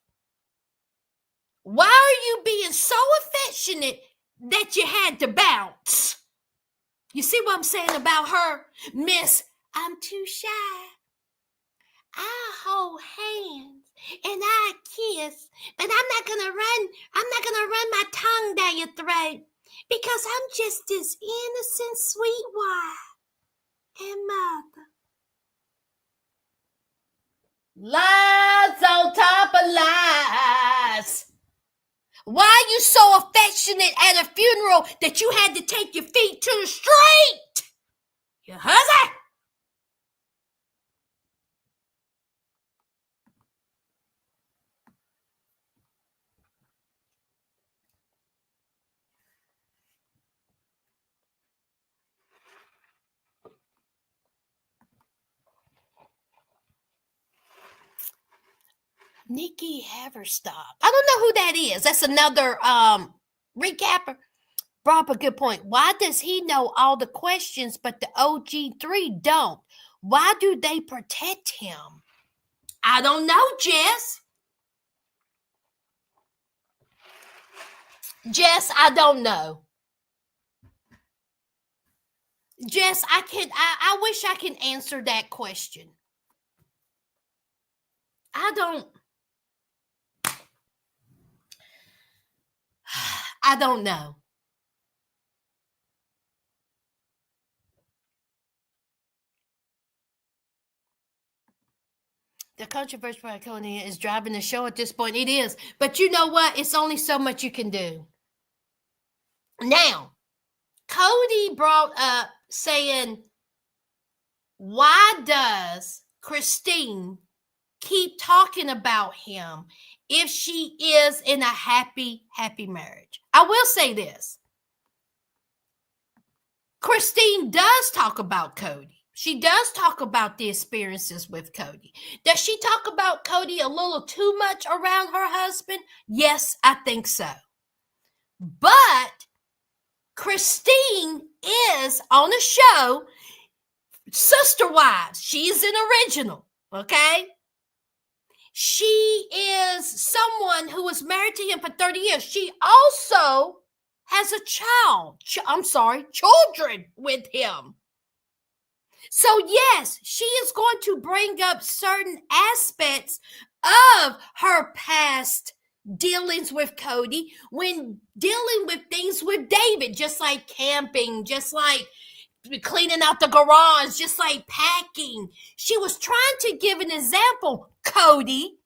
Why are you being so affectionate that you had to bounce? You see what I'm saying about her? Miss, I'm too shy. I hold hands and I kiss, but I'm not gonna run my tongue down your throat because I'm just this innocent sweet wife and mother. Lies on top of lies. Why are you so affectionate at a funeral that you had to take your feet to the street? You hussy! Nikki Haverstock. I don't know who that is. That's another recapper. Brought up a good point. Why does he know all the questions, but the OG3 don't? Why do they protect him? I don't know, Jess. Jess, I don't know. Jess, I wish I can answer that question. I don't know. The controversy by Cody is driving the show at this point. It is. But you know what? It's only so much you can do. Now, Cody brought up saying, why does Christine keep talking about him if she is in a happy marriage? I will say this. Christine does talk about Cody. She does talk about the experiences with Cody. Does she talk about Cody a little too much around her husband? Yes, I think so. But Christine is on a show, Sister Wives. She's an original, okay? She is someone who was married to him for 30 years. She also has a children with him. So yes, she is going to bring up certain aspects of her past dealings with Cody when dealing with things with David, just like camping, just like cleaning out the garage, just like packing. She was trying to give an example, Cody,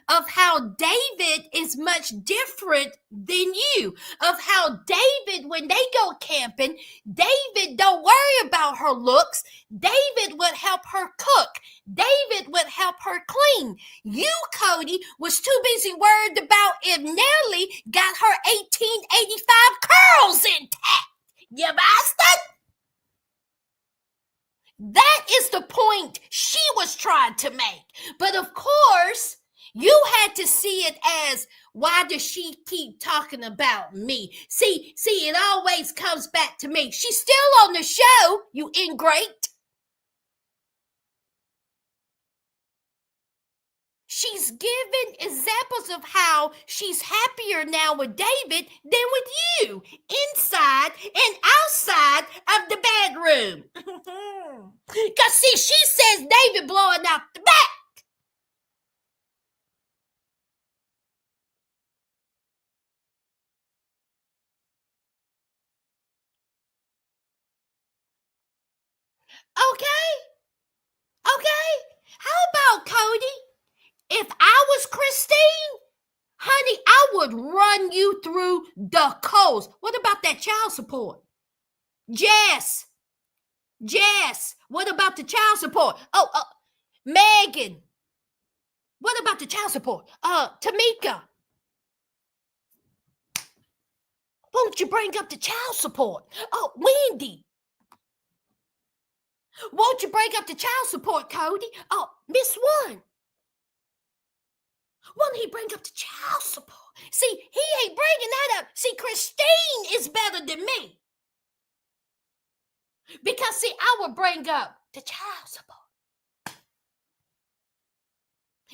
of how David is much different than you, of how David, when they go camping, David don't worry about her looks. David would help her cook. David would help her clean. You, Cody, was too busy worried about if Nellie got her 1885 curls intact. You bastard! That is the point she was trying to make. But of course, you had to see it as, why does she keep talking about me? See, it always comes back to me. She's still on the show, you ingrate. She's given examples of how she's happier now with David than with you, inside and outside of the bedroom. Because, see, she says David blowing out the back. Okay. How about Cody? If I was Christine, honey, I would run you through the coals. What about that child support? Jess, what about the child support? Megan, what about the child support? Tamika, won't you bring up the child support? Oh, Wendy, won't you bring up the child support, Cody? Oh, Miss One, won't he bring up the child support? See, he ain't bringing that up. See, Christine is better than me. Because, see, I would bring up the child support.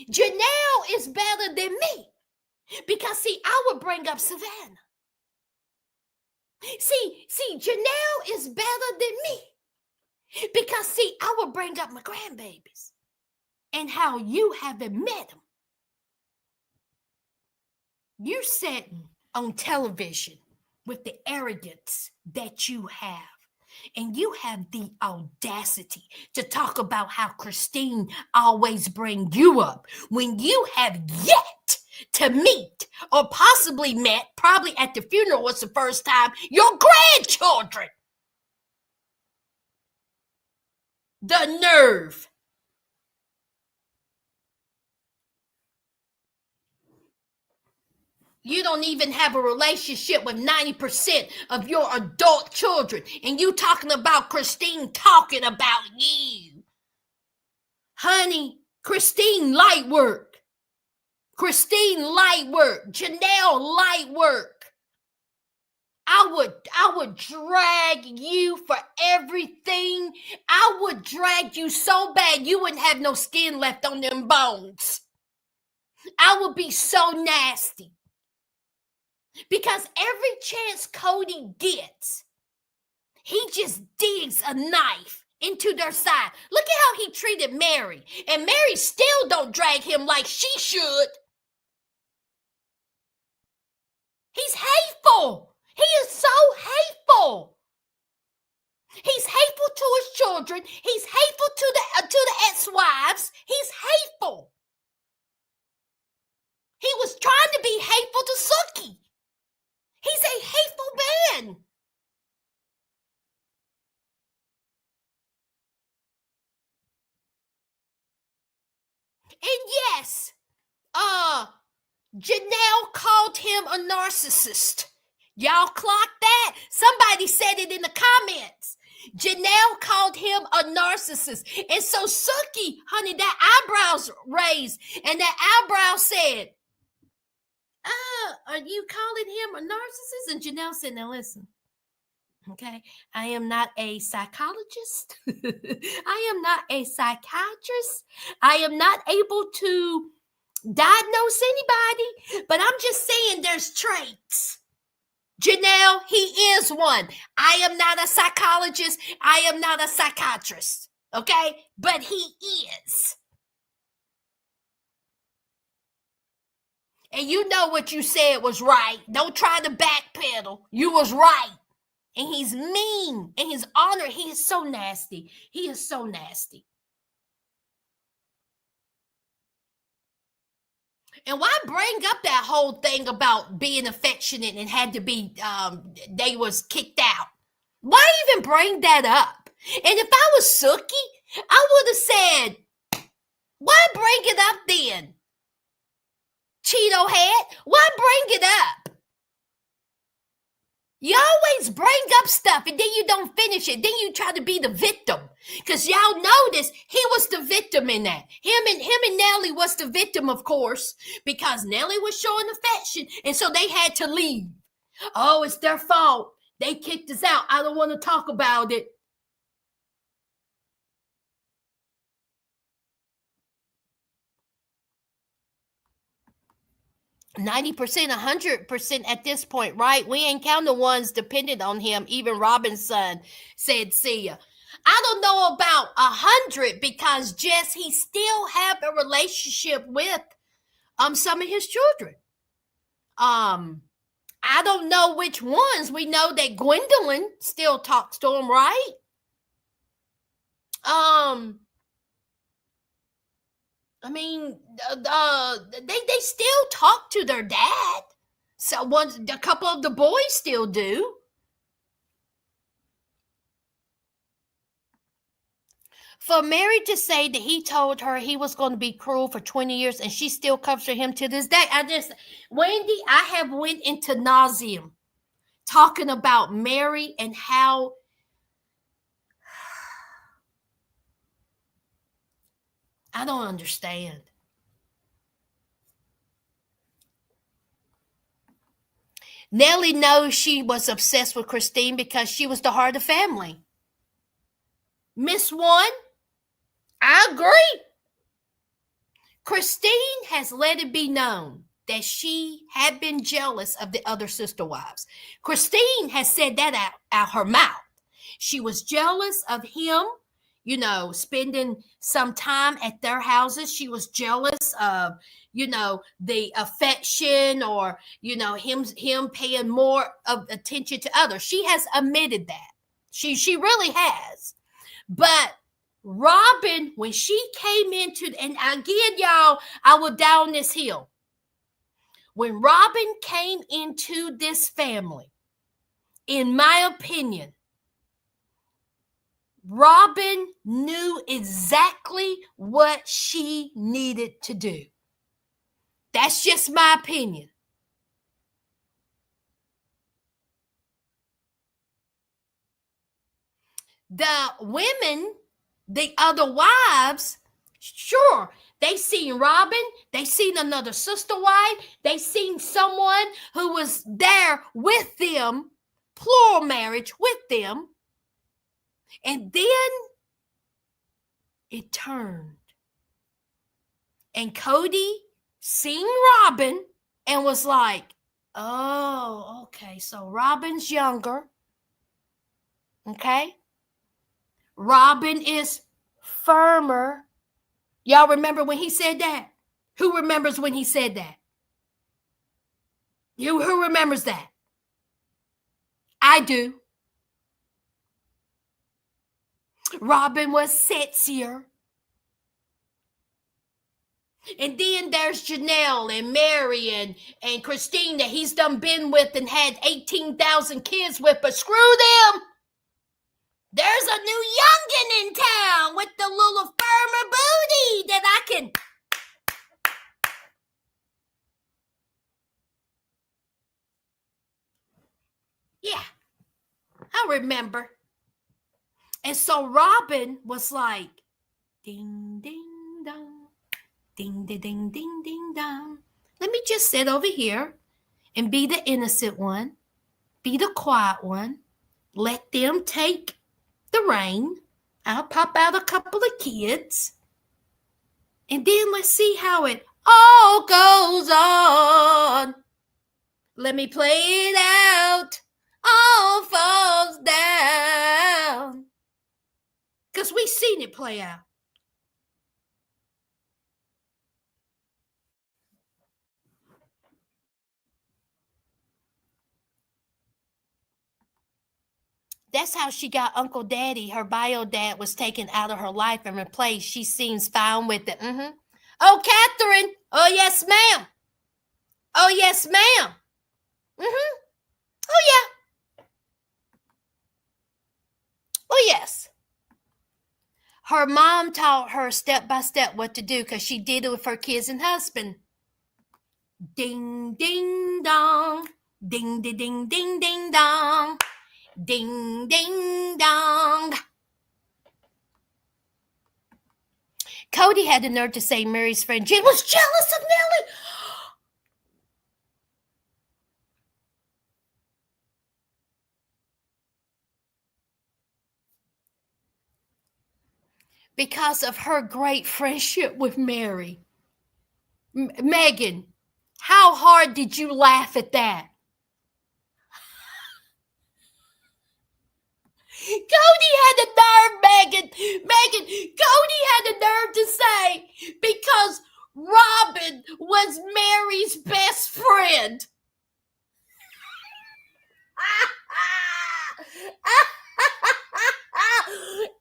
Janelle is better than me. Because, see, I would bring up Savannah. See, Janelle is better than me. Because, see, I would bring up my grandbabies and how you haven't met them. You're sitting on television with the arrogance that you have. And you have the audacity to talk about how Christine always brings you up when you have yet to meet or possibly met, probably at the funeral was the first time, your grandchildren. The nerve. You don't even have a relationship with 90% of your adult children. And you talking about Christine talking about you. Honey, Christine light work. Christine, light work. Janelle, light work. I would drag you for everything. I would drag you so bad you wouldn't have no skin left on them bones. I would be so nasty. Because every chance Cody gets, he just digs a knife into their side. Look at how he treated Mary. And Mary still don't drag him like she should. He's hateful. He is so hateful. He's hateful to his children. He's hateful to the ex-wives. He's hateful. He was trying to be hateful to Sookie. He's a hateful man. And yes, Janelle called him a narcissist. Y'all clock that? Somebody said it in the comments. Janelle called him a narcissist. And so Sookie, honey, that eyebrows raised. And that eyebrow said, are you calling him a narcissist? And Janelle said, now listen, okay, I am not a psychologist. I am not a psychiatrist. I am not able to diagnose anybody, but I'm just saying there's traits. Janelle, he is one. I am not a psychologist. I am not a psychiatrist. Okay? But he is. And you know what you said was right. Don't try to backpedal. You was right. And he's mean. And his honor, he is so nasty. He is so nasty. And why bring up that whole thing about being affectionate and had to be, they was kicked out? Why even bring that up? And if I was Sookie, I would have said, why bring it up then? Cheeto head, why bring it up? You always bring up stuff and then you don't finish it. Then you try to be the victim. Because y'all notice he was the victim in that. Him and Nellie was the victim, of course, because Nellie was showing affection. And so they had to leave. Oh, it's their fault. They kicked us out. I don't want to talk about it. %90, 100% at this point, right? We ain't counting the ones dependent on him. Even Robinson said, see ya. I don't know about 100 because Jess, he still have a relationship with some of his children. I don't know which ones. We know that Gwendolyn still talks to him, right? I mean, they still talk to their dad. So a couple of the boys still do. For Mary to say that he told her he was going to be cruel for 20 years and she still comes for him to this day. Wendy, I have went into nauseum talking about Mary and how I don't understand. Nellie knows she was obsessed with Christine because she was the heart of the family. Miss One, I agree. Christine has let it be known that she had been jealous of the other sister wives. Christine has said that out her mouth. She was jealous of him, spending some time at their houses. She was jealous of, the affection or, him paying more of attention to others. She has admitted that. She really has. But Robin, when she came into, and again, y'all, I will down this hill. When Robin came into this family, in my opinion, Robin knew exactly what she needed to do. That's just my opinion. The women, the other wives, sure, they seen Robin, They seen another sister wife. They seen someone who was there with them, plural marriage with them. And then it turned. And Cody seen Robin and was like, oh, okay, so Robin's younger. Okay? Robin is firmer. Y'all remember when he said that? Who remembers when he said that? Who remembers that? I do. Robin was sexier. And then there's Janelle and Mary and Christine that he's done been with and had 18,000 kids with, but screw them. There's a new youngin' in town with the little firmer booty that I can. Yeah, I remember. And so Robin was like, ding, ding, dong, ding, ding, ding, ding, ding, dong. Let me just sit over here and be the innocent one, be the quiet one. Let them take the reign. I'll pop out a couple of kids. And then let's see how it all goes on. Let me play it out. All falls down. Because we've seen it play out. That's how she got Uncle Daddy. Her bio dad was taken out of her life and replaced. She seems fine with it. Oh, Catherine. Oh, yes, ma'am. Oh, yes, ma'am. Oh, yeah. Oh, yes. Her mom taught her step by step what to do because she did it with her kids and husband. Ding, ding, dong. Ding, ding, ding, ding, ding, dong. Ding, ding, dong. Cody had the nerve to say Mary's friend Jen was jealous of Nellie. Because of her great friendship with Mary. Megan, how hard did you laugh at that? Cody had the nerve, Megan. Cody had the nerve to say because Robin was Mary's best friend.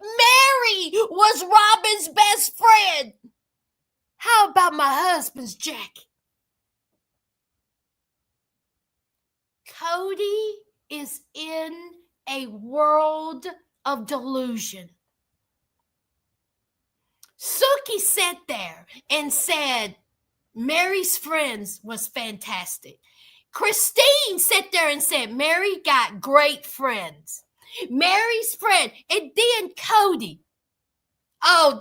Mary was Robin's best friend. How about my husband's Jackie? Cody is in a world of delusion. Suki sat there and said Mary's friends was fantastic. Christine sat there and said Mary got great friends. Mary's friend, and then Cody. Oh,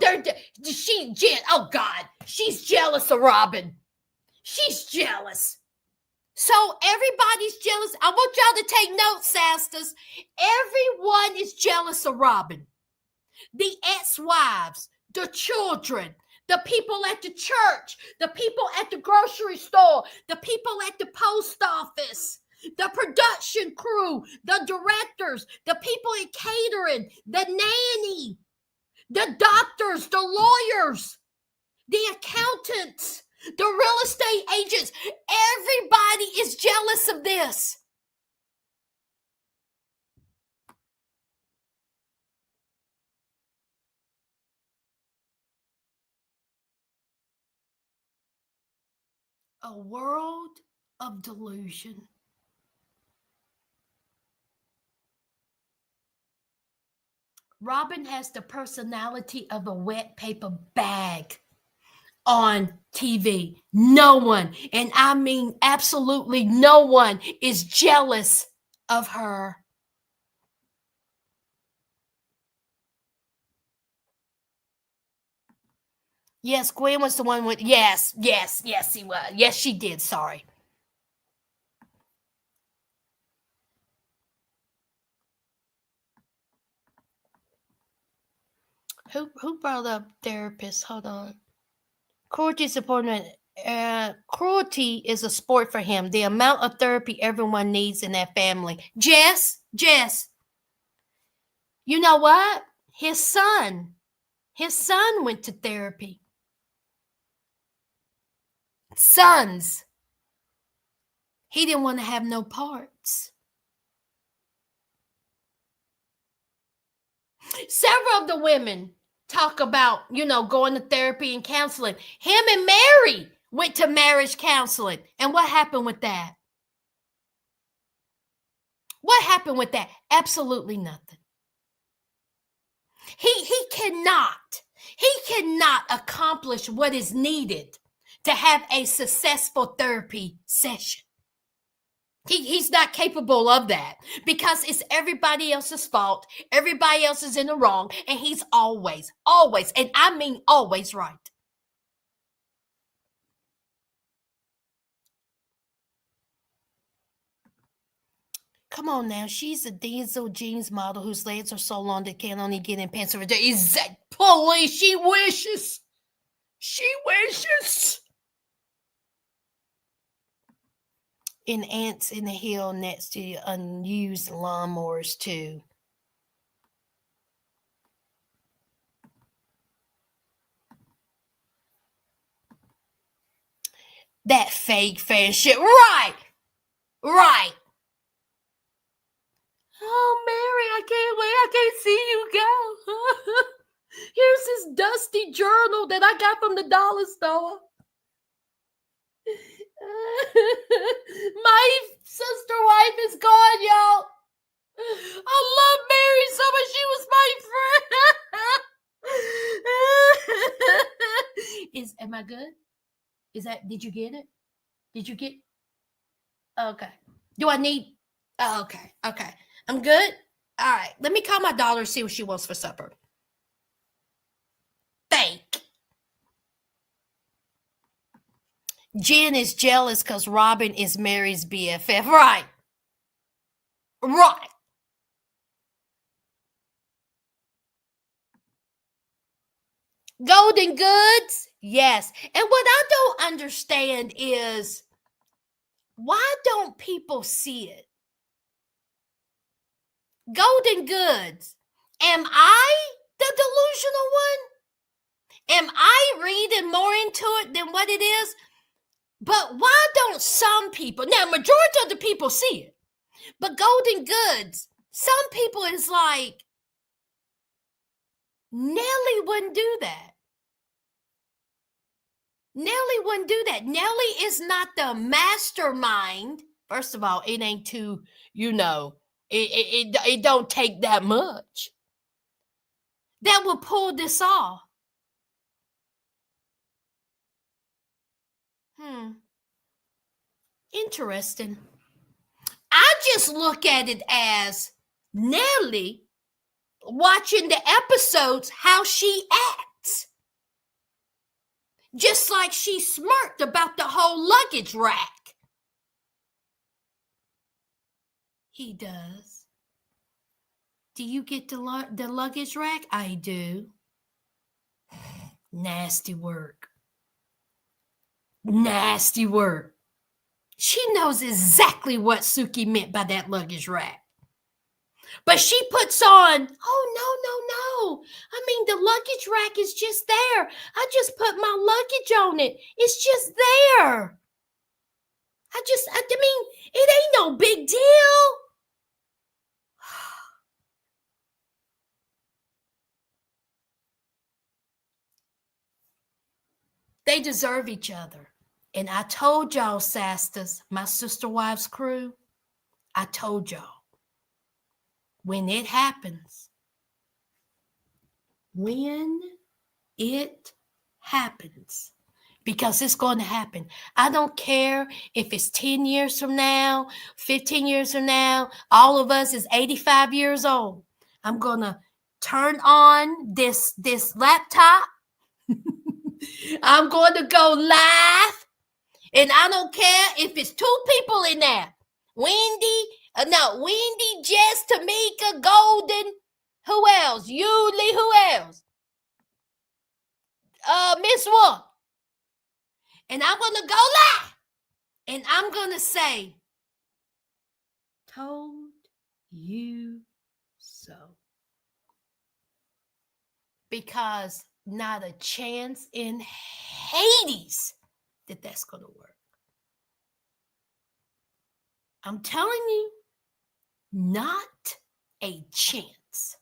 oh God, she's jealous of Robin. She's jealous. So everybody's jealous. I want y'all to take notes, Sasters. Everyone is jealous of Robin. The ex-wives, the children, the people at the church, the people at the grocery store, the people at the post office, the production crew, the directors, the people in catering, the nanny, the doctors, the lawyers, the accountants, the real estate agents. Everybody is jealous of this. A world of delusion. Robin has the personality of a wet paper bag on TV. No one, and I mean absolutely no one, is jealous of her. Yes, Gwen was the one with. Yes, he was. Yes, she did. Sorry. Who brought up therapist? Hold on. Cruelty is important. Cruelty is a sport for him. The amount of therapy everyone needs in that family. Jess, you know what? His son went to therapy. Sons. He didn't want to have no parts. Several of the women talk about, going to therapy and counseling. Him and Mary went to marriage counseling. And what happened with that? What happened with that? Absolutely nothing. He cannot accomplish what is needed to have a successful therapy session. He's not capable of that because it's everybody else's fault. Everybody else is in the wrong, and he's always, and I mean always right. Come on now, she's a diesel jeans model whose legs are so long they can only get in pants over there. Exactly, she wishes. And ants in the hill next to unused lawnmowers too. That fake fan shit. Right. Oh, Mary, I can't wait. I can't see you go. Here's this dusty journal that I got from the dollar store. My sister wife is gone, y'all. I love Mary so much. She was my friend. Am I good? Did you get it? Did you get? Okay. Do I need? Oh, okay. I'm good. All right. Let me call my daughter and see what she wants for supper. Jen is jealous because Robin is Mary's BFF. Right. Golden goods? Yes. And what I don't understand is why don't people see it? Golden goods. Am I the delusional one? Am I reading more into it than what it is? But why don't some people, now majority of the people see it, but golden goods, some people is like, Nellie wouldn't do that. Nellie is not the mastermind. First of all, it ain't too, it don't take that much. That will pull this off. Interesting. I just look at it as Nellie watching the episodes, how she acts. Just like she smirked about the whole luggage rack. He does. Do you get the luggage rack? I do. Nasty work. She knows exactly what Suki meant by that luggage rack. But she puts on, oh, no. I mean, the luggage rack is just there. I just put my luggage on it. It's just there. I mean, it ain't no big deal. They deserve each other. And I told y'all, Sastas, my sister wives crew, I told y'all, when it happens, because it's going to happen. I don't care if it's 10 years from now, 15 years from now, all of us is 85 years old. I'm going to turn on this laptop I'm going to go live, and I don't care if it's 2 people in there. Wendy, Jess, Tamika, Golden, who else? Yuli, who else? Miss One. And I'm going to go live, and I'm going to say, told you so. Because not a chance in Hades that that's going to work. I'm telling you, not a chance.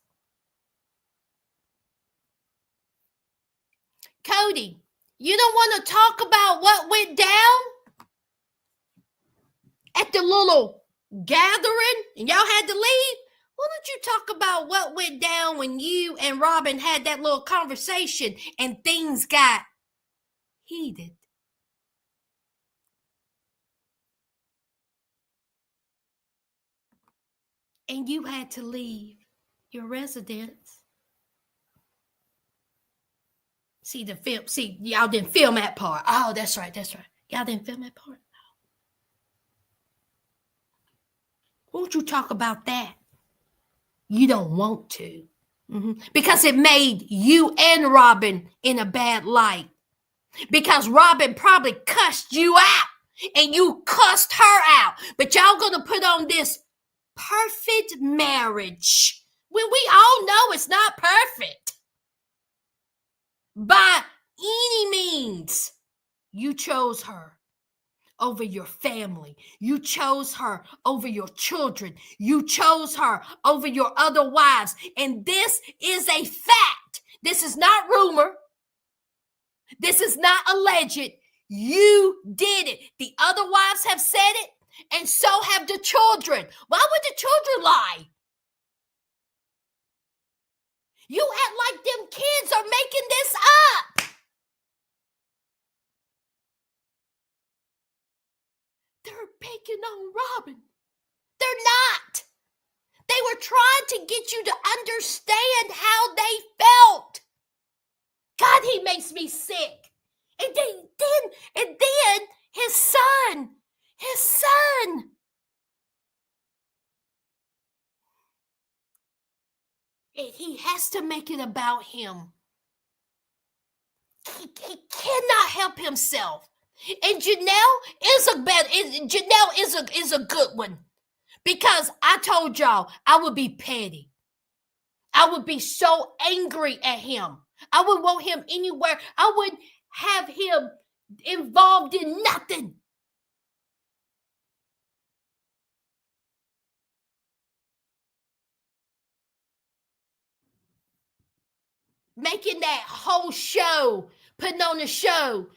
Cody, you don't want to talk about what went down at the little gathering and y'all had to leave? Why don't you talk about what went down when you and Robin had that little conversation and things got heated? And you had to leave your residence. See the film. See, y'all didn't film that part. Oh, that's right. Y'all didn't film that part. Won't you talk about that? You don't want to. Because it made you and Robin in a bad light. Because Robin probably cussed you out and you cussed her out. But y'all gonna put on this perfect marriage when we all know it's not perfect. By any means, you chose her over your family. You chose her over your children. You chose her over your other wives. And this is a fact. This is not rumor. This is not alleged. You did it. The other wives have said it, and so have the children. Why would the children lie? You act like them kids are making this up. They're picking on Robin. They're not. They were trying to get you to understand how they felt. God, he makes me sick. And then his son. He has to make it about him. He cannot help himself. And Janelle is a good one. Because I told y'all I would be petty. I would be so angry at him. I would want him anywhere. I wouldn't have him involved in nothing. Making that whole show, putting on a show.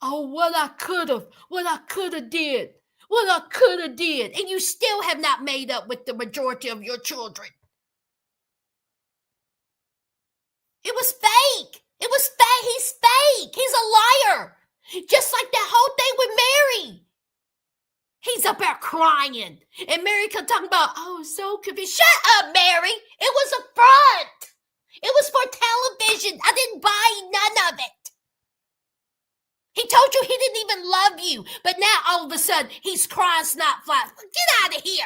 Oh, what I could have did. And you still have not made up with the majority of your children. It was fake. He's fake. He's a liar. Just like that whole thing with Mary. He's up there crying. And Mary comes talking about, oh, so confused. Shut up, Mary. It was a front. It was for television. I didn't buy none of it. He told you he didn't even love you. But now all of a sudden he's crying snot flies. Get out of here.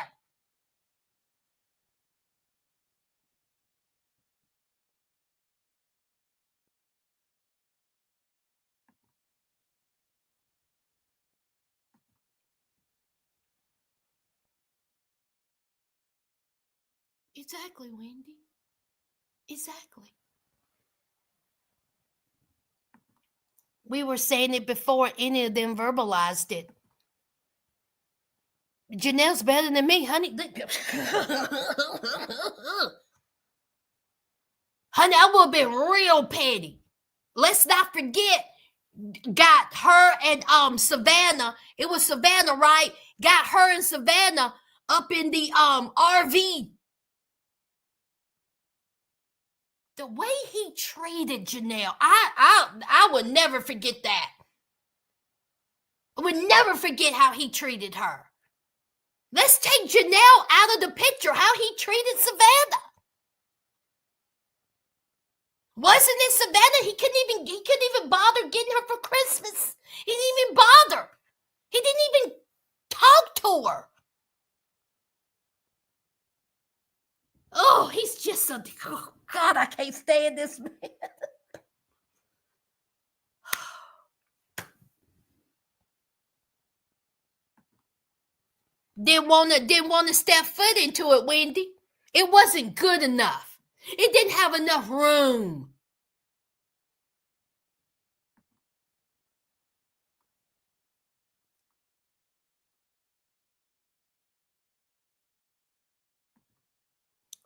Exactly, Wendy. Exactly. We were saying it before any of them verbalized it. Janelle's better than me, honey. Honey, I would have been real petty. Let's not forget, got her and Savannah. It was Savannah, right? Got her and Savannah up in the RV. The way he treated Janelle, I would never forget that. I would never forget how he treated her. Let's take Janelle out of the picture, how he treated Savannah. Wasn't it Savannah? He couldn't even bother getting her for Christmas. He didn't even bother. He didn't even talk to her. Oh, he's just so, oh God, I can't stand this man. Didn't want to step foot into it, Wendy. It wasn't good enough. It didn't have enough room.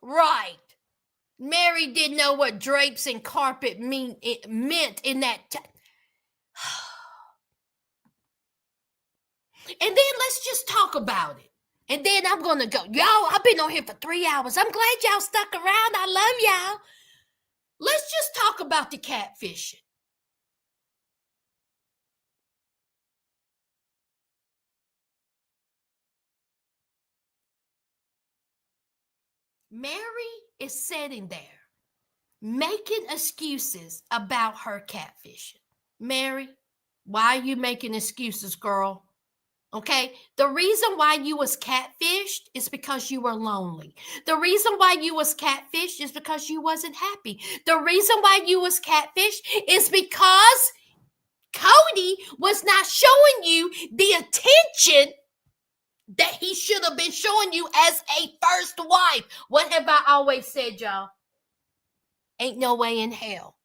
Right. Mary didn't know what drapes and carpet meant in that time. And then let's just talk about it. And then I'm going to go. Y'all, I've been on here for 3 hours. I'm glad y'all stuck around. I love y'all. Let's just talk about the catfishing. Mary is sitting there making excuses about her catfishing. Mary, why are you making excuses, girl? Okay, the reason why you was catfished is because you were lonely. The reason why you was catfished is because you wasn't happy. The reason why you was catfished is because Cody was not showing you the attention that he should have been showing you as a first wife. What have I always said, y'all? Ain't no way in hell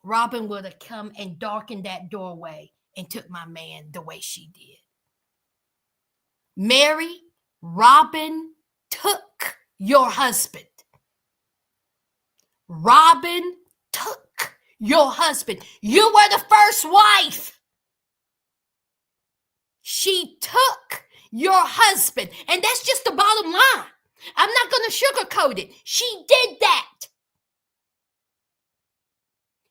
Robin would have come and darkened that doorway and took my man the way she did. Mary, Robin took your husband. Robin took your husband. You were the first wife. She took your husband. And that's just the bottom line. I'm not going to sugarcoat it. She did that.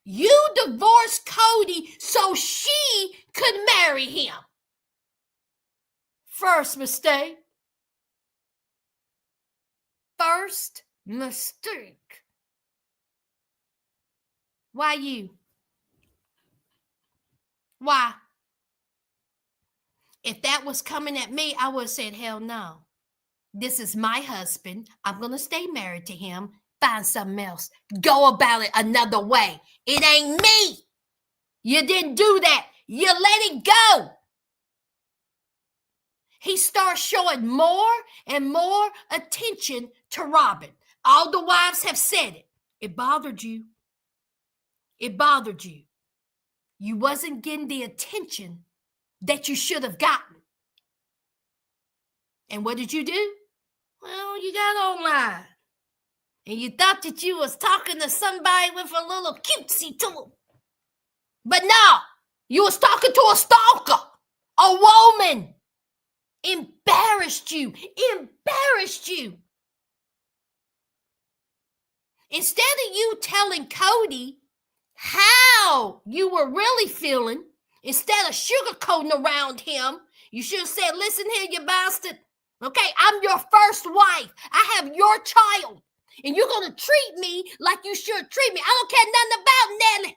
You divorced Cody so she could marry him. First mistake. First mistake. Why you? Why? If that was coming at me, I would have said, hell no. This is my husband. I'm going to stay married to him. Find something else. Go about it another way. It ain't me. You didn't do that. You let it go. He starts showing more and more attention to Robin. All the wives have said it. It bothered you. It bothered you. You wasn't getting the attention that you should have gotten. And what did you do? Well, you got online. And you thought that you was talking to somebody with a little cutesy tool. But no, you was talking to a stalker, a woman. Embarrassed you. Embarrassed you. Instead of you telling Cody how you were really feeling, instead of sugarcoating around him, you should have said, listen here, you bastard. Okay, I'm your first wife. I have your child. And you're going to treat me like you should treat me. I don't care nothing about Nelly.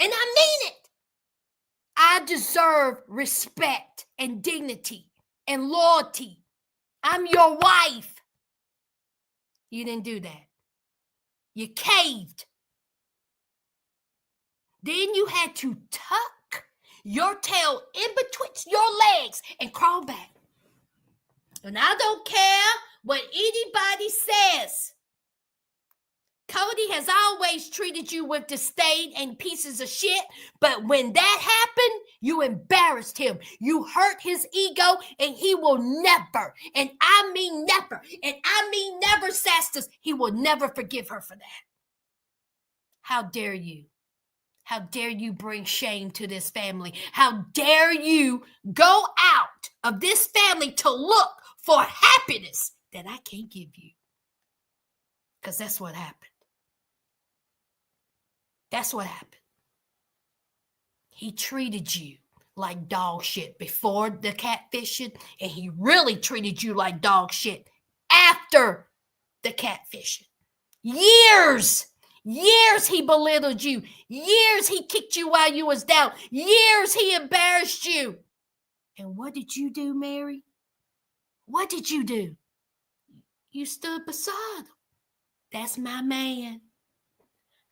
And I mean it. I deserve respect and dignity and loyalty. I'm your wife. You didn't do that. You caved. Then you had to tuck your tail in betwixt your legs and crawl back. And I don't care what anybody says. Cody has always treated you with disdain and pieces of shit, but when that happened, you embarrassed him. You hurt his ego, and he will never, and I mean never, and I mean never, Sastas, he will never forgive her for that. How dare you? How dare you bring shame to this family? How dare you go out of this family to look for happiness that I can't give you? Because that's what happened. That's what happened. He treated you like dog shit before the catfishing, and he really treated you like dog shit after the catfishing. Years Years he belittled you. Years he kicked you while you was down. Years he embarrassed you. And what did you do, Mary? What did you do? You stood beside him. That's my man.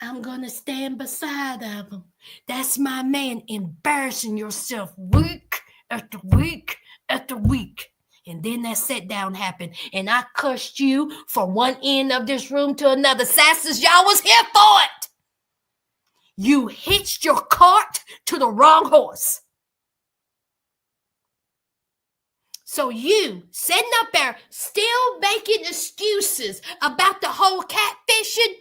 I'm going to stand beside of him. That's my man. Embarrassing yourself week after week after week. And then that sit down happened. And I cussed you from one end of this room to another. Sassers, y'all was here for it. You hitched your cart to the wrong horse. So you sitting up there still making excuses about the whole catfishing,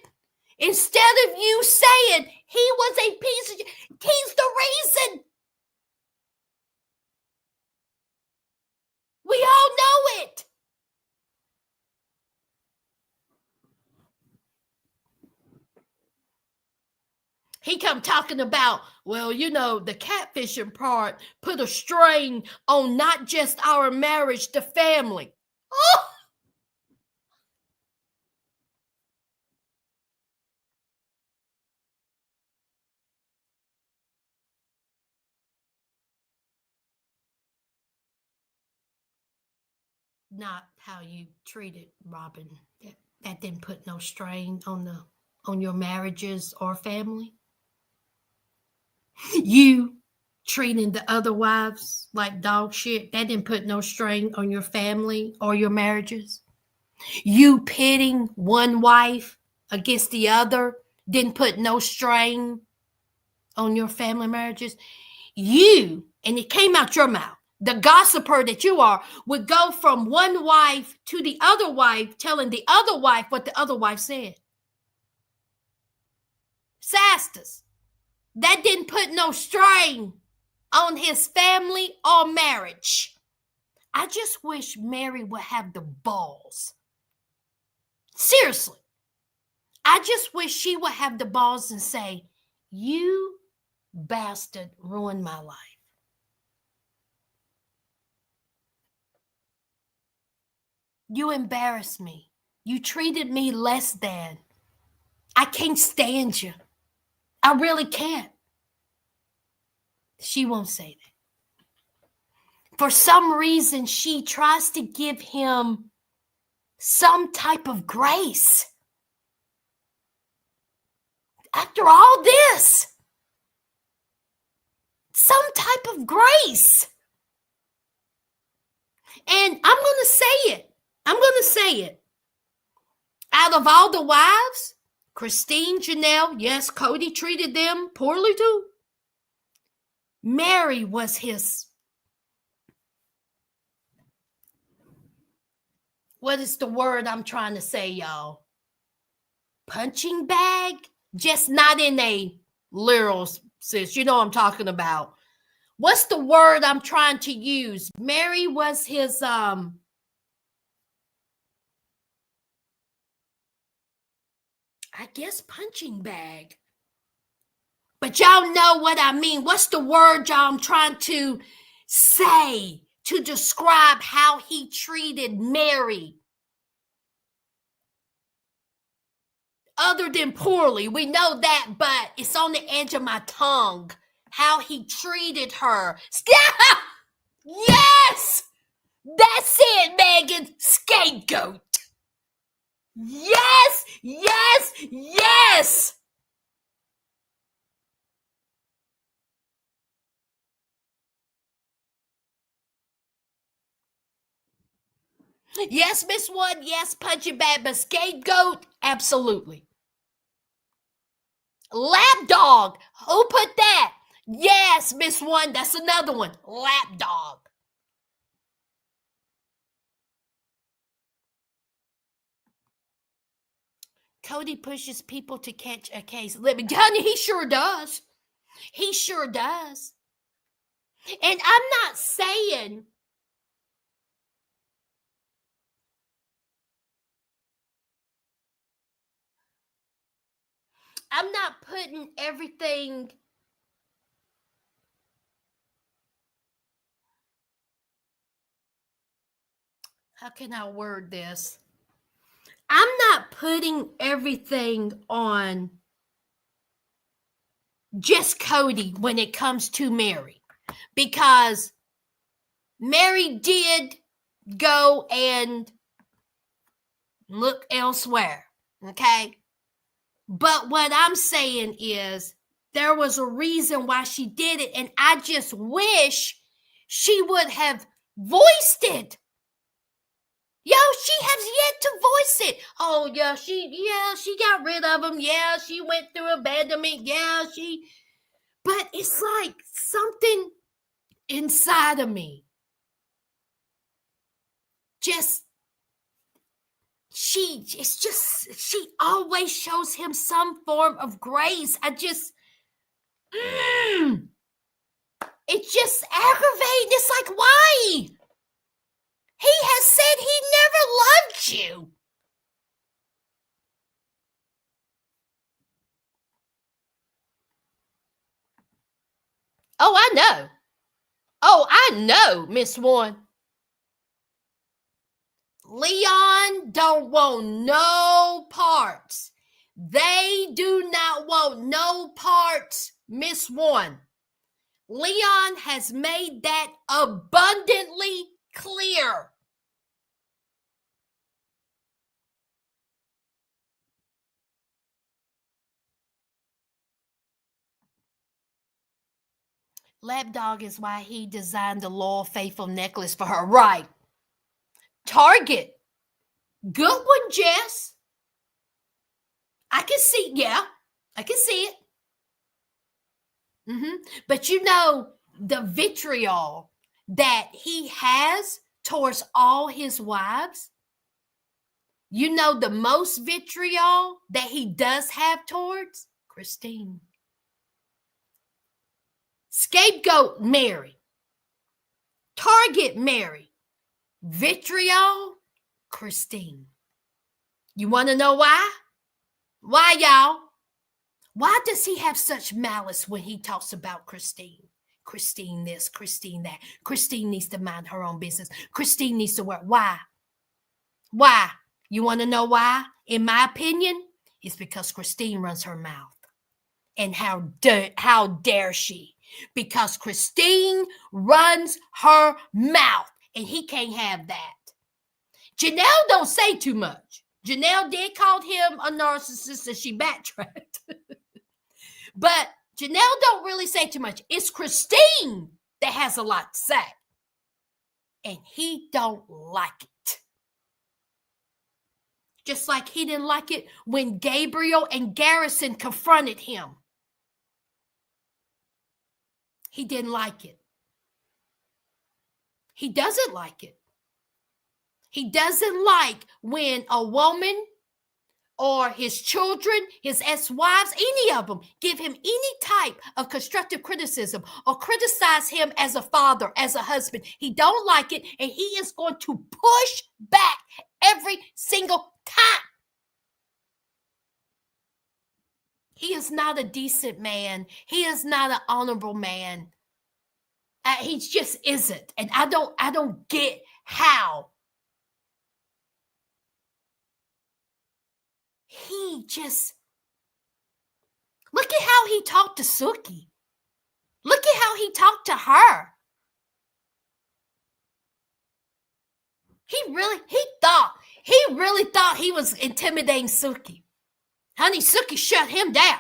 instead of you saying he was a piece of, he's the reason. We all know it. He come talking about, well, you know, the catfishing part put a strain on not just our marriage, the family. Oh! Not how you treated Robin. That didn't put no strain on your marriages or family. You treating the other wives like dog shit, that didn't put no strain on your family or your marriages. You pitting one wife against the other didn't put no strain on your family marriages. You, and it came out your mouth, the gossiper that you are, would go from one wife to the other wife telling the other wife what the other wife said. Sastus, that didn't put no strain on his family or marriage. I just wish Mary would have the balls. Seriously. I just wish she would have the balls and say, you bastard ruined my life. You embarrassed me. You treated me less than. I can't stand you. I really can't. She won't say that. For some reason, she tries to give him some type of grace. After all this, some type of grace. And I'm going to say it. I'm going to say it. Out of all the wives, Christine, Janelle, yes, Cody treated them poorly too. Mary was his, what is the word I'm trying to say, y'all? Punching bag? Just not in a literal sense. You know what I'm talking about. What's the word I'm trying to use? Mary was his, I guess punching bag. But y'all know what I mean. What's the word y'all I'm trying to say to describe how he treated Mary? Other than poorly, we know that, but it's on the edge of my tongue. How he treated her. Yes! That's it, Megan. Scapegoat. Yes, yes, yes. Yes, Miss One. Yes, punching bag, but scapegoat, absolutely. Lapdog. Who put that? Yes, Miss One. That's another one. Lapdog. Cody pushes people to catch a case. Let me tell you, he sure does. He sure does. And I'm not saying I'm not putting everything. How can I word this? I'm not putting everything on just Cody when it comes to Mary, because Mary did go and look elsewhere, okay? But what I'm saying is there was a reason why she did it, and I just wish she would have voiced it. Yo, she has yet to voice it. Oh, yeah, she got rid of him. Yeah, she went through abandonment. Yeah, but it's like something inside of me. She always shows him some form of grace. It's just aggravating. It's like, why? He has said he never loved you. Oh, I know. Oh, I know, Miss One. Leon don't want no parts. They do not want no parts, Miss One. Leon has made that abundantly clear. Lapdog is why he designed the Loyal Faithful necklace for her. Right. Target. Good one, Jess. I can see, yeah. I can see it. But you know, the vitriol that he has towards all his wives, you know, the most vitriol that he does have towards Christine. Scapegoat Mary. Target Mary. Vitriol Christine. You want to know why? Why, y'all? Why does he have such malice when he talks about Christine? Christine this, Christine that. Christine needs to mind her own business. Christine needs to work. Why? Why? You want to know why? In my opinion, it's because Christine runs her mouth. And how dare she? Because Christine runs her mouth, and he can't have that. Janelle don't say too much. Janelle did call him a narcissist, and she backtracked. But Janelle don't really say too much. It's Christine that has a lot to say. And he don't like it. Just like he didn't like it when Gabriel and Garrison confronted him. He didn't like it. He doesn't like it. He doesn't like when a woman or his children, his ex-wives, any of them, give him any type of constructive criticism or criticize him as a father, as a husband. He don't like it, and he is going to push back every single time. He is not a decent man. He is not an honorable man. He just isn't. And I don't get how he just, look at how he talked to Suki. Look at how he talked to her. He really thought he was intimidating Suki. Honey, Suki shut him down.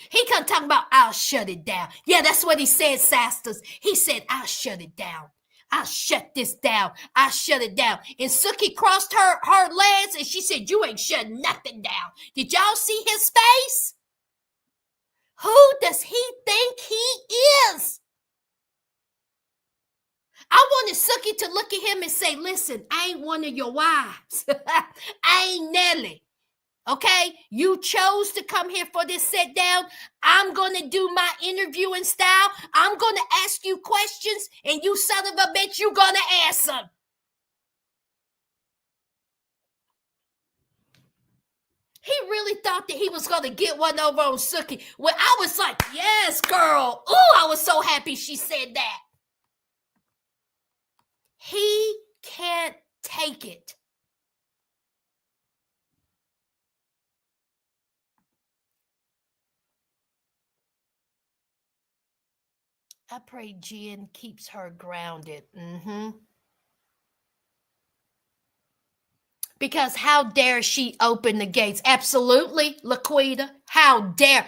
He come talking about, I'll shut it down. Yeah, that's what he said, Sasters. He said, I'll shut it down. I'll shut this down. I'll shut it down. And Suki crossed her legs and she said, you ain't shutting nothing down. Did y'all see his face? Who does he think he is? I wanted Suki to look at him and say, listen, I ain't one of your wives. I ain't Nelly. Okay, you chose to come here for this sit down. I'm going to do my interviewing style. I'm going to ask you questions, and you son of a bitch, you're going to answer. He really thought that he was going to get one over on Suki. Well, I was like, yes, girl. Ooh, I was so happy she said that. He can't take it. I pray Jen keeps her grounded. Mm-hmm. Because how dare she open the gates? Absolutely, Laquita. How dare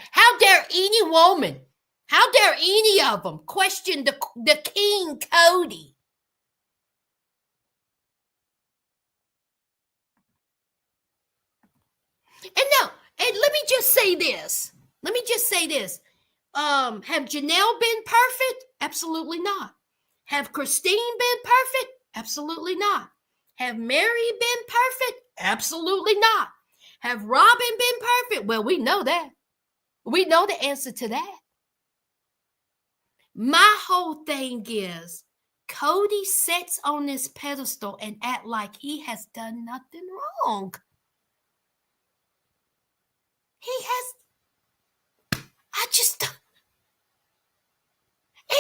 any woman, how dare any of them question the King Cody? And no, and let me just say this. Have Janelle been perfect? Absolutely not. Have Christine been perfect? Absolutely not. Have Mary been perfect? Absolutely not. Have Robin been perfect? Well, we know that. We know the answer to that. My whole thing is Cody sits on this pedestal and act like he has done nothing wrong. He has, I just, and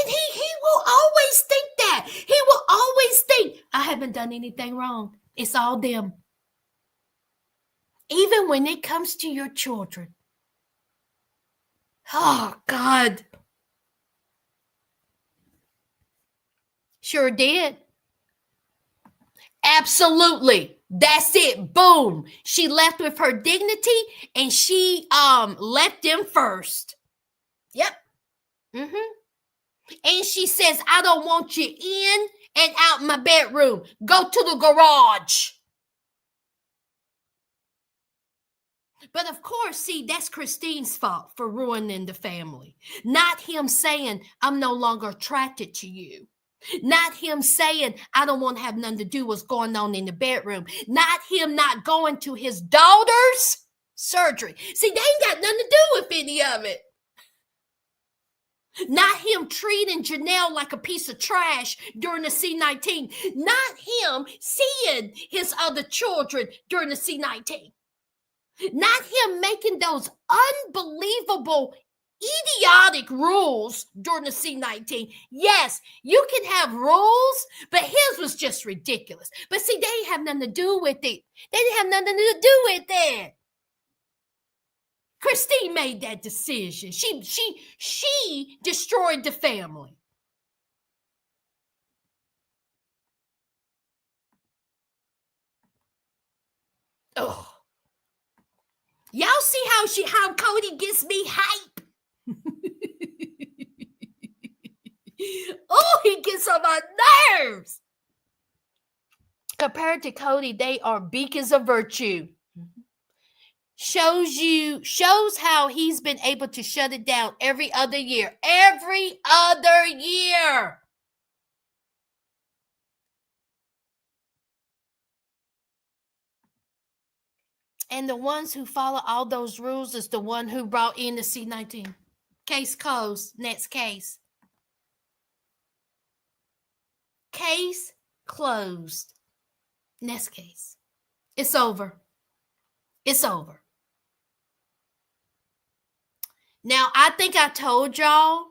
he will always think that. He will always think, I haven't done anything wrong. It's all them. Even when it comes to your children. Oh, God. Sure did. Absolutely. That's it. Boom. She left with her dignity and she left them first. Yep. Mm-hmm. And she says, I don't want you in and out my bedroom. Go to the garage. But of course, see, that's Christine's fault for ruining the family. Not him saying, I'm no longer attracted to you. Not him saying, I don't want to have nothing to do with what's going on in the bedroom. Not him not going to his daughter's surgery. See, they ain't got nothing to do with any of it. Not him treating Janelle like a piece of trash during the C-19. Not him seeing his other children during the C-19. Not him making those unbelievable, idiotic rules during the C-19. Yes, you can have rules, but his was just ridiculous. But see, they didn't have nothing to do with it. They didn't have nothing to do with it. Christine made that decision. She destroyed the family. Oh. Y'all see how Cody gets me hype? Oh, he gets on my nerves. Compared to Cody, they are beacons of virtue. Shows how he's been able to shut it down every other year. Every other year. And the ones who follow all those rules is the one who brought in the C-19. Case closed. Next case. Case closed. Next case. It's over. It's over. Now, I think I told y'all,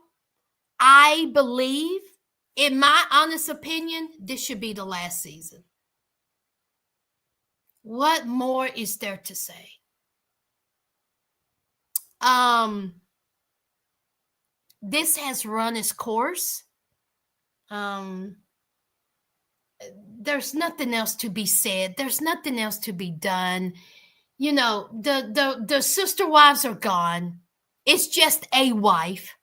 I believe, in my honest opinion, this should be the last season. What more is there to say? This has run its course. There's nothing else to be said. There's nothing else to be done. You know, the sister wives are gone. It's just a wife.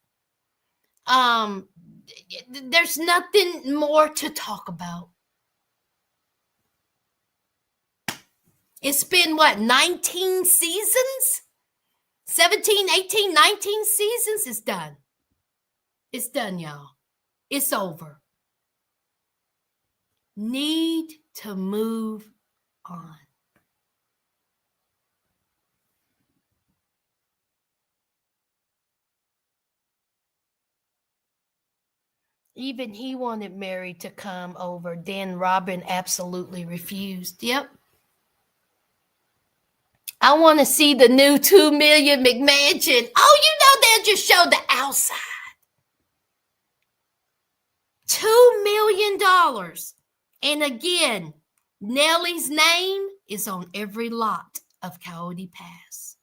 There's nothing more to talk about. It's been what, 19 seasons? 17, 18, 19 seasons? It's done. It's done, y'all. It's over. Need to move on. Even he wanted Mary to come over. Then Robin absolutely refused. Yep. I want to see the new 2 million McMansion. Oh, you know they'll just show the outside. $2 million. And again, Nellie's name is on every lot of Coyote Pass.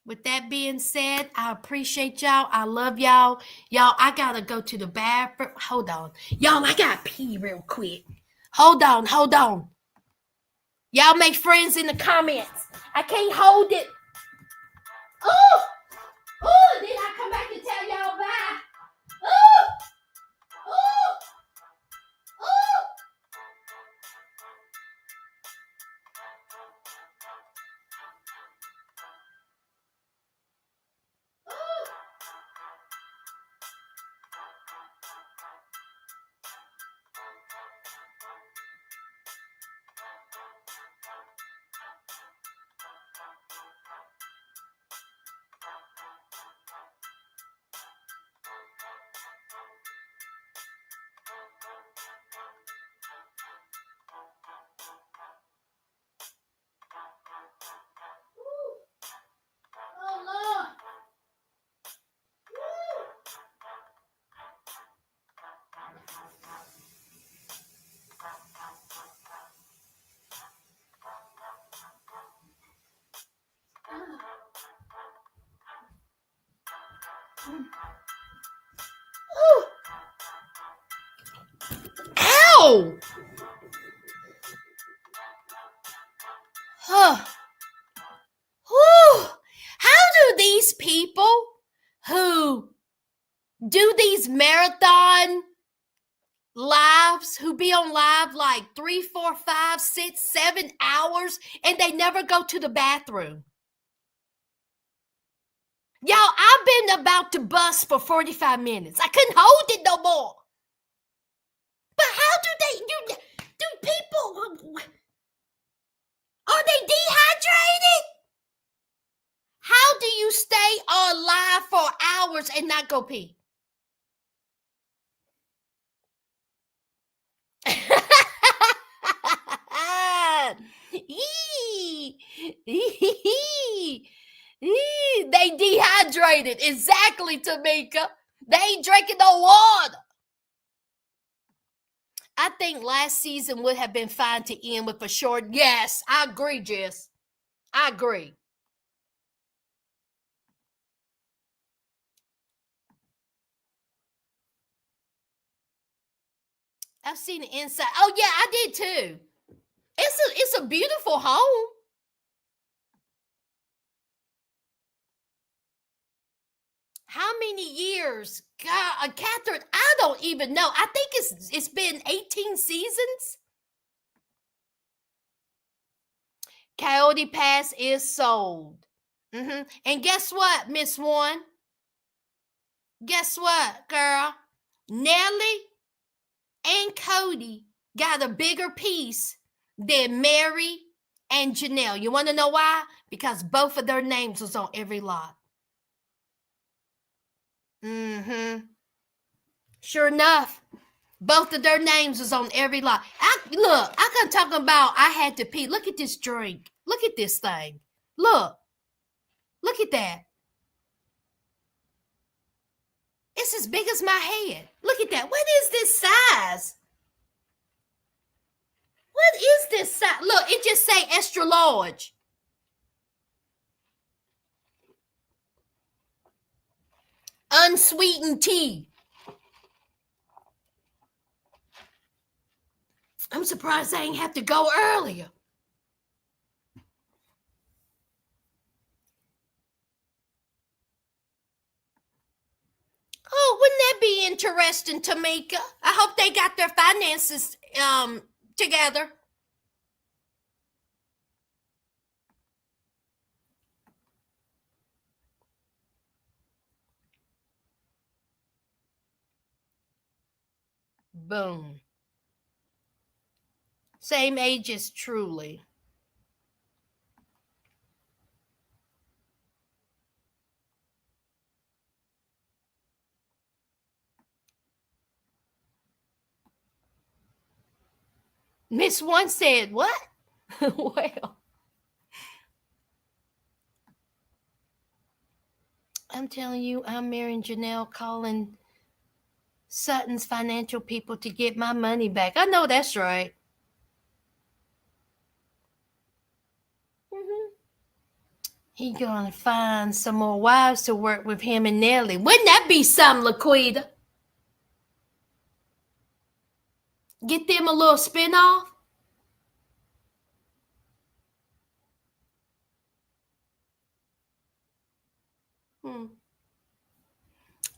With that being said, I appreciate y'all. I love y'all. Y'all, I gotta go to the bathroom. Hold on. Y'all, I gotta pee real quick. Hold on, hold on. Y'all make friends in the comments. I can't hold it. Oh! Oh! Then I come back and tell y'all bye. Oh! Oh! Oh! Oh, Lord. Ow! Huh. Whew. How do these people who do these marathon lives, who be on live like 3, 4, 5, 6, 7 hours, and they never go to the bathroom? Y'all, I've been about to bust for 45 minutes. I couldn't hold it no more. But how do people, are they dehydrated? How do you stay on live for hours and not go pee? They dehydrated. Exactly, Tamika. They ain't drinking no water. I think last season would have been fine to end with a short. Yes, I agree, Jess. I agree. I've seen the inside. Oh yeah, I did too. It's a beautiful home. How many years? God, Catherine, I don't even know. I think it's been 18 seasons. Coyote Pass is sold. And guess what, Miss One? Guess what, girl? Nellie and Cody got a bigger piece than Mary and Janelle. You want to know why? Because both of their names was on every lot. Sure enough, both of their names was on every lot. I can talk about I had to pee. Look at this drink. Look at this thing. Look at that. It's as big as my head. Look at that. What is this size? What is this size? Look, it just say extra large. Unsweetened tea. I'm surprised I ain't have to go earlier. Oh, wouldn't that be interesting, Tamika? I hope they got their finances together. Boom. Same age as Truly. Miss One said, what? Well, I'm telling you, I'm marrying Janelle calling Sutton's financial people to get my money back. I know that's right. He gonna find some more wives to work with him and Nellie. Wouldn't that be something, Laquita? Get them a little spinoff.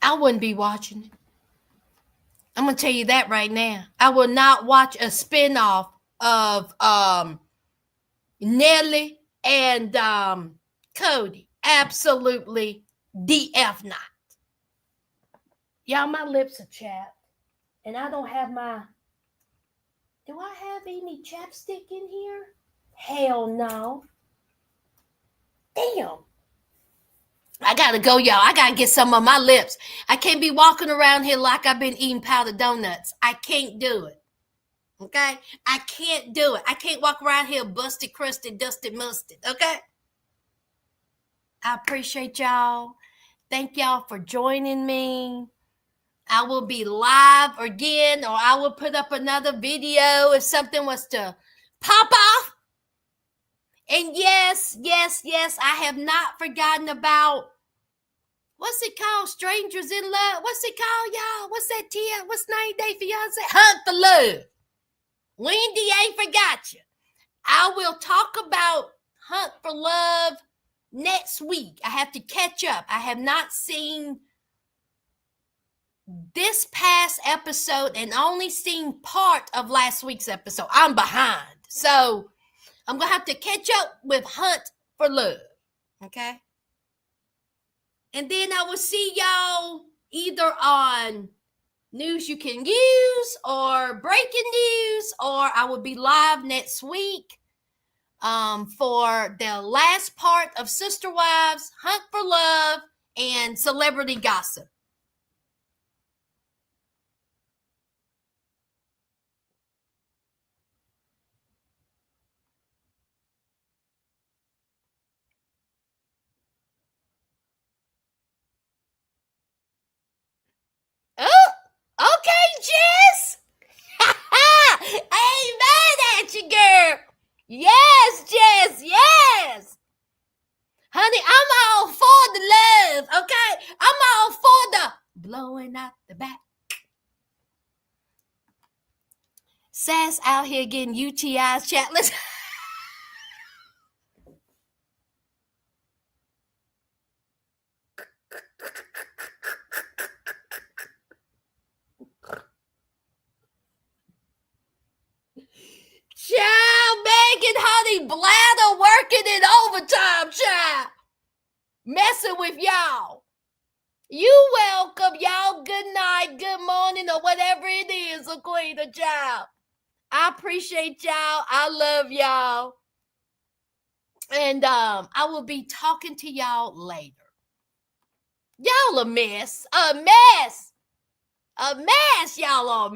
I wouldn't be watching it. I'm gonna tell you that right now. I will not watch a spinoff of Nellie and Cody. Absolutely DF not. Y'all, my lips are chapped. And I don't have my... Do I have any chapstick in here? Hell no. Damn. I gotta go, y'all. I gotta get some of my lips. I can't be walking around here like I've been eating powdered donuts. I can't do it. Okay? I can't do it. I can't walk around here busted, crusted, dusted, musted. Okay? I appreciate y'all. Thank y'all for joining me. I will be live again, or I will put up another video if something was to pop off. And yes, I have not forgotten about, what's it called? Strangers in Love. What's it called, y'all? What's that, Tia? What's 90 Day Fiance? Hunt for Love. Wendy ain't forgot you. I will talk about Hunt for Love next week. I have to catch up. I have not seen this past episode and only seen part of last week's episode. I'm behind. So I'm going to have to catch up with Hunt for Love. Okay? And then I will see y'all either on News You Can Use or Breaking News, or I will be live next week for the last part of Sister Wives, Hunt for Love, and Celebrity Gossip. Oh, okay, Jess. I ain't mad at you, girl. Yes, Jess, yes. Honey, I'm all for the love, okay? I'm all for the blowing out the back. Sass out here getting UTIs, chatless. Child, Megan, honey, bladder working in overtime, child. Messing with y'all. You welcome, y'all. Good night, good morning, or whatever it is, a queen or child. I appreciate y'all. I love y'all. And I will be talking to y'all later. Y'all a mess. A mess. A mess, y'all are.